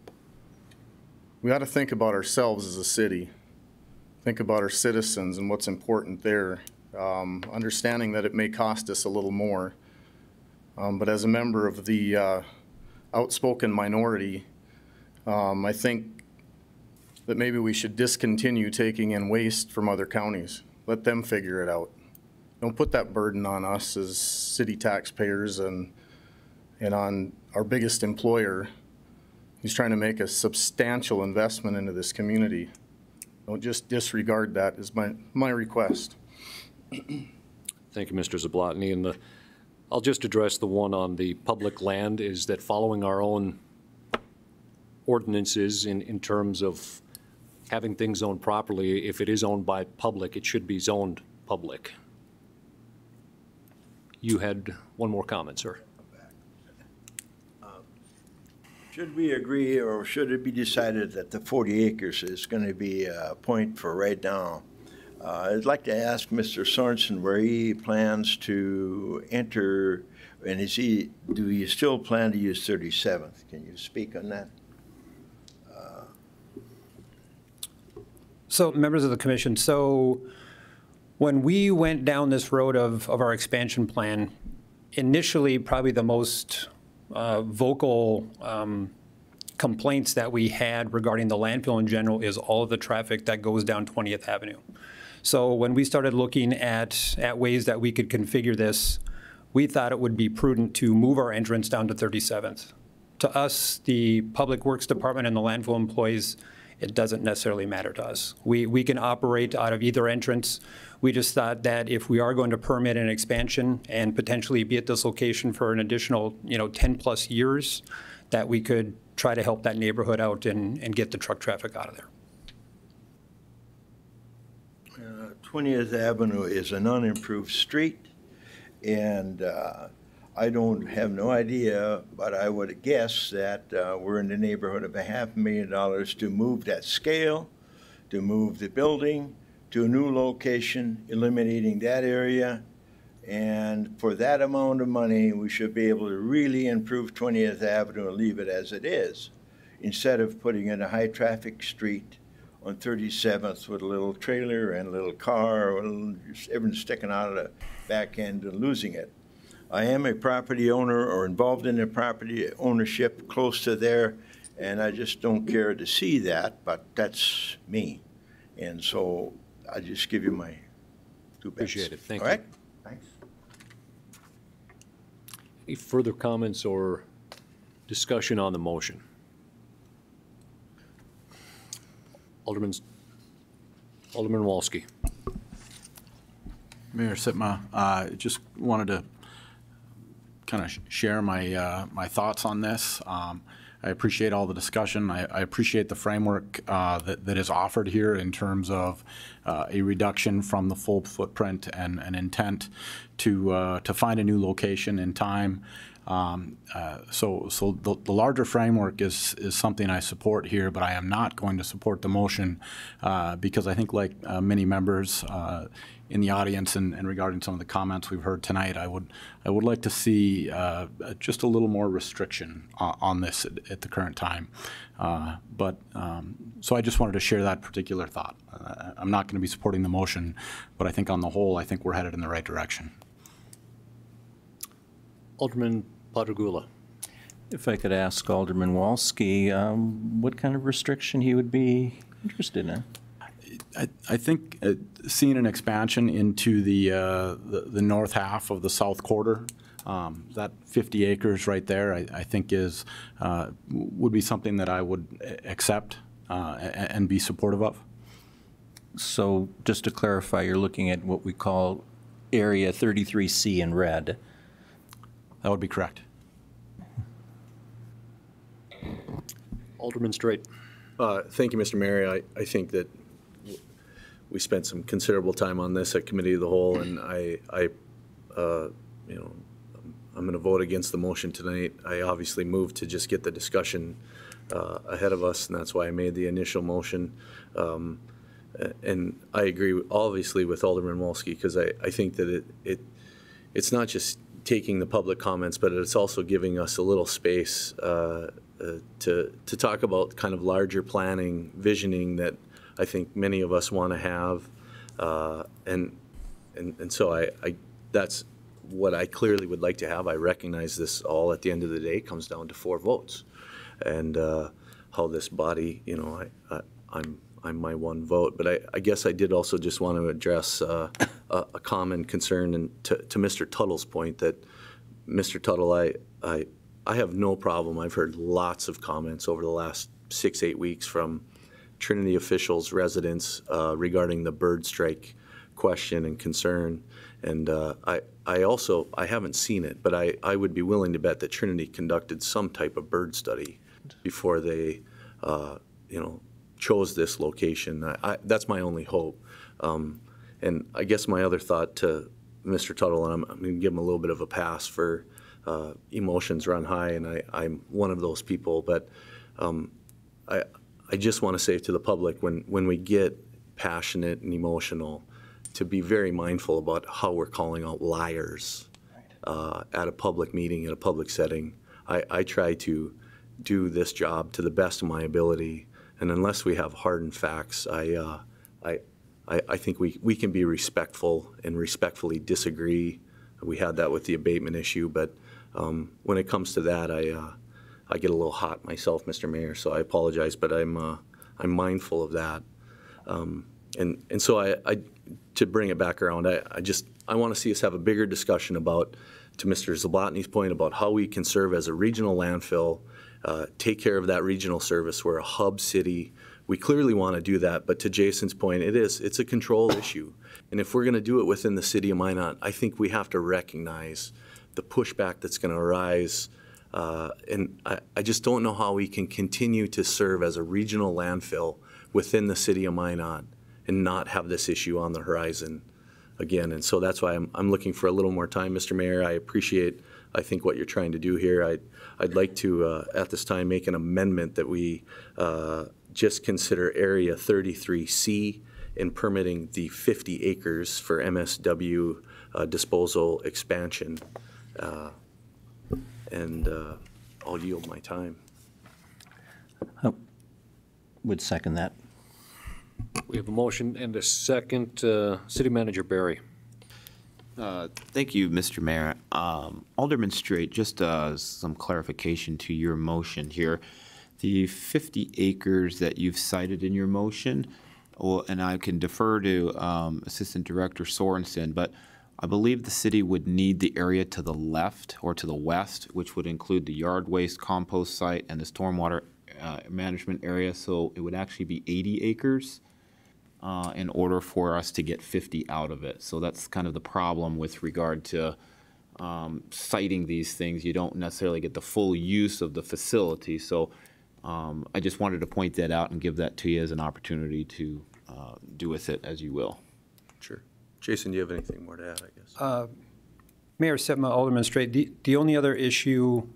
we ought to think about ourselves as a city. Think about our citizens and what's important there. Understanding that it may cost us a little more. But as a member of the outspoken minority, I think that maybe we should discontinue taking in waste from other counties. Let them figure it out. Don't put that burden on us as city taxpayers and on our biggest employer who's trying to make a substantial investment into this community. Don't just disregard that is my request. Thank you, Mr. Zablotny. And I'll just address the one on the public land, is that following our own ordinances in terms of having things owned properly, if it is owned by public, it should be zoned public. You had one more comment, sir. Should we agree, or should it be decided that the 40 acres is going to be a point for right now? I'd like to ask Mr. Sorensen where he plans to enter, and do you still plan to use 37th? Can you speak on that? So, members of the commission, so when we went down this road of our expansion plan, initially probably the most vocal complaints that we had regarding the landfill in general is all of the traffic that goes down 20th Avenue. So when we started looking at ways that we could configure this, we thought it would be prudent to move our entrance down to 37th. To us, the Public Works Department and the landfill employees, it doesn't necessarily matter to us. We can operate out of either entrance. We just thought that if we are going to permit an expansion and potentially be at this location for an additional 10 plus years, that we could try to help that neighborhood out and get the truck traffic out of there. 20th Avenue is an unimproved street, and I have no idea, but I would guess that we're in the neighborhood of $500,000 to move that scale, to move the building to a new location, eliminating that area. And for that amount of money, we should be able to really improve 20th Avenue and leave it as it is, instead of putting in a high-traffic street on 37th with a little trailer and a little car, or everything sticking out of the back end and losing it. I am a property owner or involved in the property ownership close to there, and I just don't care to see that, but that's me. And so I just give you my 2 bets. Appreciate it. Thank you. All right? Thanks. Any further comments or Discussion on the motion. Alderman Walski. Mayor Sitma, just wanted to kind of share my thoughts on this. I appreciate all the discussion. I appreciate the framework that is offered here in terms of a reduction from the full footprint and an intent to find a new location in time. So the larger framework is something I support here, but I am not going to support the motion because I think, like many members in the audience and regarding some of the comments we've heard tonight, I would like to see just a little more restriction on this at the current time. So I just wanted to share that particular thought. I'm not going to be supporting the motion, but I think on the whole, I think we're headed in the right direction. Alderman Padragula. If I could ask Alderman Walski what kind of restriction he would be interested in. I think seeing an expansion into the north half of the south quarter, that 50 acres right there, I think would be something that I would accept and be supportive of. So just to clarify, you're looking at what we call Area 33C in red. That would be correct. Alderman Straight. Thank you, Mr. Mayor. I think that we spent some considerable time on this at Committee of the Whole, and I'm going to vote against the motion tonight. I obviously moved to just get the discussion ahead of us, and that's why I made the initial motion. And I agree, obviously, with Alderman Walski, because I think that it's not just taking the public comments, but it's also giving us a little space to talk about kind of larger planning, visioning that I think many of us want to have, and so that's what I clearly would like to have. I recognize this all at the end of the day comes down to 4 votes, and how this body, I'm my 1 vote. But I guess I did also just want to address a common concern, and to Mr. Tuttle's point, that Mr. Tuttle, I have no problem. I've heard lots of comments over the last 6-8 weeks from Trinity officials, residents, regarding the bird strike question and concern. And I haven't seen it, but I would be willing to bet that Trinity conducted some type of bird study before they, chose this location. That's my only hope. And I guess my other thought to Mr. Tuttle, and I'm going to give him a little bit of a pass for emotions run high, and I'm one of those people, but I just want to say to the public, when we get passionate and emotional, to be very mindful about how we're calling out liars at a public meeting, at a public setting. I try to do this job to the best of my ability, and unless we have hardened facts, I think we can be respectful and respectfully disagree. We had that with the abatement issue, but when it comes to that, I get a little hot myself, Mr. Mayor, so I apologize, but I'm mindful of that. And so to bring it back around, I want to see us have a bigger discussion about, to Mr. Zablotny's point, about how we can serve as a regional landfill, take care of that regional service. We're a hub city. We clearly want to do that, but to Jason's point, it's a control issue. And if we're going to do it within the city of Minot, I think we have to recognize the pushback that's going to arise. And I just don't know how we can continue to serve as a regional landfill within the city of Minot and not have this issue on the horizon again. And so that's why I'm looking for a little more time, Mr. Mayor. I appreciate, I think, what you're trying to do here. I'd like to, at this time, make an amendment that we just consider Area 33C in permitting the 50 acres for MSW disposal expansion. And I'll yield my time. I would second that. We have a motion and a second. City Manager Barry. Thank you, Mr. Mayor. Alderman Straight, just some clarification to your motion here. The 50 acres that you've cited in your motion, and I can defer to Assistant Director Sorensen, but I believe the city would need the area to the left or to the west, which would include the yard waste compost site and the stormwater management area. So it would actually be 80 acres in order for us to get 50 out of it. So that's kind of the problem with regard to citing these things. You don't necessarily get the full use of the facility. So I just wanted to point that out and give that to you as an opportunity to do with it as you will. Sure. Jason, do you have anything more to add, I guess? Mayor Sitma, Alderman Straight, the only other issue,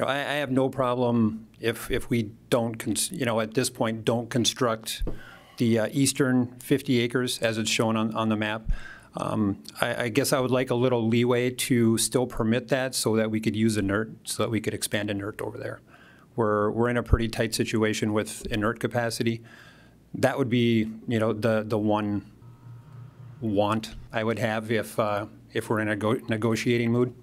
I have no problem if we don't, at this point, don't construct the eastern 50 acres as it's shown on the map. I guess I would like a little leeway to still permit that so that we could use inert, so that we could expand inert over there. We're in a pretty tight situation with inert capacity. That would be, the one want I would have if we're in a negotiating mood.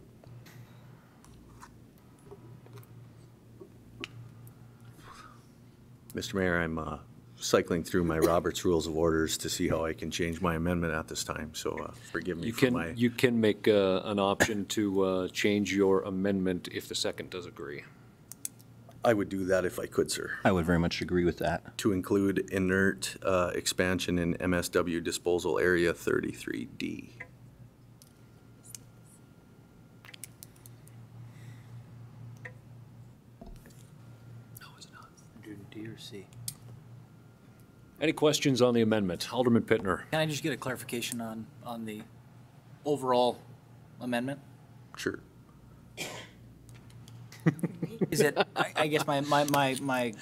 Mr. Mayor, I'm cycling through my Robert's Rules of Orders to see how I can change my amendment at this time, so forgive me for my... You can make an option to change your amendment if the second does agree. I would do that if I could, sir. I would very much agree with that. To include inert expansion in MSW disposal area 33D. No, it's not. D or C? Any questions on the amendment? Alderman Pittner. Can I just get a clarification on the overall amendment? Sure. Is it, I guess my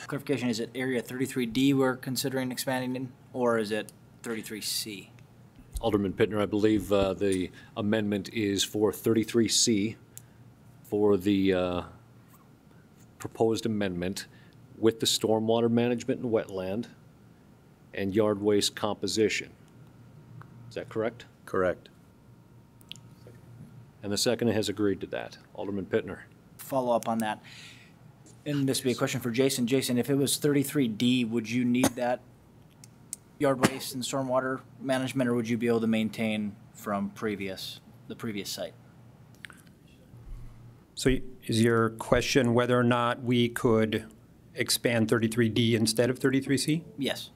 clarification, is it area 33D we're considering expanding in, or is it 33C? Alderman Pittner, I believe the amendment is for 33C for the proposed amendment with the stormwater management and wetland and yard waste composition. Is that correct? Correct. And the second has agreed to that. Alderman Pittner. Follow up on that. And this would be a question for Jason. Jason, if it was 33D, would you need that yard waste and stormwater management, or would you be able to maintain from the previous site? So is your question whether or not we could expand 33D instead of 33C? Yes.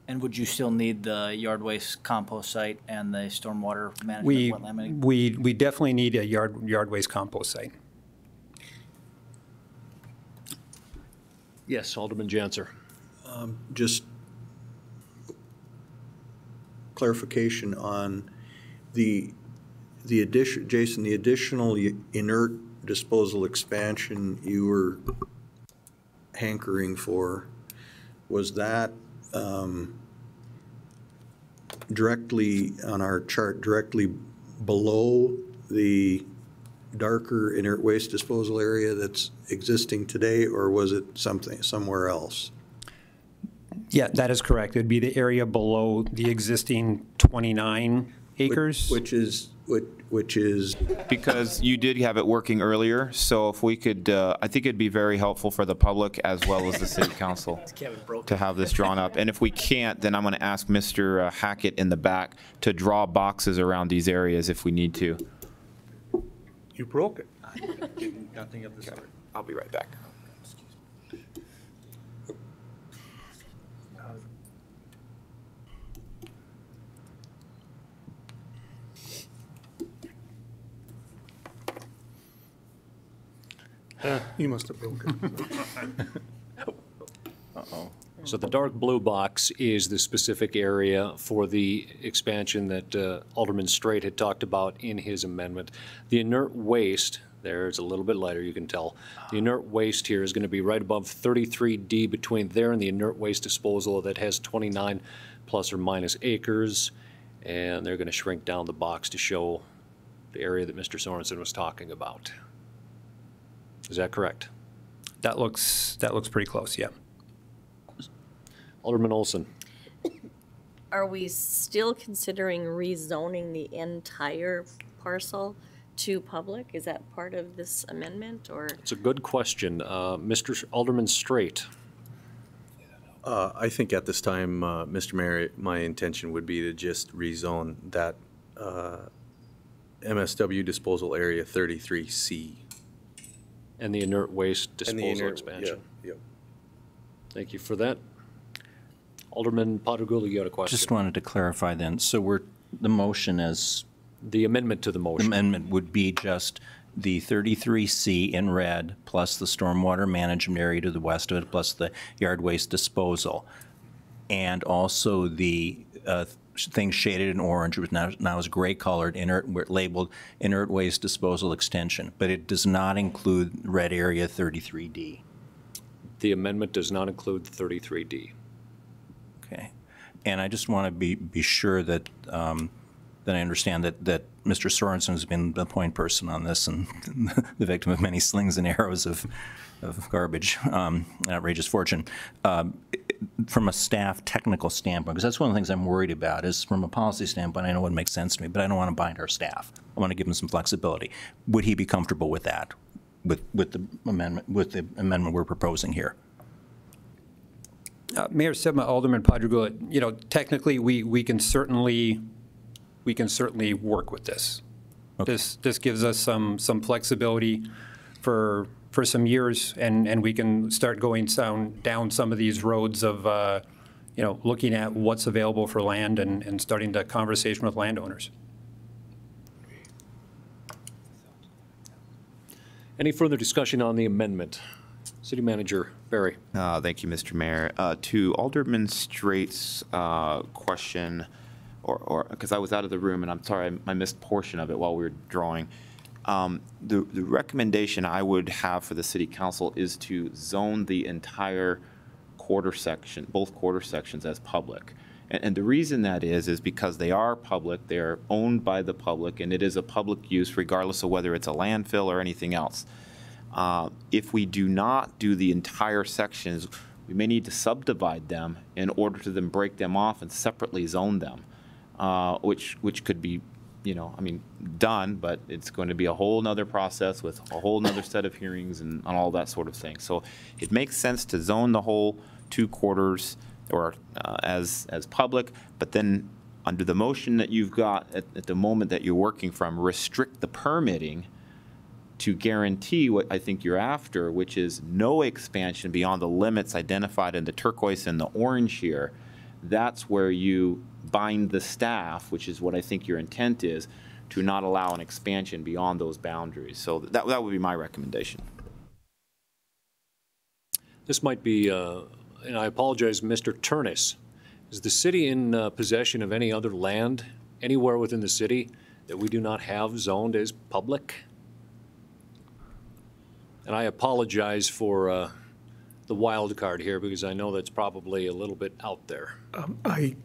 And would you still need the yard waste compost site and the stormwater management? Wetland We definitely need a yard waste compost site. Yes, Alderman Janser. Just clarification on the addition, Jason, the additional inert disposal expansion you were hankering for, was that directly on our chart, directly below the darker inert waste disposal area that's existing today, or was it somewhere else? Yeah, that is correct. It'd be the area below the existing 29 acres. Which is because you did have it working earlier, so if we could, I think it'd be very helpful for the public as well as the city council to have this drawn up. And if we can't, then I'm going to ask Mr. Hackett in the back to draw boxes around these areas if we need to. You broke it. Nothing of the sort. I'll be right back. You must have broken it. Uh-oh. So the dark blue box is the specific area for the expansion that Alderman Straight had talked about in his amendment. The inert waste, there it's a little bit lighter, you can tell. The inert waste here is going to be right above 33D, between there and the inert waste disposal that has 29 plus or minus acres. And they're going to shrink down the box to show the area that Mr. Sorensen was talking about. Is that correct? That looks pretty close, yeah. Alderman Olson. Are we still considering rezoning the entire parcel to public? Is that part of this amendment, or? It's a good question. Mr. Alderman Straight. I think at this time, Mr. Mayor, my intention would be to just rezone that MSW disposal area 33C. And the inert waste And the disposal inert- expansion. yeah. Thank you for that. Alderman Padrigula, you had a question? Just wanted to clarify then, so the motion is? The amendment to the motion. Amendment would be just the 33C in red, plus the stormwater management area to the west of it, plus the yard waste disposal. And also the thing shaded in orange, which now is gray colored, labeled inert waste disposal extension, but it does not include red area 33D. The amendment does not include 33D. Okay. And I just want to be sure that that I understand that Mr. Sorensen has been the point person on this and the victim of many slings and arrows of garbage, outrageous fortune. From a staff technical standpoint, because that's one of the things I'm worried about, is from a policy standpoint, I know it makes sense to me, but I don't want to bind our staff. I want to give them some flexibility. Would he be comfortable with that, with the amendment we're proposing here? Mayor Sitma, Alderman Padrigula, technically we can certainly work with this. Okay. This gives us some flexibility for some years, and we can start going down some of these roads of looking at what's available for land and starting the conversation with landowners. Any further discussion on the amendment? City Manager Barry. Thank you, Mr. Mayor. To Alderman Straight's question, or because I was out of the room and I'm sorry I missed portion of it while we were drawing. The recommendation I would have for the City Council is to zone the entire quarter section, both quarter sections, as public. And the reason that is because they are public, they are owned by the public, and it is a public use regardless of whether it's a landfill or anything else. If we do not do the entire sections, we may need to subdivide them in order to then break them off and separately zone them, which could be, done, but it's going to be a whole nother process with a whole nother set of hearings and all that sort of thing. So it makes sense to zone the whole 2 quarters or as public, but then under the motion that you've got at the moment that you're working from, restrict the permitting to guarantee what I think you're after, which is no expansion beyond the limits identified in the turquoise and the orange here. That's where you bind the staff, which is what I think your intent is, to not allow an expansion beyond those boundaries. So that would be my recommendation. This might be, and I apologize, Mr. Turnus. Is the city in possession of any other land anywhere within the city that we do not have zoned as public? And I apologize for the wild card here because I know that's probably a little bit out there. I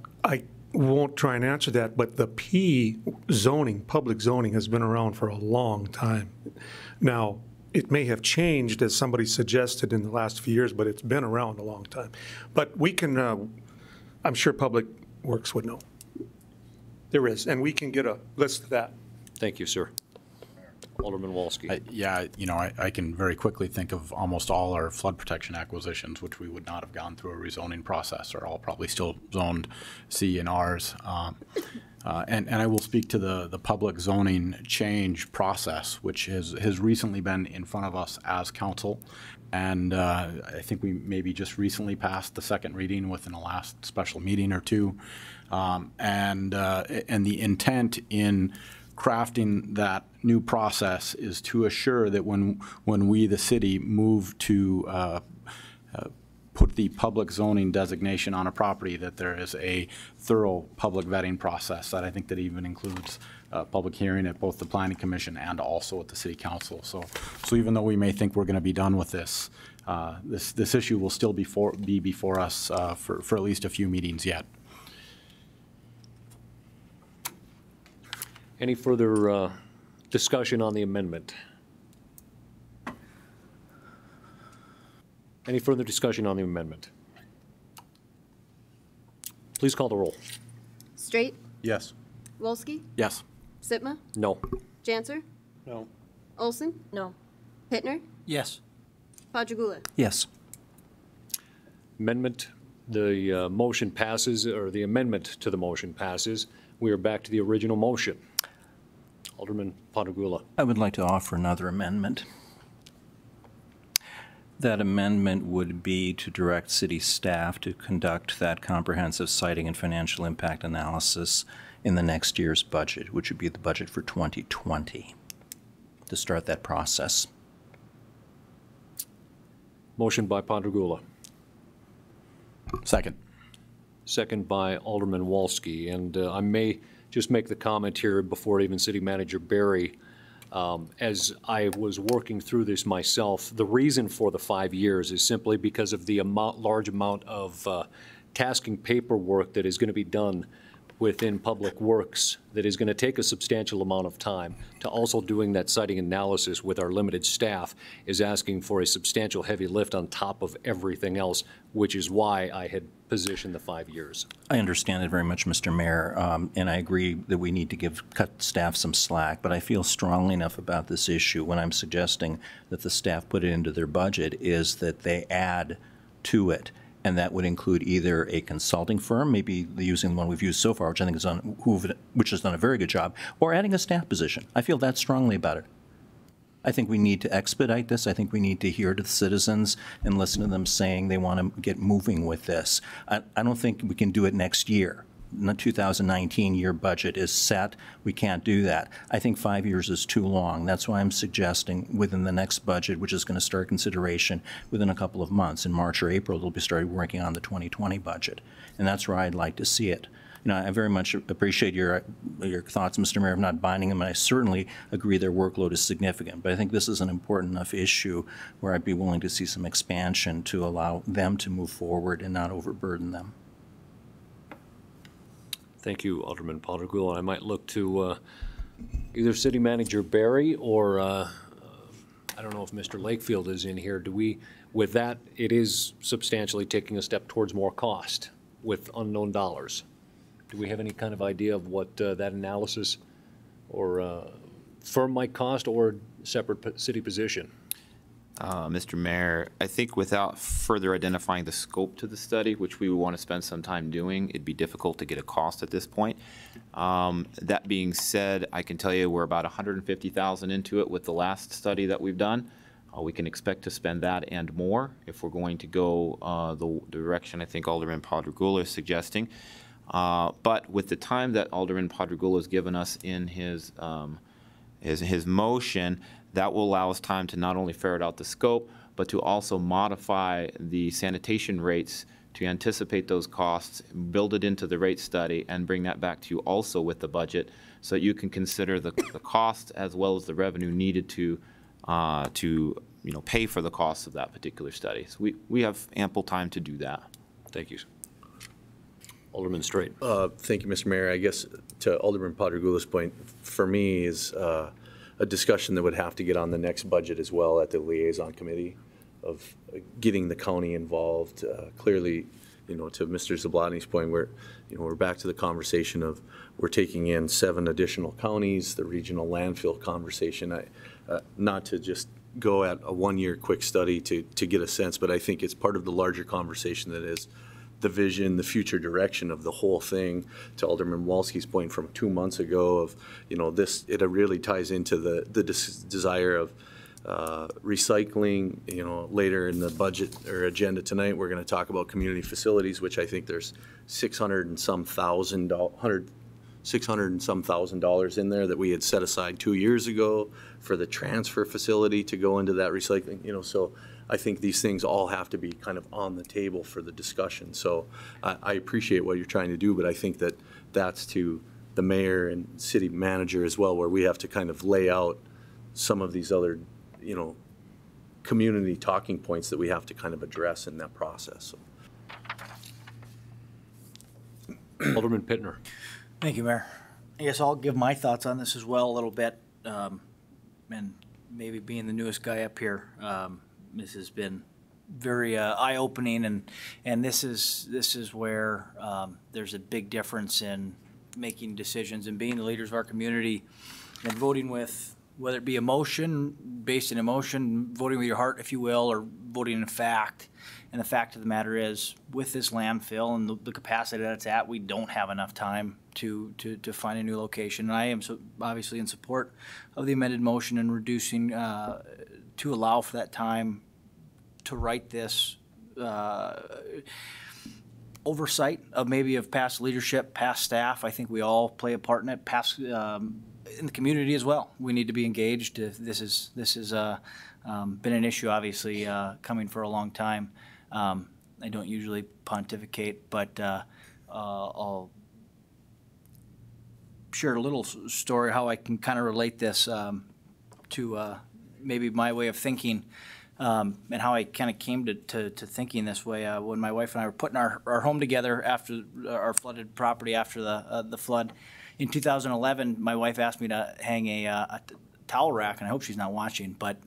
won't try and answer that, but the P zoning, public zoning, has been around for a long time. Now, it may have changed, as somebody suggested, in the last few years, but it's been around a long time. But we can, I'm sure Public Works would know. There is, and we can get a list of that. Thank you, sir. Alderman Walski. Yeah, I can very quickly think of almost all our flood protection acquisitions, which we would not have gone through a rezoning process, are all probably still zoned C and Rs. And I will speak to the public zoning change process, which has recently been in front of us as council. And I think we maybe just recently passed the second reading within the last special meeting or two. And the intent in crafting that new process is to assure that when we, the city, move to put the public zoning designation on a property, that there is a thorough public vetting process that I think that even includes public hearing at both the Planning Commission and also at the City Council. So even though we may think we're going to be done with this, this issue will still be before us for at least a few meetings yet. Any further discussion on the amendment? Any further discussion on the amendment? Please call the roll. Straight? Yes. Wolski? Yes. Sitma? No. Janser? No. Olson? No. Pittner? Yes. Padrigula? Yes. Amendment The motion passes, or the amendment to the motion passes. We are back to the original motion. Alderman Pontegula. I would like to offer another amendment. That amendment would be to direct city staff to conduct that comprehensive siting and financial impact analysis in the next year's budget, which would be the budget for 2020, to start that process. Motion by Pontegula. Second. Second by Alderman Walski. And I may just make the comment here before even City Manager Barry. As I was working through this myself, the reason for the 5 years is simply because of the large amount of tasking paperwork that is going to be done within Public Works that is going to take a substantial amount of time. To also doing that siting analysis with our limited staff is asking for a substantial heavy lift on top of everything else, which is why I had positioned the 5 years. I understand it very much, Mr. Mayor, and I agree that we need to cut staff some slack, but I feel strongly enough about this issue when I'm suggesting that the staff put it into their budget is that they add to it. And that would include either a consulting firm, maybe using the one we've used so far, which I think is which has done a very good job, or adding a staff position. I feel that strongly about it. I think we need to expedite this. I think we need to hear to the citizens and listen to them saying they want to get moving with this. I don't think we can do it next year. The 2019 year budget is set. We can't do that. I think 5 years is too long. That's why I'm suggesting within the next budget, which is going to start consideration within a couple of months, in March or April, they'll be starting working on the 2020 budget. And that's where I'd like to see it. You know, I very much appreciate your thoughts, Mr. Mayor, of not binding them, and I certainly agree their workload is significant. But I think this is an important enough issue where I'd be willing to see some expansion to allow them to move forward and not overburden them. Thank you, Alderman Pontegula. I might look to either City Manager Barry or I don't know if Mr. Lakefield is in here. Do we, with that, it is substantially taking a step towards more cost with unknown dollars. Do we have any kind of idea of what that analysis or firm might cost or separate city position? Mr. Mayor, I think without further identifying the scope to the study, which we would want to spend some time doing, it'd be difficult to get a cost at this point. That being said, I can tell you we're about $150,000 into it with the last study that we've done. We can expect to spend that and more if we're going to go the direction I think Alderman Pontegula is suggesting. But with the time that Alderman Pontegula has given us in his motion, that will allow us time to not only ferret out the scope, but to also modify the sanitation rates to anticipate those costs, build it into the rate study, and bring that back to you also with the budget so that you can consider the cost as well as the revenue needed to pay for the costs of that particular study. So we have ample time to do that. Thank you. Alderman Straight. Thank you, Mr. Mayor. I guess to Alderman Pontegula's point, for me is a discussion that would have to get on the next budget as well at the liaison committee of getting the county involved. Clearly, to Mr. Zablotny's point, we're back to the conversation of we're taking in 7 additional counties, the regional landfill conversation. Not to just go at a one-year quick study to get a sense, but I think it's part of the larger conversation that is the vision, the future direction of the whole thing. To Alderman Walski's point from 2 months ago of, this, it really ties into the desire of recycling. Later in the budget or agenda tonight, we're going to talk about community facilities, which I think there's $600 and some thousand dollars in there that we had set aside 2 years ago for the transfer facility to go into that recycling. So I think these things all have to be kind of on the table for the discussion. So I appreciate what you're trying to do, but I think that that's to the mayor and city manager as well, where we have to kind of lay out some of these other, community talking points that we have to kind of address in that process. So. Alderman Pittner. Thank you, Mayor. I guess I'll give my thoughts on this as well a little bit, and maybe being the newest guy up here, this has been very eye-opening, and this is where there's a big difference in making decisions and being the leaders of our community and voting with, whether it be emotion, based in emotion, voting with your heart, if you will, or voting in fact. And the fact of the matter is, with this landfill and the capacity that it's at, we don't have enough time to find a new location. And I am obviously in support of the amended motion and reducing to allow for that time to write this oversight of maybe of past leadership, past staff. I think we all play a part in it. Past in the community as well. We need to be engaged. This is been an issue, obviously, coming for a long time. I don't usually pontificate, but I'll share a little story how I can kind of relate this to maybe my way of thinking. And how I kind of came to thinking this way. When my wife and I were putting our home together after our flooded property after the flood in 2011, my wife asked me to hang a towel rack, and I hope she's not watching, but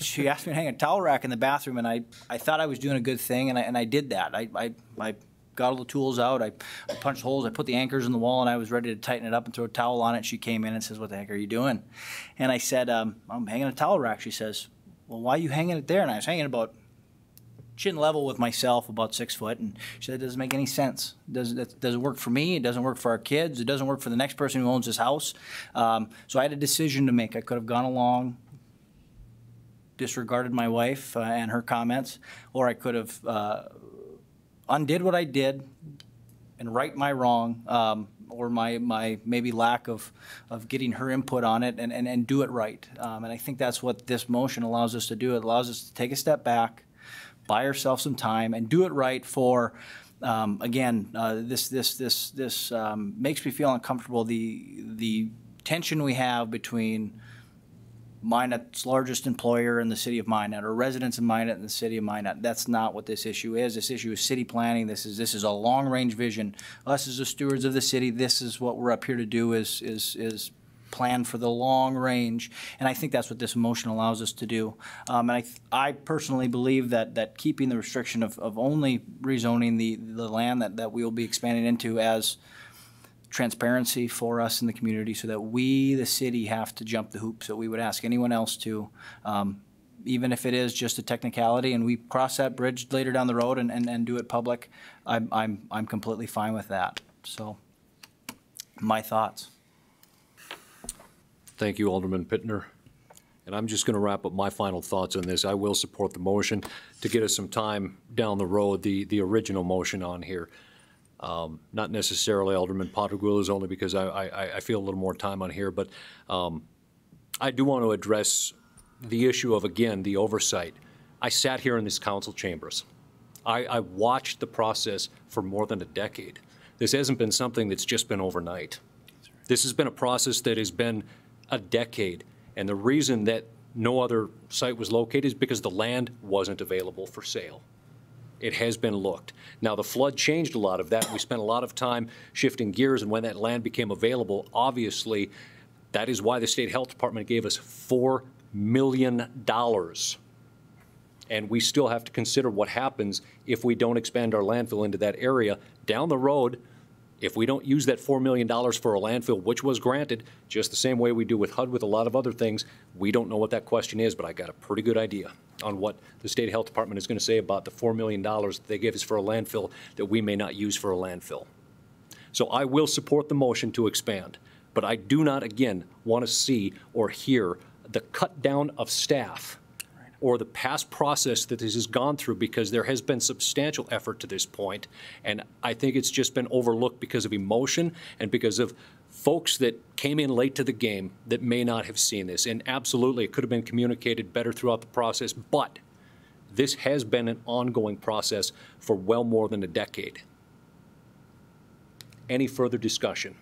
she asked me to hang a towel rack in the bathroom, and I thought I was doing a good thing, and I did that. I got all the tools out, I punched holes, I put the anchors in the wall, and I was ready to tighten it up and throw a towel on it. She came in and says, "What the heck are you doing?" And I said, "I'm hanging a towel rack." She says, "Well, why are you hanging it there?" And I was hanging about chin level with myself, about 6 foot, and she said, "It doesn't make any sense. It doesn't work for me. It doesn't work for our kids. It doesn't work for the next person who owns this house." So I had a decision to make. I could have gone along, disregarded my wife and her comments, or I could have undid what I did and right my wrong, or my maybe lack of getting her input on it and do it right. And I think that's what this motion allows us to do. It allows us to take a step back, buy ourselves some time, and do it right for, again, this makes me feel uncomfortable, the tension we have between Minot's largest employer in the city of Minot, or residents of Minot in the city of Minot. That's not what this issue is. This issue is city planning. This is a long-range vision. Us as the stewards of the city, this is what we're up here to do, is plan for the long range. And I think that's what this motion allows us to do. And I personally believe that keeping the restriction of only rezoning the land that we will be expanding into as transparency for us in the community, so that we, the city, have to jump the hoops that we would ask anyone else to, even if it is just a technicality and we cross that bridge later down the road and do it public. I'm completely fine with that. So, my thoughts. Thank you, Alderman Pittner. And I'm just going to wrap up my final thoughts on this. I will support the motion to get us some time down the road, the original motion on here. Not necessarily Alderman Potter-Goulas, only because I feel a little more time on here, but I do want to address the issue of, again, the oversight. I sat here in this council chambers. I watched the process for more than a decade. This hasn't been something that's just been overnight. This has been a process that has been a decade, and the reason that no other site was located is because the land wasn't available for sale. It has been looked. Now, the flood changed a lot of that. We spent a lot of time shifting gears, and when that land became available, obviously, that is why the State Health Department gave us $4 million. And we still have to consider what happens if we don't expand our landfill into that area. Down the road, if we don't use that $4 million for a landfill, which was granted, just the same way we do with HUD with a lot of other things, we don't know what that question is, but I got a pretty good idea on what the State Health Department is going to say about the $4 million that they gave us for a landfill that we may not use for a landfill. So I will support the motion to expand, but I do not, again, want to see or hear the cut down of staff or the past process that this has gone through, because there has been substantial effort to this point, and I think it's just been overlooked because of emotion and because of folks that came in late to the game that may not have seen this. And absolutely, it could have been communicated better throughout the process, but this has been an ongoing process for well more than a decade. Any further discussion?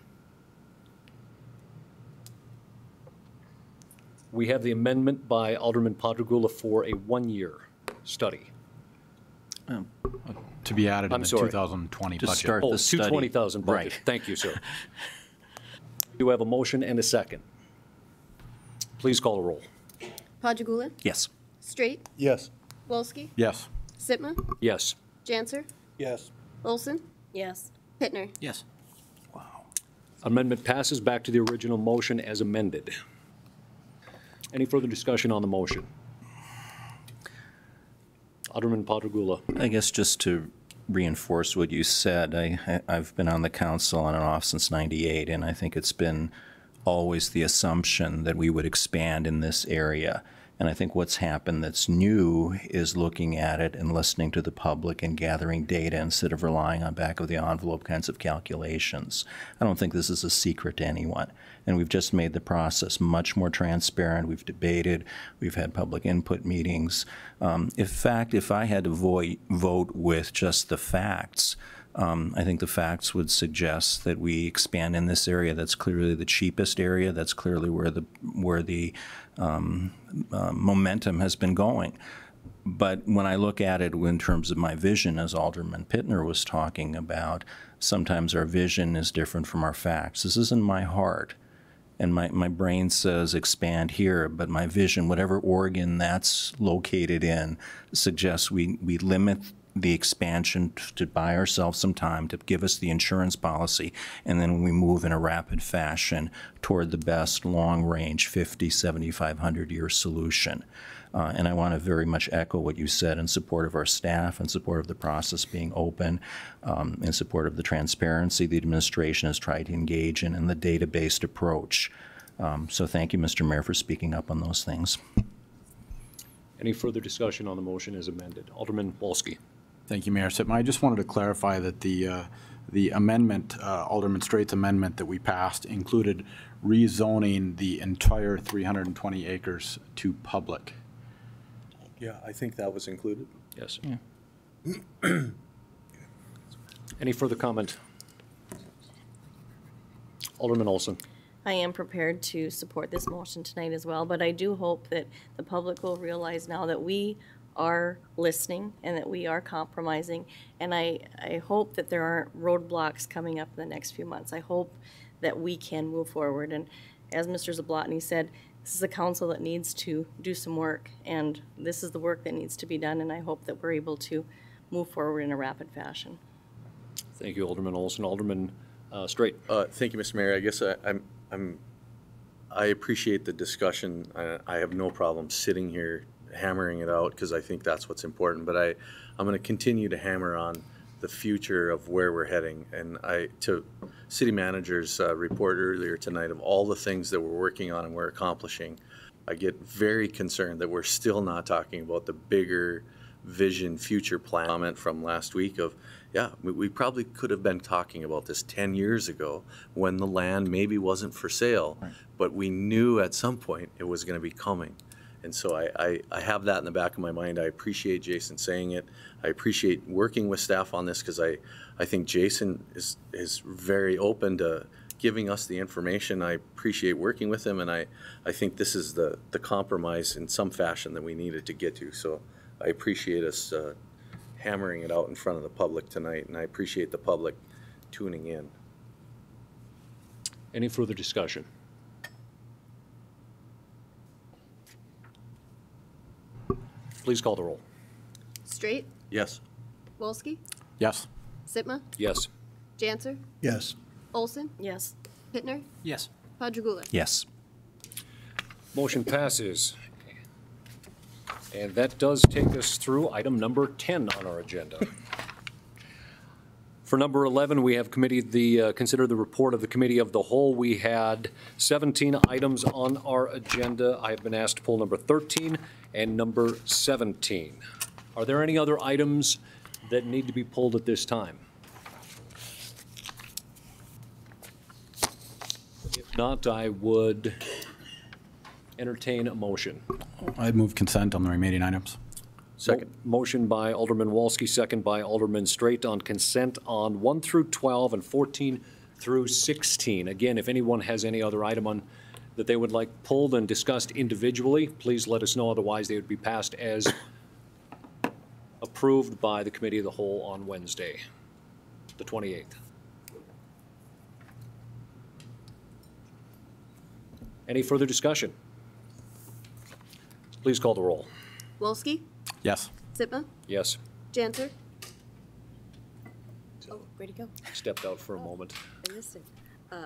We have the amendment by Alderman Potter-Goulas for a one-year study. To be added in the sorry. 2020 budget. To start the study. 220,000 budget. Right. Thank you, sir. Do we have a motion and a second? Please call a roll. Potter-Goulas? Yes. Straight? Yes. Wolski? Yes. Sitma? Yes. Janser? Yes. Olson? Yes. Pittner? Yes. Amendment passes back to the original motion as amended. Any further discussion on the motion? Alderman Padragula. I guess just to reinforce what you said, I've been on the council on and off since '98, and I think it's been always the assumption that we would expand in this area. And I think what's happened that's new is looking at it and listening to the public and gathering data instead of relying on back of the envelope kinds of calculations. I don't think this is a secret to anyone. And we've just made the process much more transparent. We've debated. We've had public input meetings. In fact, if I had to vote with just the facts, I think the facts would suggest that we expand in this area. That's clearly the cheapest area. That's clearly where the momentum has been going. But when I look at it in terms of my vision, as Alderman Pittner was talking about, sometimes our vision is different from our facts. This is in my heart. And my brain says expand here, but my vision, whatever organ that's located in, suggests we limit the expansion to buy ourselves some time, to give us the insurance policy, and then we move in a rapid fashion toward the best long-range 50, 75, 100-year solution. And I want to very much echo what you said in support of our staff, in support of the process being open, in support of the transparency the administration has tried to engage in, and the data-based approach. So thank you, Mr. Mayor, for speaking up on those things. Any further discussion on the motion as amended? Alderman Wolski. Thank you, Mayor Sitma. I just wanted to clarify that the amendment, Alderman Straight's amendment that we passed, included rezoning the entire 320 acres to public. Yeah, I think that was included. Yes. Yeah. Any further comment? Alderman Olson. I am prepared to support this motion tonight as well, but I do hope that the public will realize now that we are listening and that we are compromising, and I hope that there aren't roadblocks coming up in the next few months. I hope that we can move forward, and as Mr. Zablotny said, this is a council that needs to do some work, and this is the work that needs to be done, and I hope that we're able to move forward in a rapid fashion. Thank you, Alderman Olson. Alderman Straight. Thank you, Mr. Mayor. I guess I appreciate the discussion. I have no problem sitting here hammering it out because I think that's what's important. But I'm going to continue to hammer on the future of where we're heading. And to city manager's report earlier tonight of all the things that we're working on and we're accomplishing, I get very concerned that we're still not talking about the bigger vision future plan. Comment from last week of, yeah, we probably could have been talking about this 10 years ago when the land maybe wasn't for sale, right, but we knew at some point it was going to be coming. And so I have that in the back of my mind. I appreciate Jason saying it. I appreciate working with staff on this because I think Jason is very open to giving us the information. I appreciate working with him, and I think this is the compromise in some fashion that we needed to get to. So I appreciate us hammering it out in front of the public tonight, and I appreciate the public tuning in. Any further discussion? Please call the roll. Straight? Yes. Wolski? Yes. Sitma? Yes. Janser? Yes. Olson? Yes. Pittner? Yes. Padragula? Yes. Motion passes. And that does take us through item number 10 on our agenda. For number 11, we have consider the report of the Committee of the Whole. We had 17 items on our agenda. I have been asked to pull number 13 and number 17. Are there any other items that need to be pulled at this time? If not, I would entertain a motion. I'd move consent on the remaining items. Second. Motion by Alderman Wolski, second by Alderman Straight on consent on 1 through 12 and 14 through 16. Again, if anyone has any other item on that they would like pulled and discussed individually, please let us know. Otherwise, they would be passed as approved by the Committee of the Whole on Wednesday, the 28th. Any further discussion? Please call the roll. Wolski? Yes. Sitma? Yes. Janser? Oh, where'd he go? Stepped out for a moment. I missed it.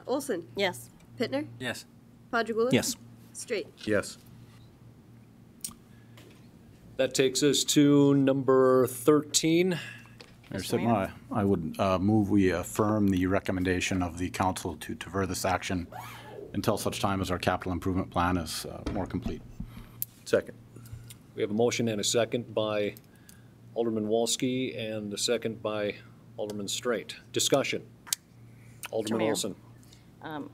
Olson? Yes. Pittner? Yes. Padragula? Yes. Straight? Yes. That takes us to number 13. Mayor Sitma, I would move we affirm the recommendation of the council to defer this action until such time as our capital improvement plan is more complete. Second. We have a motion and a second by Alderman Wolski and a second by Alderman Straight. Discussion. Alderman Mayor. Olson.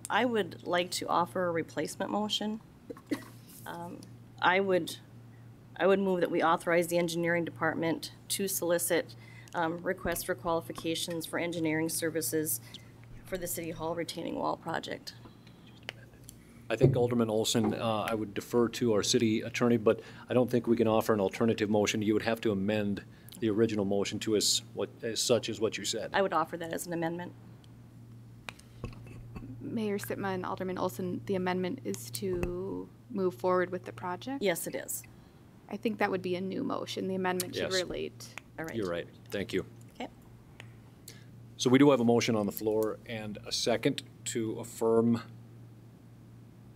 I would like to offer a replacement motion. I would move that we authorize the engineering department to solicit requests for qualifications for engineering services for the City Hall retaining wall project. I think Alderman Olson, I would defer to our city attorney, but I don't think we can offer an alternative motion. You would have to amend the original motion to as such as what you said. I would offer that as an amendment. Mayor Sitma and Alderman Olson, the amendment is to move forward with the project? Yes, it is. I think that would be a new motion. The amendment should Yes. relate. All right. You're right. Thank you. Okay. So we do have a motion on the floor and a second to affirm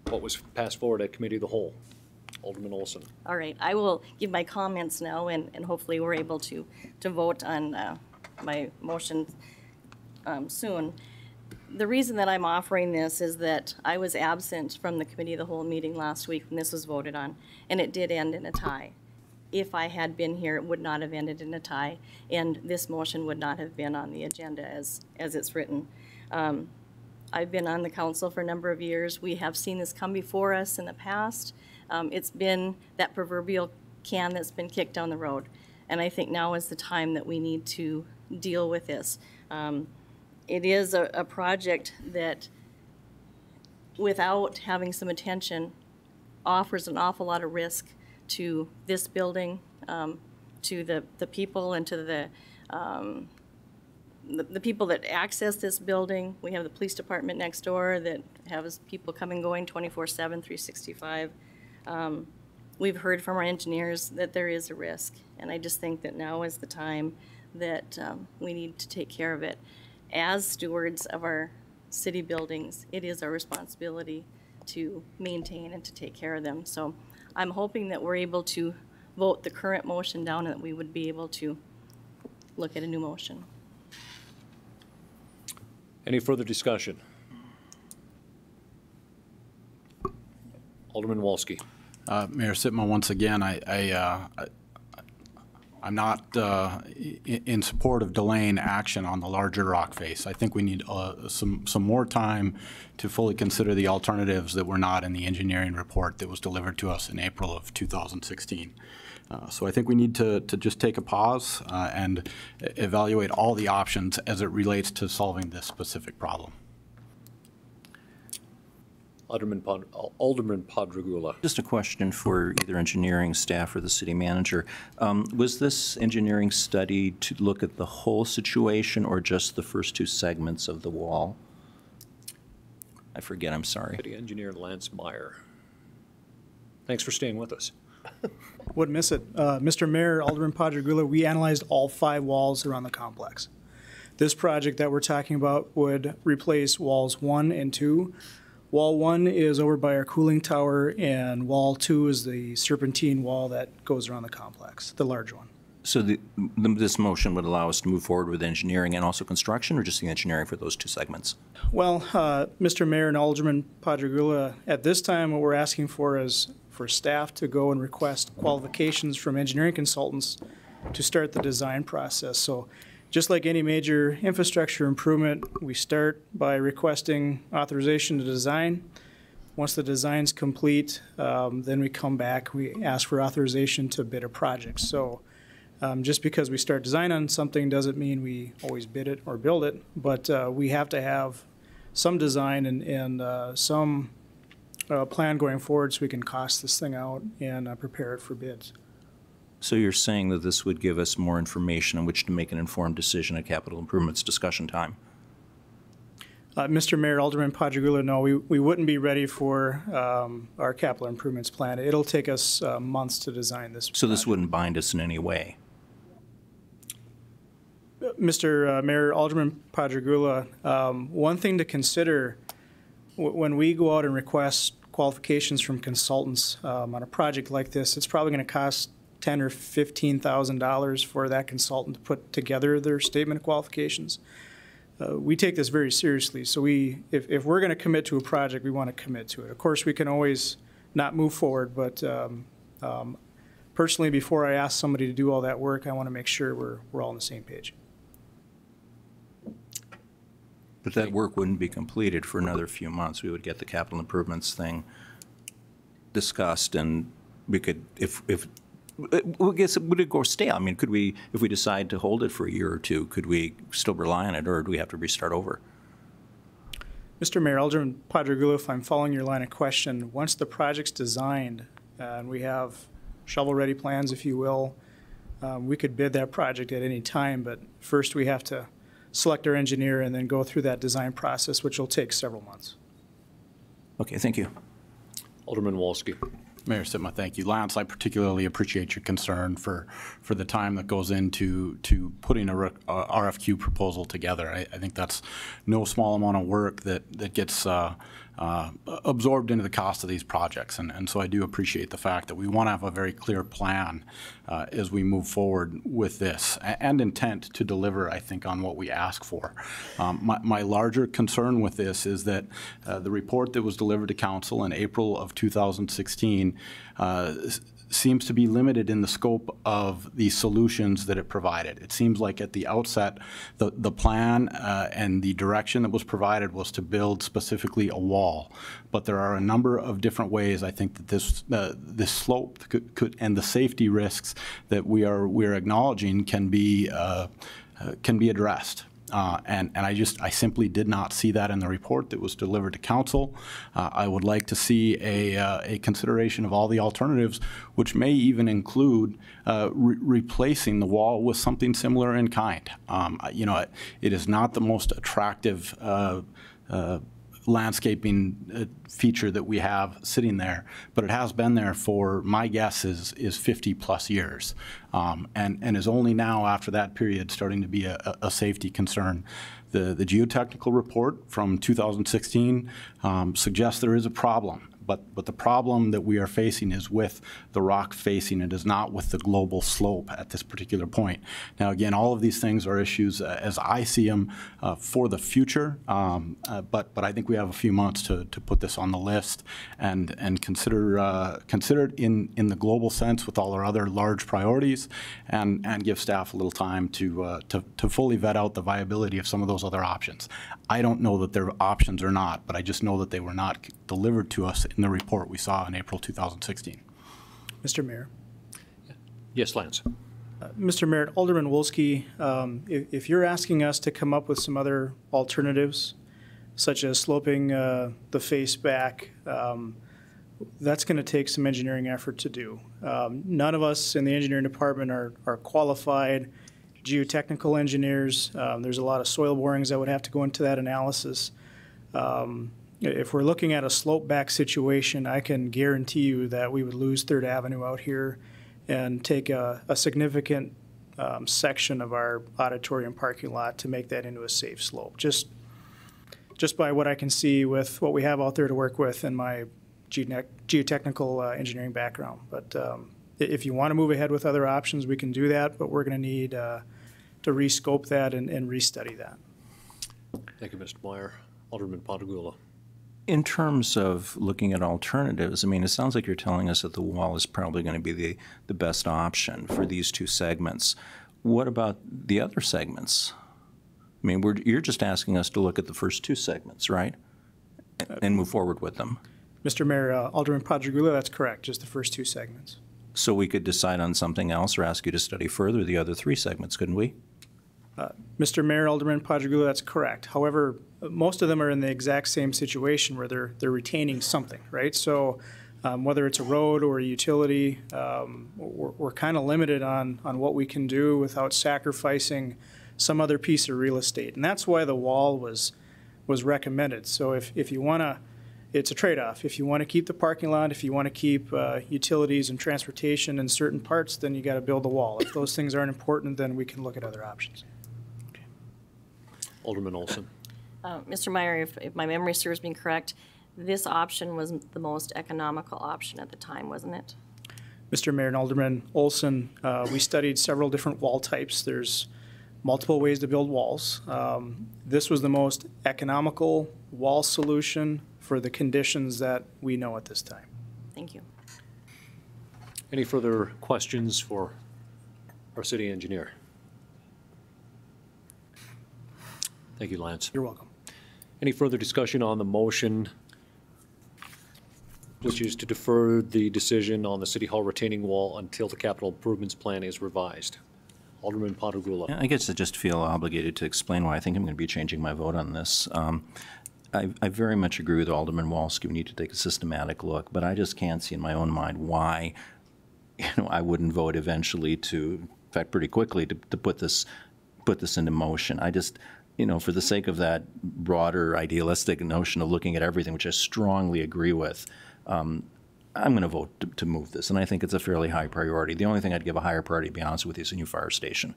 what was passed forward at Committee of the Whole. Alderman Olson. All right, I will give my comments now, and hopefully we're able to vote on my motion soon. The reason that I'm offering this is that I was absent from the Committee of the Whole meeting last week when this was voted on, and it did end in a tie. If I had been here, it would not have ended in a tie, and this motion would not have been on the agenda as it's written. I've been on the council for a number of years. We have seen this come before us in the past. It's been that proverbial can that's been kicked down the road. And I think now is the time that we need to deal with this. It is a project that, without having some attention, offers an awful lot of risk to this building, to the people, and to the people that access this building. We have the police department next door that has people coming and going 24/7, 365. We've heard from our engineers that there is a risk, and I just think that now is the time that we need to take care of it. As stewards of our city buildings, it is our responsibility to maintain and to take care of them. So I'm hoping that we're able to vote the current motion down and that we would be able to look at a new motion. Any further discussion? Alderman Wolski. Mayor Sitma, once again, I'm not in support of delaying action on the larger rock face. I think we need some more time to fully consider the alternatives that were not in the engineering report that was delivered to us in April of 2016. So I think we need to just take a pause and evaluate all the options as it relates to solving this specific problem. Alderman Padragula. Just a question for either engineering staff or the city manager. Was this engineering study to look at the whole situation or just the first two segments of the wall? I forget, I'm sorry. City Engineer Lance Meyer. Thanks for staying with us. Wouldn't miss it. Mr. Mayor, Alderman Padragula, we analyzed all 5 walls around the complex. This project that we're talking about would replace walls 1 and 2. Wall 1 is over by our cooling tower, and wall 2 is the serpentine wall that goes around the complex, the large one. So this motion would allow us to move forward with engineering and also construction, or just the engineering for those two segments? Well, Mr. Mayor and Alderman Padragula, at this time, what we're asking for is for staff to go and request qualifications from engineering consultants to start the design process. So just like any major infrastructure improvement, we start by requesting authorization to design. Once the design's complete, then we come back, we ask for authorization to bid a project. So just because we start design on something doesn't mean we always bid it or build it, but we have to have some design and some plan going forward so we can cost this thing out and prepare it for bids. So you're saying that this would give us more information on which to make an informed decision at capital improvements discussion time? Mr. Mayor, Alderman Padragula, no, we wouldn't be ready for our capital improvements plan. It'll take us months to design this. So this wouldn't bind us in any way? Mr. Mayor, Alderman Padragula, one thing to consider when we go out and request qualifications from consultants on a project like this, it's probably going to cost $10,000 or $15,000 for that consultant to put together their statement of qualifications. We take this very seriously, so if we're going to commit to a project, we want to commit to it. Of course, we can always not move forward, but personally, before I ask somebody to do all that work, I want to make sure we're all on the same page. But that work wouldn't be completed for another few months. We would get the capital improvements thing discussed, and we could, I guess, would it go stale? I mean, could we, if we decide to hold it for a year or two, could we still rely on it, or do we have to restart over? Mr. Mayor, Alderman Padragula, if I'm following your line of question, once the project's designed and we have shovel-ready plans, if you will, we could bid that project at any time, but first we have to select our engineer and then go through that design process, which will take several months. Okay, thank you. Alderman Wolski. Mayor Sitma, thank you. Lance, I particularly appreciate your concern for the time that goes into putting a RFQ proposal together. I think that's no small amount of work that gets absorbed into the cost of these projects. And so I do appreciate the fact that we want to have a very clear plan as we move forward with this, and intent to deliver, I think, on what we ask for. My larger concern with this is that the report that was delivered to Council in April of 2016 seems to be limited in the scope of the solutions that it provided. It seems like at the outset, the plan and the direction that was provided was to build specifically a wall. But there are a number of different ways I think that this slope could and the safety risks that we are acknowledging can be addressed. And I simply did not see that in the report that was delivered to Council. I would like to see a consideration of all the alternatives, which may even include replacing the wall with something similar in kind. You know, it is not the most attractive landscaping feature that we have sitting there, but it has been there for, my guess is 50 plus years, and is only now after that period starting to be a safety concern. The geotechnical report from 2016 suggests there is a problem. But the problem that we are facing is with the rock facing. It is not with the global slope at this particular point. Now, again, all of these things are issues, as I see them, for the future. But I think we have a few months to put this on the list and consider it in the global sense with all our other large priorities, and give staff a little time to fully vet out the viability of some of those other options. I don't know that they're options or not, but I just know that they were not delivered to us in the report we saw in April 2016. Mr. Mayor. Yes, Lance. Mr. Mayor, Alderman Wolski, if you're asking us to come up with some other alternatives, such as sloping the face back, that's going to take some engineering effort to do. None of us in the engineering department are qualified geotechnical engineers. There's a lot of soil borings that would have to go into that analysis. If we're looking at a slope back situation, I can guarantee you that we would lose 3rd Avenue out here and take a significant section of our auditorium parking lot to make that into a safe slope. Just by what I can see with what we have out there to work with in my geotechnical engineering background. But if you want to move ahead with other options, we can do that, but we're going to need to rescope that and restudy that. Thank you, Mr. Meyer. Alderman Padragula. In terms of looking at alternatives, I mean, it sounds like you're telling us that the wall is probably going to be the best option for these 2 segments. What about the other segments? I mean, you're just asking us to look at the first 2 segments, right? And move forward with them. Mr. Mayor, Alderman Padragula, that's correct, just the first 2 segments. So we could decide on something else or ask you to study further the other 3 segments, couldn't we? Mr. Mayor, Alderman Padragula, that's correct. However, most of them are in the exact same situation where they're retaining something, right? So whether it's a road or a utility, we're kind of limited on what we can do without sacrificing some other piece of real estate. And that's why the wall was recommended. So if you want to, it's a trade-off. If you want to keep the parking lot, if you want to keep utilities and transportation in certain parts, then you got to build a wall. If those things aren't important, then we can look at other options. Okay. Alderman Olson. Mr. Meyer, if my memory serves me correct, this option was the most economical option at the time, wasn't it? Mr. Mayor and Alderman Olson, we studied several different wall types. There's multiple ways to build walls. This was the most economical wall solution for the conditions that we know at this time. Thank you. Any further questions for our city engineer? Thank you, Lance. You're welcome. Any further discussion on the motion, which is to defer the decision on the City Hall retaining wall until the capital improvements plan is revised? Alderman Patergula. I guess I just feel obligated to explain why I think I'm going to be changing my vote on this. I very much agree with Alderman Walski. We need to take a systematic look, but I just can't see in my own mind why I wouldn't vote eventually to, in fact, pretty quickly to put this into motion. I just, for the sake of that broader idealistic notion of looking at everything, which I strongly agree with, I'm going to vote to move this, and I think it's a fairly high priority. The only thing I'd give a higher priority, to be honest with you, is a new fire station.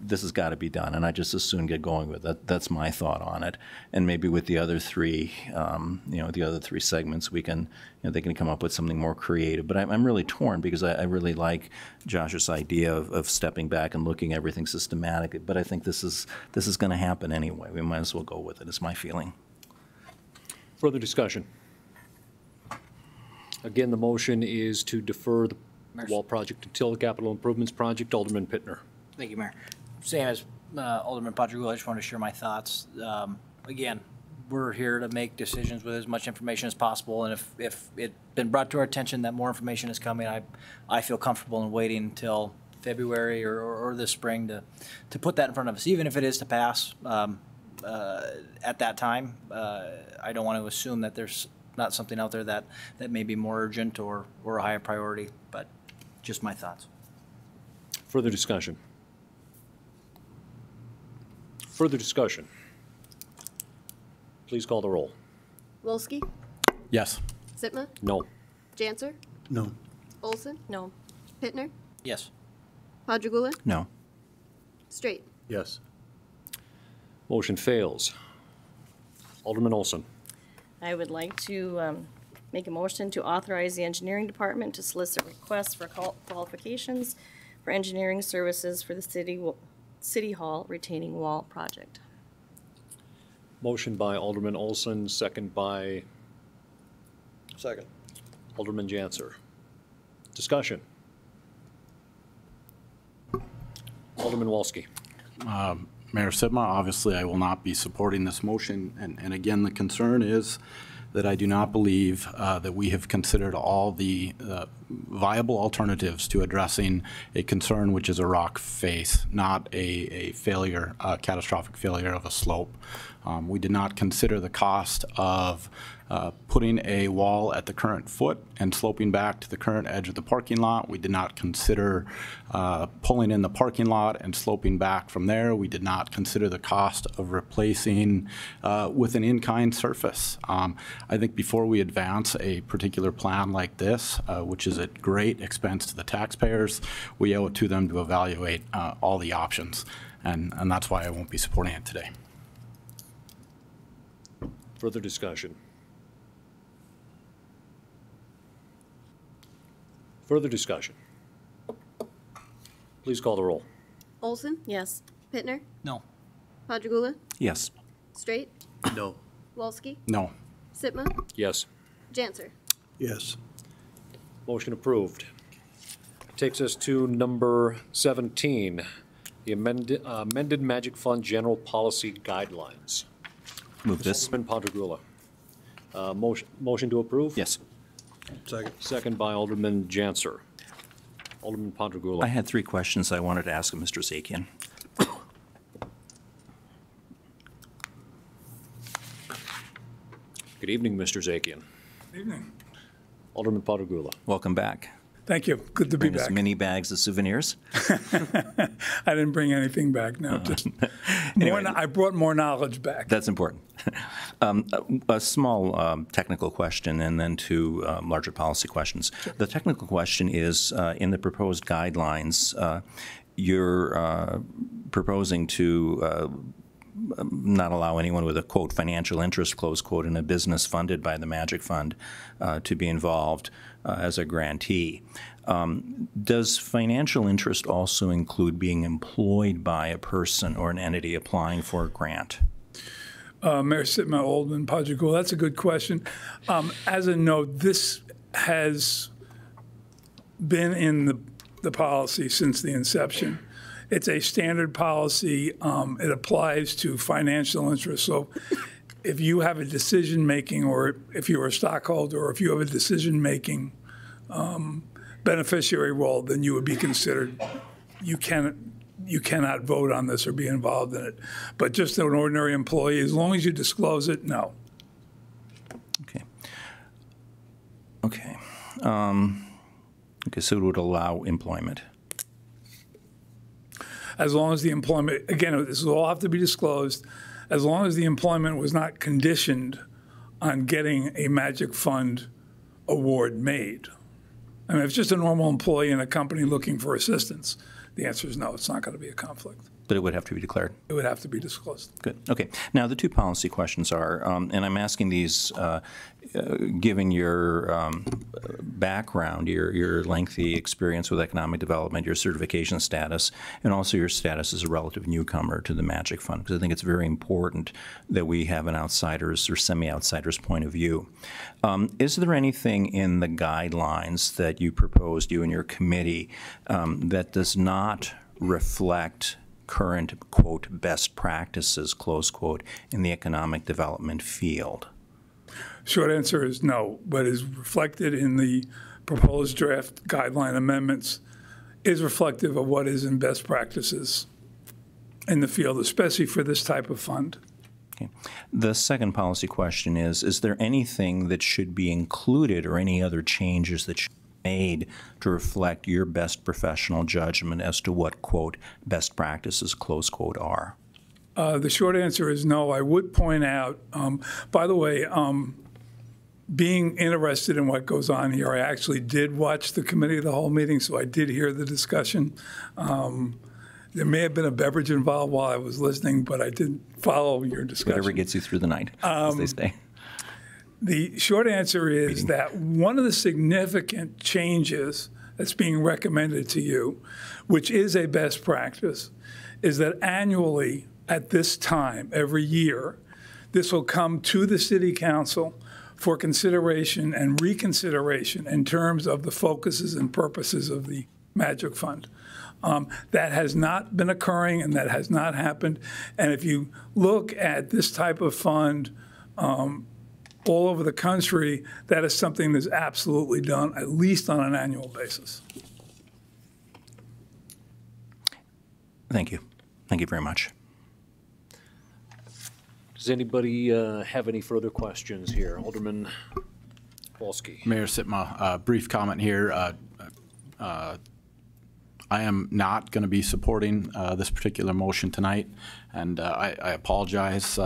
This has got to be done, and I just as soon get going with it. That's my thought on it. And maybe with the other three, the other three segments, we can, they can come up with something more creative. But I'm really torn because I really like Josh's idea of stepping back and looking at everything systematically. But I think this is going to happen anyway. We might as well go with it. It's my feeling. Further discussion. Again, the motion is to defer the wall project until the capital improvements project. Alderman Pittner. Thank you, Mayor. Same as Alderman Patergula, I just want to share my thoughts. Again, we're here to make decisions with as much information as possible, and if it's been brought to our attention that more information is coming, I feel comfortable in waiting until February or this spring to put that in front of us, even if it is to pass at that time. I don't want to assume that there's not something out there that may be more urgent or a higher priority, but just my thoughts. Further discussion. Further discussion. Please call the roll. Wolski? Yes. Sitma? No. Janser? No. Olson? No. Pittner? Yes. Padragula? No. Straight? Yes. Motion fails. Alderman Olson. I would like to make a motion to authorize the engineering department to solicit requests for qualifications for engineering services for the City Hall retaining wall project. Motion by Alderman Olson, second by Second. Alderman Janser. Discussion. Alderman Walski. Mayor Sitma, obviously I will not be supporting this motion, and again, the concern is that I do not believe that we have considered all the viable alternatives to addressing a concern which is a rock face, not a failure, a catastrophic failure of a slope. We did not consider the cost of putting a wall at the current foot and sloping back to the current edge of the parking lot. We did not consider pulling in the parking lot and sloping back from there. We did not consider the cost of replacing with an in-kind surface. I think before we advance a particular plan like this, which is at great expense to the taxpayers, we owe it to them to evaluate all the options, and that's why I won't be supporting it today. Further discussion. Further discussion. Please call the roll. Olson? Yes. Pittner? No. Padragula? Yes. Straight? No. Wolski? No. Sitma? Yes. Janser? Yes. Motion approved. Takes us to number 17, the amended Magic Fund General Policy Guidelines. Move this. Alderman Padragula. Motion to approve? Yes. Second. Second by Alderman Janser. Alderman Padragula. I had three questions I wanted to ask of Mr. Zakian. Good evening, Mr. Zakian. Good evening. Alderman Padragula. Welcome back. Thank you. Good to be Bring us back. mini bags of souvenirs. I didn't bring anything back. No, just Anyway. I brought more knowledge back. That's important. A small technical question and then two larger policy questions. The technical question is, in the proposed guidelines, you're proposing to not allow anyone with a, quote, financial interest, close quote, in a business funded by the Magic Fund to be involved as a grantee. Does financial interest also include being employed by a person or an entity applying for a grant? Mayor Sitma, Alderman Padragula, that's a good question. As a note, this has been in the policy since the inception. It's a standard policy. It applies to financial interests. So if you have a decision-making, or if you're a stockholder, or if you have a decision-making beneficiary role, then you would be considered, you cannot vote on this or be involved in it. But just an ordinary employee, as long as you disclose it, no. Okay. Okay. Okay, so it would allow employment. As long as the employment, again, this will all have to be disclosed, as long as the employment was not conditioned on getting a Magic Fund award made. I mean, if it's just a normal employee in a company looking for assistance, the answer is no, it's not going to be a conflict. But it would have to be declared. It would have to be disclosed. Good. Okay. Now, the two policy questions are, and I'm asking these given your background, your lengthy experience with economic development, your certification status, and also your status as a relative newcomer to the Magic Fund, because I think it's very important that we have an outsider's or semi-outsider's point of view. Is there anything in the guidelines that you proposed, you and your committee, that does not reflect current, quote, best practices, close quote, in the economic development field? Short answer is no. What is reflected in the proposed draft guideline amendments is reflective of what is in best practices in the field, especially for this type of fund. Okay. The second policy question is there anything that should be included or any other changes that should be made to reflect your best professional judgment as to what, quote, best practices, close quote, are? The short answer is no. I would point out, by the way, being interested in what goes on here, I actually did watch the committee of the whole meeting, so I did hear the discussion. There may have been a beverage involved while I was listening, but I did follow your discussion. Whatever gets you through the night, as they say. The short answer is that one of the significant changes that's being recommended to you, which is a best practice, is that annually at this time, every year, this will come to the City Council for consideration and reconsideration in terms of the focuses and purposes of the Magic Fund. That has not been occurring and that has not happened. And if you look at this type of fund all over the country, that is something that's absolutely done, at least on an annual basis. Thank you. Thank you very much. Does anybody have any further questions here? Alderman Wolski. Mayor Sitma, brief comment here. I am not going to be supporting this particular motion tonight, and I apologize.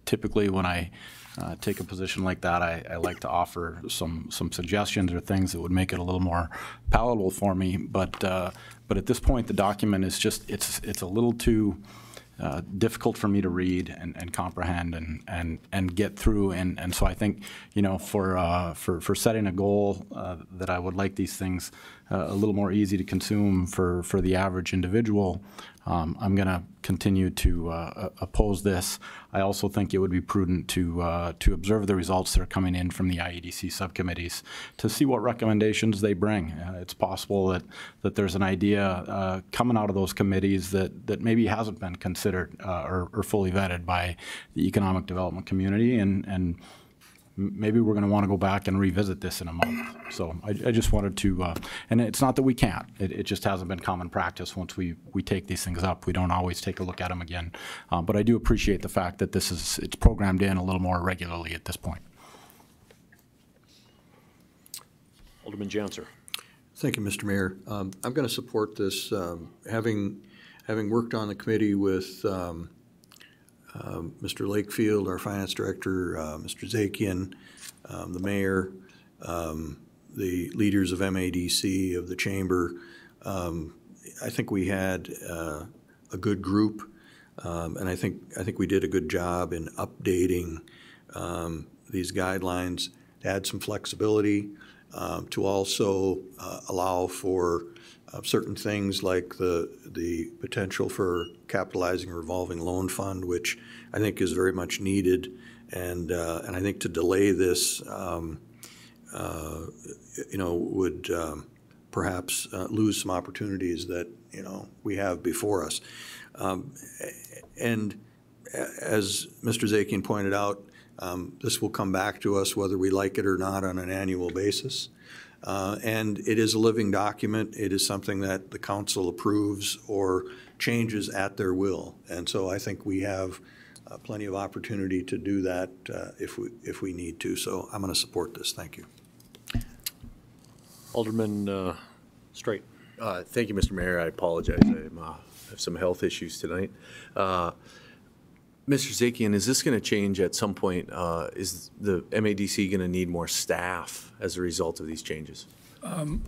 Typically, when I take a position like that, I like to offer some suggestions or things that would make it a little more palatable for me. But at this point, the document is just it's a little too difficult for me to read and comprehend and get through. And so I think, you know, for setting a goal that I would like these things a little more easy to consume for the average individual, I'm going to continue to oppose this. I also think it would be prudent to observe the results that are coming in from the IEDC subcommittees to see what recommendations they bring. It's possible that there's an idea coming out of those committees that maybe hasn't been considered or fully vetted by the economic development community, and maybe we're going to want to go back and revisit this in a month. So I just wanted to, and it's not that we can't, it just hasn't been common practice. Once we take these things up, we don't always take a look at them again. But I do appreciate the fact that it's programmed in a little more regularly at this point. Alderman Janser. Thank you, Mr. Mayor. I'm going to support this, having worked on the committee with Mr. Lakefield, our finance director, Mr. Zakian, the mayor, the leaders of MADC, of the chamber. I think we had a good group, and I think we did a good job in updating these guidelines to add some flexibility. to also allow for certain things like the potential for capitalizing a revolving loan fund, which I think is very much needed, and I think to delay this, would perhaps lose some opportunities that we have before us. And as Mr. Zakian pointed out, this will come back to us whether we like it or not on an annual basis. And it is a living document. It is something that the council approves or changes at their will. And so I think we have plenty of opportunity to do that if we need to. So I'm going to support this. Thank you. Alderman Straight. Thank you, Mr. Mayor. I apologize. I have some health issues tonight. Mr. Zakian, is this going to change at some point? Is the MADC going to need more staff as a result of these changes?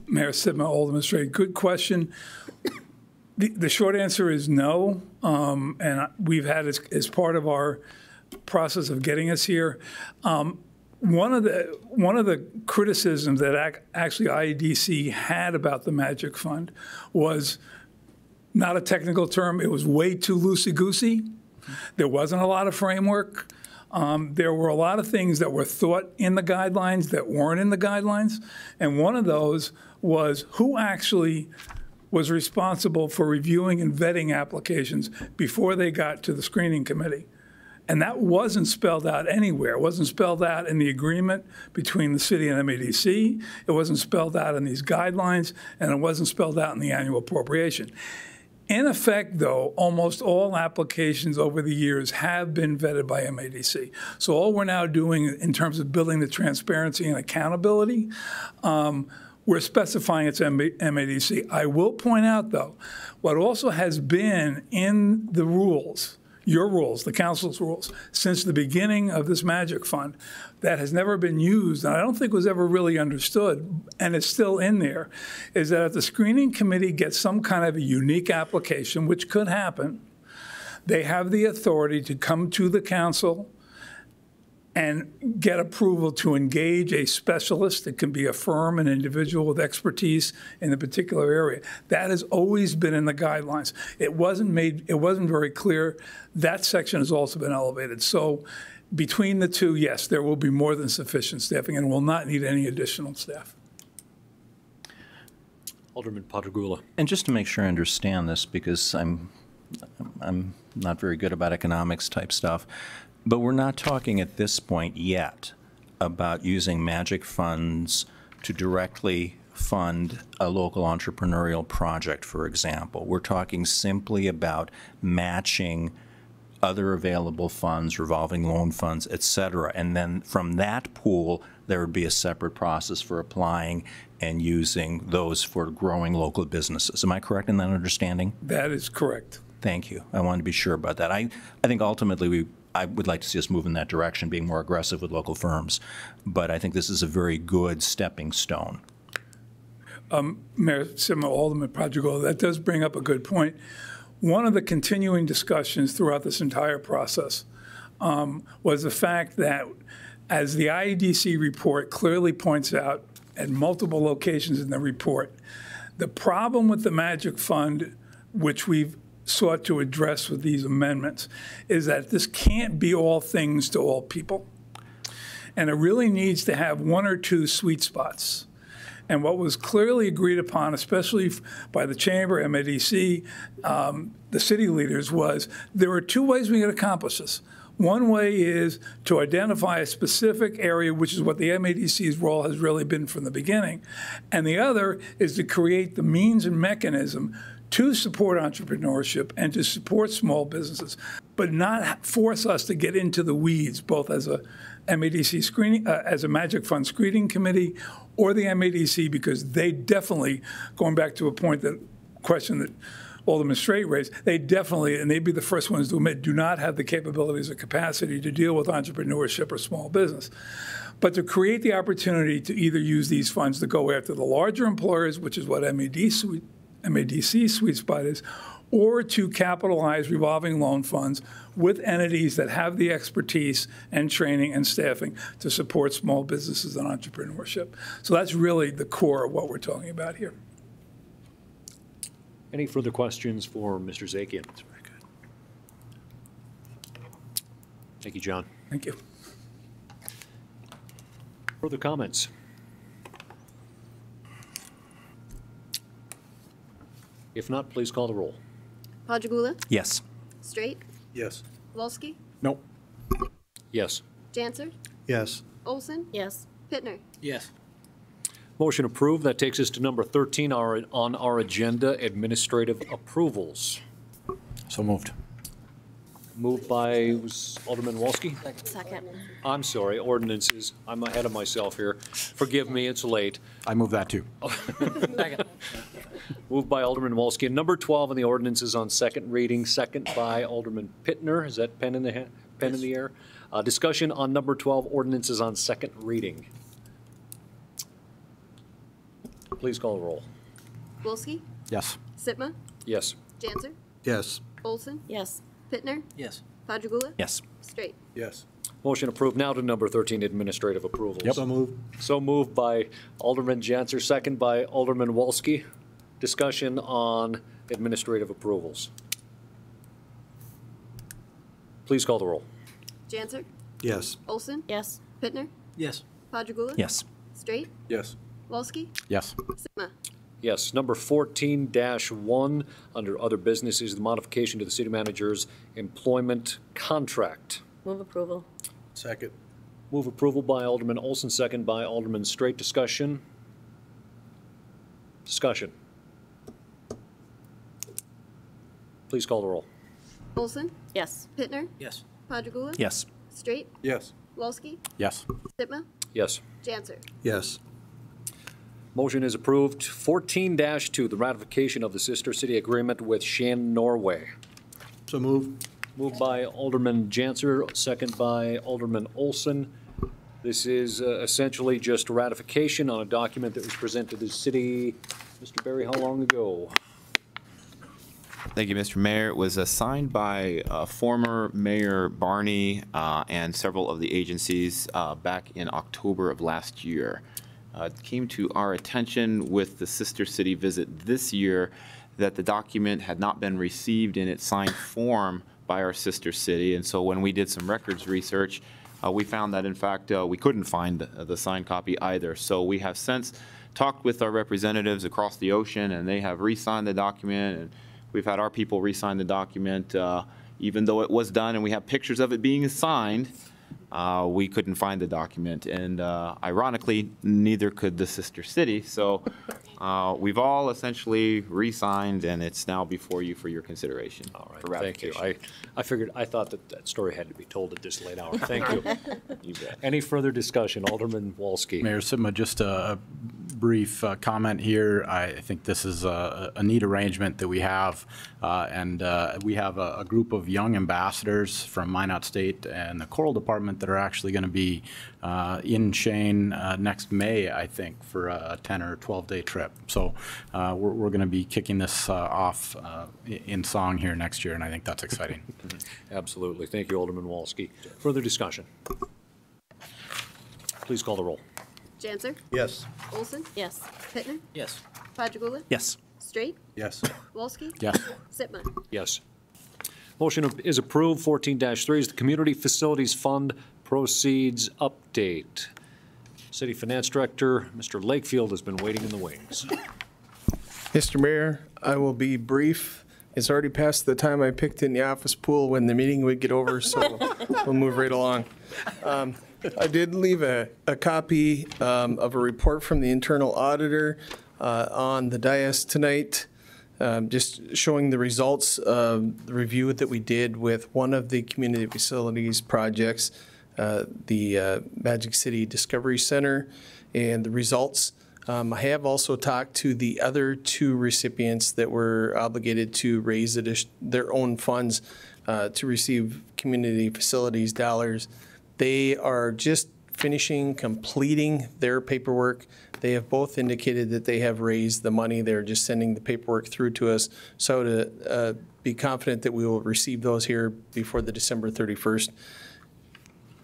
Mayor Sidma, Alderman Straight, good question. The short answer is no, and we've had as part of our process of getting us here. One of the criticisms that actually IEDC had about the Magic Fund was not a technical term. It was way too loosey-goosey. There wasn't a lot of framework. There were a lot of things that were thought in the guidelines that weren't in the guidelines. And one of those was who actually was responsible for reviewing and vetting applications before they got to the screening committee. And that wasn't spelled out anywhere. It wasn't spelled out in the agreement between the city and MADC. It wasn't spelled out in these guidelines, and it wasn't spelled out in the annual appropriation. In effect, though, almost all applications over the years have been vetted by MADC. So all we're now doing in terms of building the transparency and accountability, we're specifying it's MADC. I will point out, though, what also has been in the rules, your rules, the council's rules, since the beginning of this Magic Fund, that has never been used, and I don't think was ever really understood, and it's still in there, is that if the screening committee gets some kind of a unique application, which could happen, they have the authority to come to the council and get approval to engage a specialist. It can be a firm, an individual with expertise in a particular area. That has always been in the guidelines. It wasn't very clear. That section has also been elevated. So between the two, yes, there will be more than sufficient staffing and will not need any additional staff. Alderman Padragula. And just to make sure I understand this, because I'm not very good about economics type stuff, but we're not talking at this point yet about using Magic funds to directly fund a local entrepreneurial project, for example. We're talking simply about matching other available funds, revolving loan funds, et cetera. And then from that pool, there would be a separate process for applying and using those for growing local businesses. Am I correct in that understanding? That is correct. Thank you. I wanted to be sure about that. I think ultimately I would like to see us move in that direction, being more aggressive with local firms. But I think this is a very good stepping stone. Mayor Sidma, Alderman Padragula, that does bring up a good point. One of the continuing discussions throughout this entire process was the fact that, as the IEDC report clearly points out at multiple locations in the report, the problem with the Magic Fund, which we've sought to address with these amendments, is that this can't be all things to all people. And it really needs to have one or two sweet spots. And what was clearly agreed upon, especially by the Chamber, MADC, the city leaders, was there are two ways we can accomplish this. One way is to identify a specific area, which is what the MADC's role has really been from the beginning. And the other is to create the means and mechanism to support entrepreneurship and to support small businesses, but not force us to get into the weeds, both as a MADC screening, as a Magic Fund screening committee, or the MADC, because they definitely, going back to a question that Alderman Straight raised, they definitely, and they'd be the first ones to admit, do not have the capabilities or capacity to deal with entrepreneurship or small business. But to create the opportunity to either use these funds to go after the larger employers, which is what MADC sweet spot is, or to capitalize revolving loan funds with entities that have the expertise and training and staffing to support small businesses and entrepreneurship. So that's really the core of what we're talking about here. Any further questions for Mr. Zakian? That's very good. Thank you, John. Thank you. Further comments? If not, please call the roll. Padragula? Yes. Straight? Yes. Wolski? Nope. Yes. Janser? Yes. Olson? Yes. Pittner? Yes. Motion approved. That takes us to number 13 on our agenda, administrative approvals. So moved. Moved by was Alderman Wolski? Second. I'm sorry, ordinances. I'm ahead of myself here. Forgive me, it's late. I move that too. Second. Moved by Alderman Wolski. And number 12 on the ordinances on second reading, second by Alderman Pittner. Is that pen in the air? Discussion on number 12 ordinances on second reading. Please call the roll. Wolski? Yes. Sitma? Yes. Janser? Yes. Olson? Yes. Pittner? Yes. Padragula? Yes. Straight? Yes. Motion approved. Now to number 13, administrative approvals. Yep. So moved. So moved by Alderman Janser, second by Alderman Wolski. Discussion on administrative approvals. Please call the roll. Janser? Yes. Olson? Yes. Pittner? Yes. Padragula? Yes. Straight? Yes. Wolski? Yes. Sitma? Yes. Number 14-1, under other business, is the modification to the city manager's employment contract. Move approval. Second. Move approval by Alderman Olson, second by Alderman Straight. Discussion? Discussion. Please call the roll. Olson? Yes. Pittner? Yes. Padragula? Yes. Straight? Yes. Wolski? Yes. Sitma? Yes. Janser? Yes. Motion is approved. 14-2, the ratification of the sister city agreement with Shan Norway. So moved. Moved by Alderman Janser, second by Alderman Olson. This is essentially just ratification on a document that was presented to the city, Mr. Berry, how long ago? Thank you, Mr. Mayor. It was signed by former Mayor Barney and several of the agencies back in October of last year. It came to our attention with the sister city visit this year that the document had not been received in its signed form by our sister city. And so when we did some records research, we found that, in fact, we couldn't find the signed copy either. So we have since talked with our representatives across the ocean, and they have re-signed the document, and we've had our people re-sign the document. Even though it was done and we have pictures of it being signed, we couldn't find the document. And ironically, neither could the sister city. So we've all essentially re-signed, and it's now before you for your consideration. All right, for thank you. ratification. I thought that story had to be told at this late hour. Thank you. You bet. Any further discussion? Alderman Wolski. Mayor Sitma, just a brief comment here. I think this is a neat arrangement that we have, and we have a group of young ambassadors from Minot State and the Coral Department that are actually going to be in Shane next May, I think, for a 10 or 12-day trip. So we're going to be kicking this off in song here next year, and I think that's exciting. Absolutely. Thank you, Alderman Wolski. Further discussion? Please call the roll. Janser? Yes. Olson? Yes. Pittner? Yes. Padragula? Yes. Straight? Yes. Wolski? Yes. Sitma? Yes. Motion is approved. 14-3 is the Community Facilities Fund proceeds update. City Finance Director, Mr. Lakefield, has been waiting in the wings. Mr. Mayor, I will be brief. It's already past the time I picked in the office pool when the meeting would get over, so we'll move right along. I did leave a copy of a report from the internal auditor on the dais tonight, just showing the results of the review that we did with one of the community facilities projects, the Magic City Discovery Center, and the results. I have also talked to the other two recipients that were obligated to raise their own funds to receive community facilities dollars. They are just completing their paperwork. They have both indicated that they have raised the money. They're just sending the paperwork through to us. So to be confident that we will receive those here before the December 31st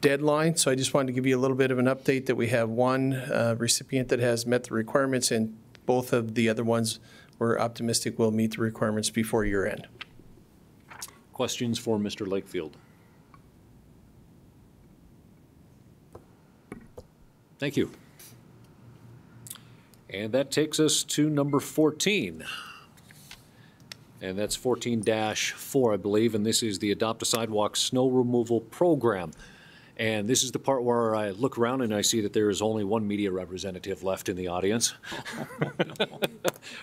deadline. So I just wanted to give you a little bit of an update that we have one recipient that has met the requirements, and both of the other ones we're optimistic will meet the requirements before year end. Questions for Mr. Lakefield? Thank you. And that takes us to number 14. And that's 14-4, I believe, and this is the Adopt a Sidewalk Snow Removal Program. And this is the part where I look around and I see that there is only one media representative left in the audience.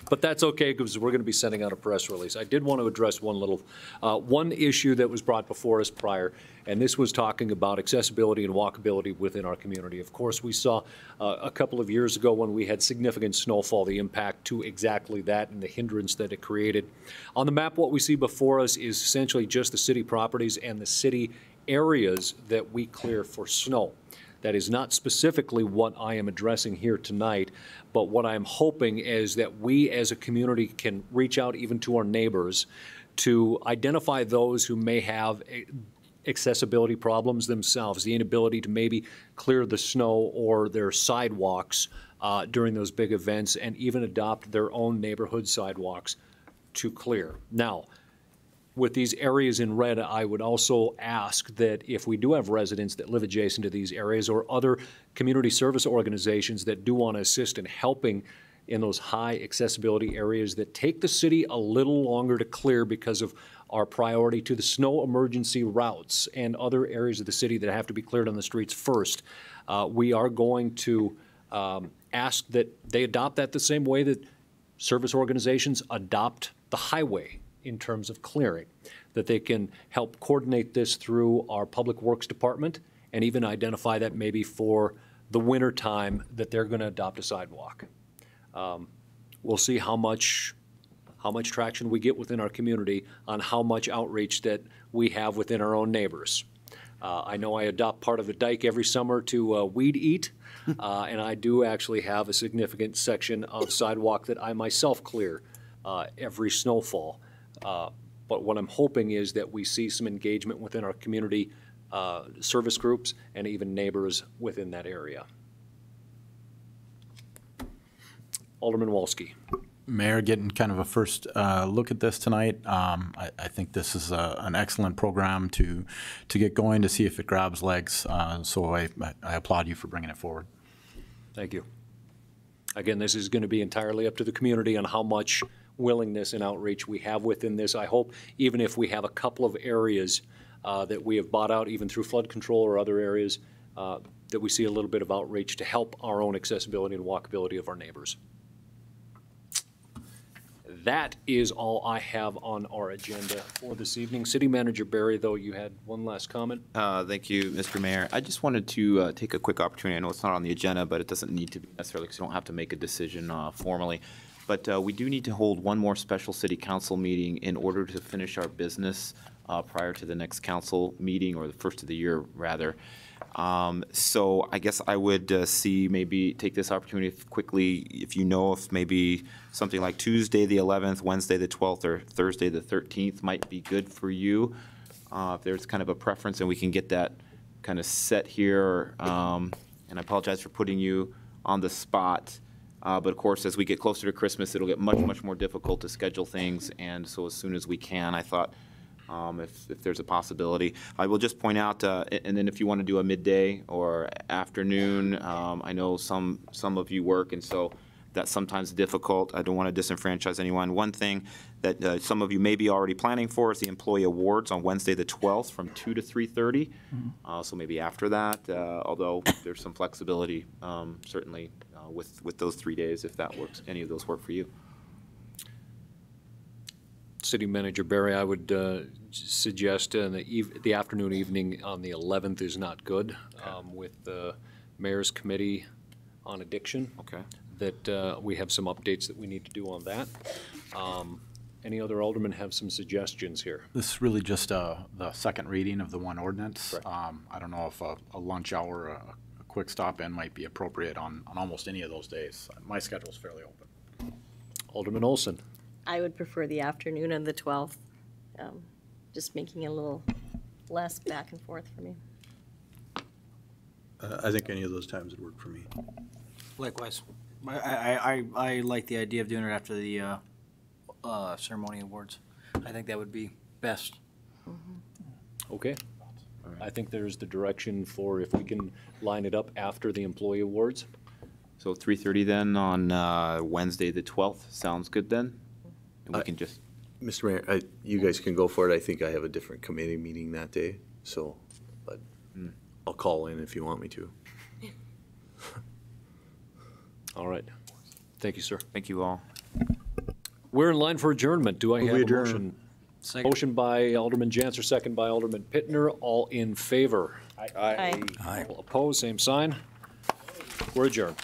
But that's okay, because we're going to be sending out a press release. I did want to address one issue that was brought before us prior, and this was talking about accessibility and walkability within our community. Of course, we saw a couple of years ago when we had significant snowfall, the impact to exactly that and the hindrance that it created. On the map, what we see before us is essentially just the city properties and the city areas that we clear for snow. That is not specifically what I am addressing here tonight, but what I'm hoping is that we as a community can reach out even to our neighbors to identify those who may have accessibility problems themselves, the inability to maybe clear the snow or their sidewalks during those big events, and even adopt their own neighborhood sidewalks to clear. Now, with these areas in red, I would also ask that if we do have residents that live adjacent to these areas or other community service organizations that do want to assist in helping in those high accessibility areas that take the city a little longer to clear because of our priority to the snow emergency routes and other areas of the city that have to be cleared on the streets first, we are going to ask that they adopt that the same way that service organizations adopt the highway in terms of clearing, that they can help coordinate this through our Public Works Department and even identify that maybe for the winter time that they're going to adopt a sidewalk. We'll see how much traction we get within our community on how much outreach that we have within our own neighbors. I know I adopt part of the dike every summer to weed eat, and I do actually have a significant section of sidewalk that I myself clear every snowfall. But what I'm hoping is that we see some engagement within our community service groups and even neighbors within that area. Alderman Walski. Mayor, getting kind of a first look at this tonight. I think this is an excellent program to get going, to see if it grabs legs. So I applaud you for bringing it forward. Thank you. Again, this is going to be entirely up to the community on how much willingness and outreach we have within this. I hope even if we have a couple of areas that we have bought out, even through flood control or other areas, that we see a little bit of outreach to help our own accessibility and walkability of our neighbors. That is all I have on our agenda for this evening. City Manager Barry, though, you had one last comment. Thank you, Mr. Mayor. I just wanted to take a quick opportunity. I know it's not on the agenda, but it doesn't need to be necessarily, because you don't have to make a decision formally. But we do need to hold one more special city council meeting in order to finish our business prior to the next council meeting, or the first of the year, rather. So I guess I would maybe take this opportunity quickly, if you know if maybe something like Tuesday the 11th, Wednesday the 12th, or Thursday the 13th might be good for you. If there's kind of a preference and we can get that kind of set here. And I apologize for putting you on the spot. But of course, as we get closer to Christmas, it'll get much more difficult to schedule things. And so as soon as we can, I thought, if there's a possibility. I will just point out, and then if you want to do a midday or afternoon, I know some of you work, and so that's sometimes difficult. I don't want to disenfranchise anyone. One thing that some of you may be already planning for is the employee awards on Wednesday the 12th from 2 to 3:30. So maybe after that, although there's some flexibility certainly with those 3 days, if that works, any of those work for you. City Manager Barry, I would suggest the afternoon, evening on the 11th is not good, with the Mayor's Committee on Addiction. Okay. That we have some updates that we need to do on that. Any other aldermen have some suggestions here? This is really just the second reading of the one ordinance. I don't know if a lunch hour, a quick stop-in might be appropriate on almost any of those days. My schedule's fairly open. Alderman Olson. I would prefer the afternoon of the 12th, just making it a little less back and forth for me. I think any of those times would work for me. Likewise. I like the idea of doing it after the ceremony awards. I think that would be best. Okay. I think there's the direction for if we can line it up after the employee awards. So 3:30 then on Wednesday, the 12th. Sounds good then? And we can just... Mr. Mayor, you guys can go for it. I think I have a different committee meeting that day, so, but I'll call in if you want me to. All right. Thank you, sir. Thank you all. We're in line for adjournment. Do I Move have we a adjourn. motion? Second. Motion by Alderman Janser, second by Alderman Pittner. All in favor? Aye. All opposed, same sign. We're adjourned.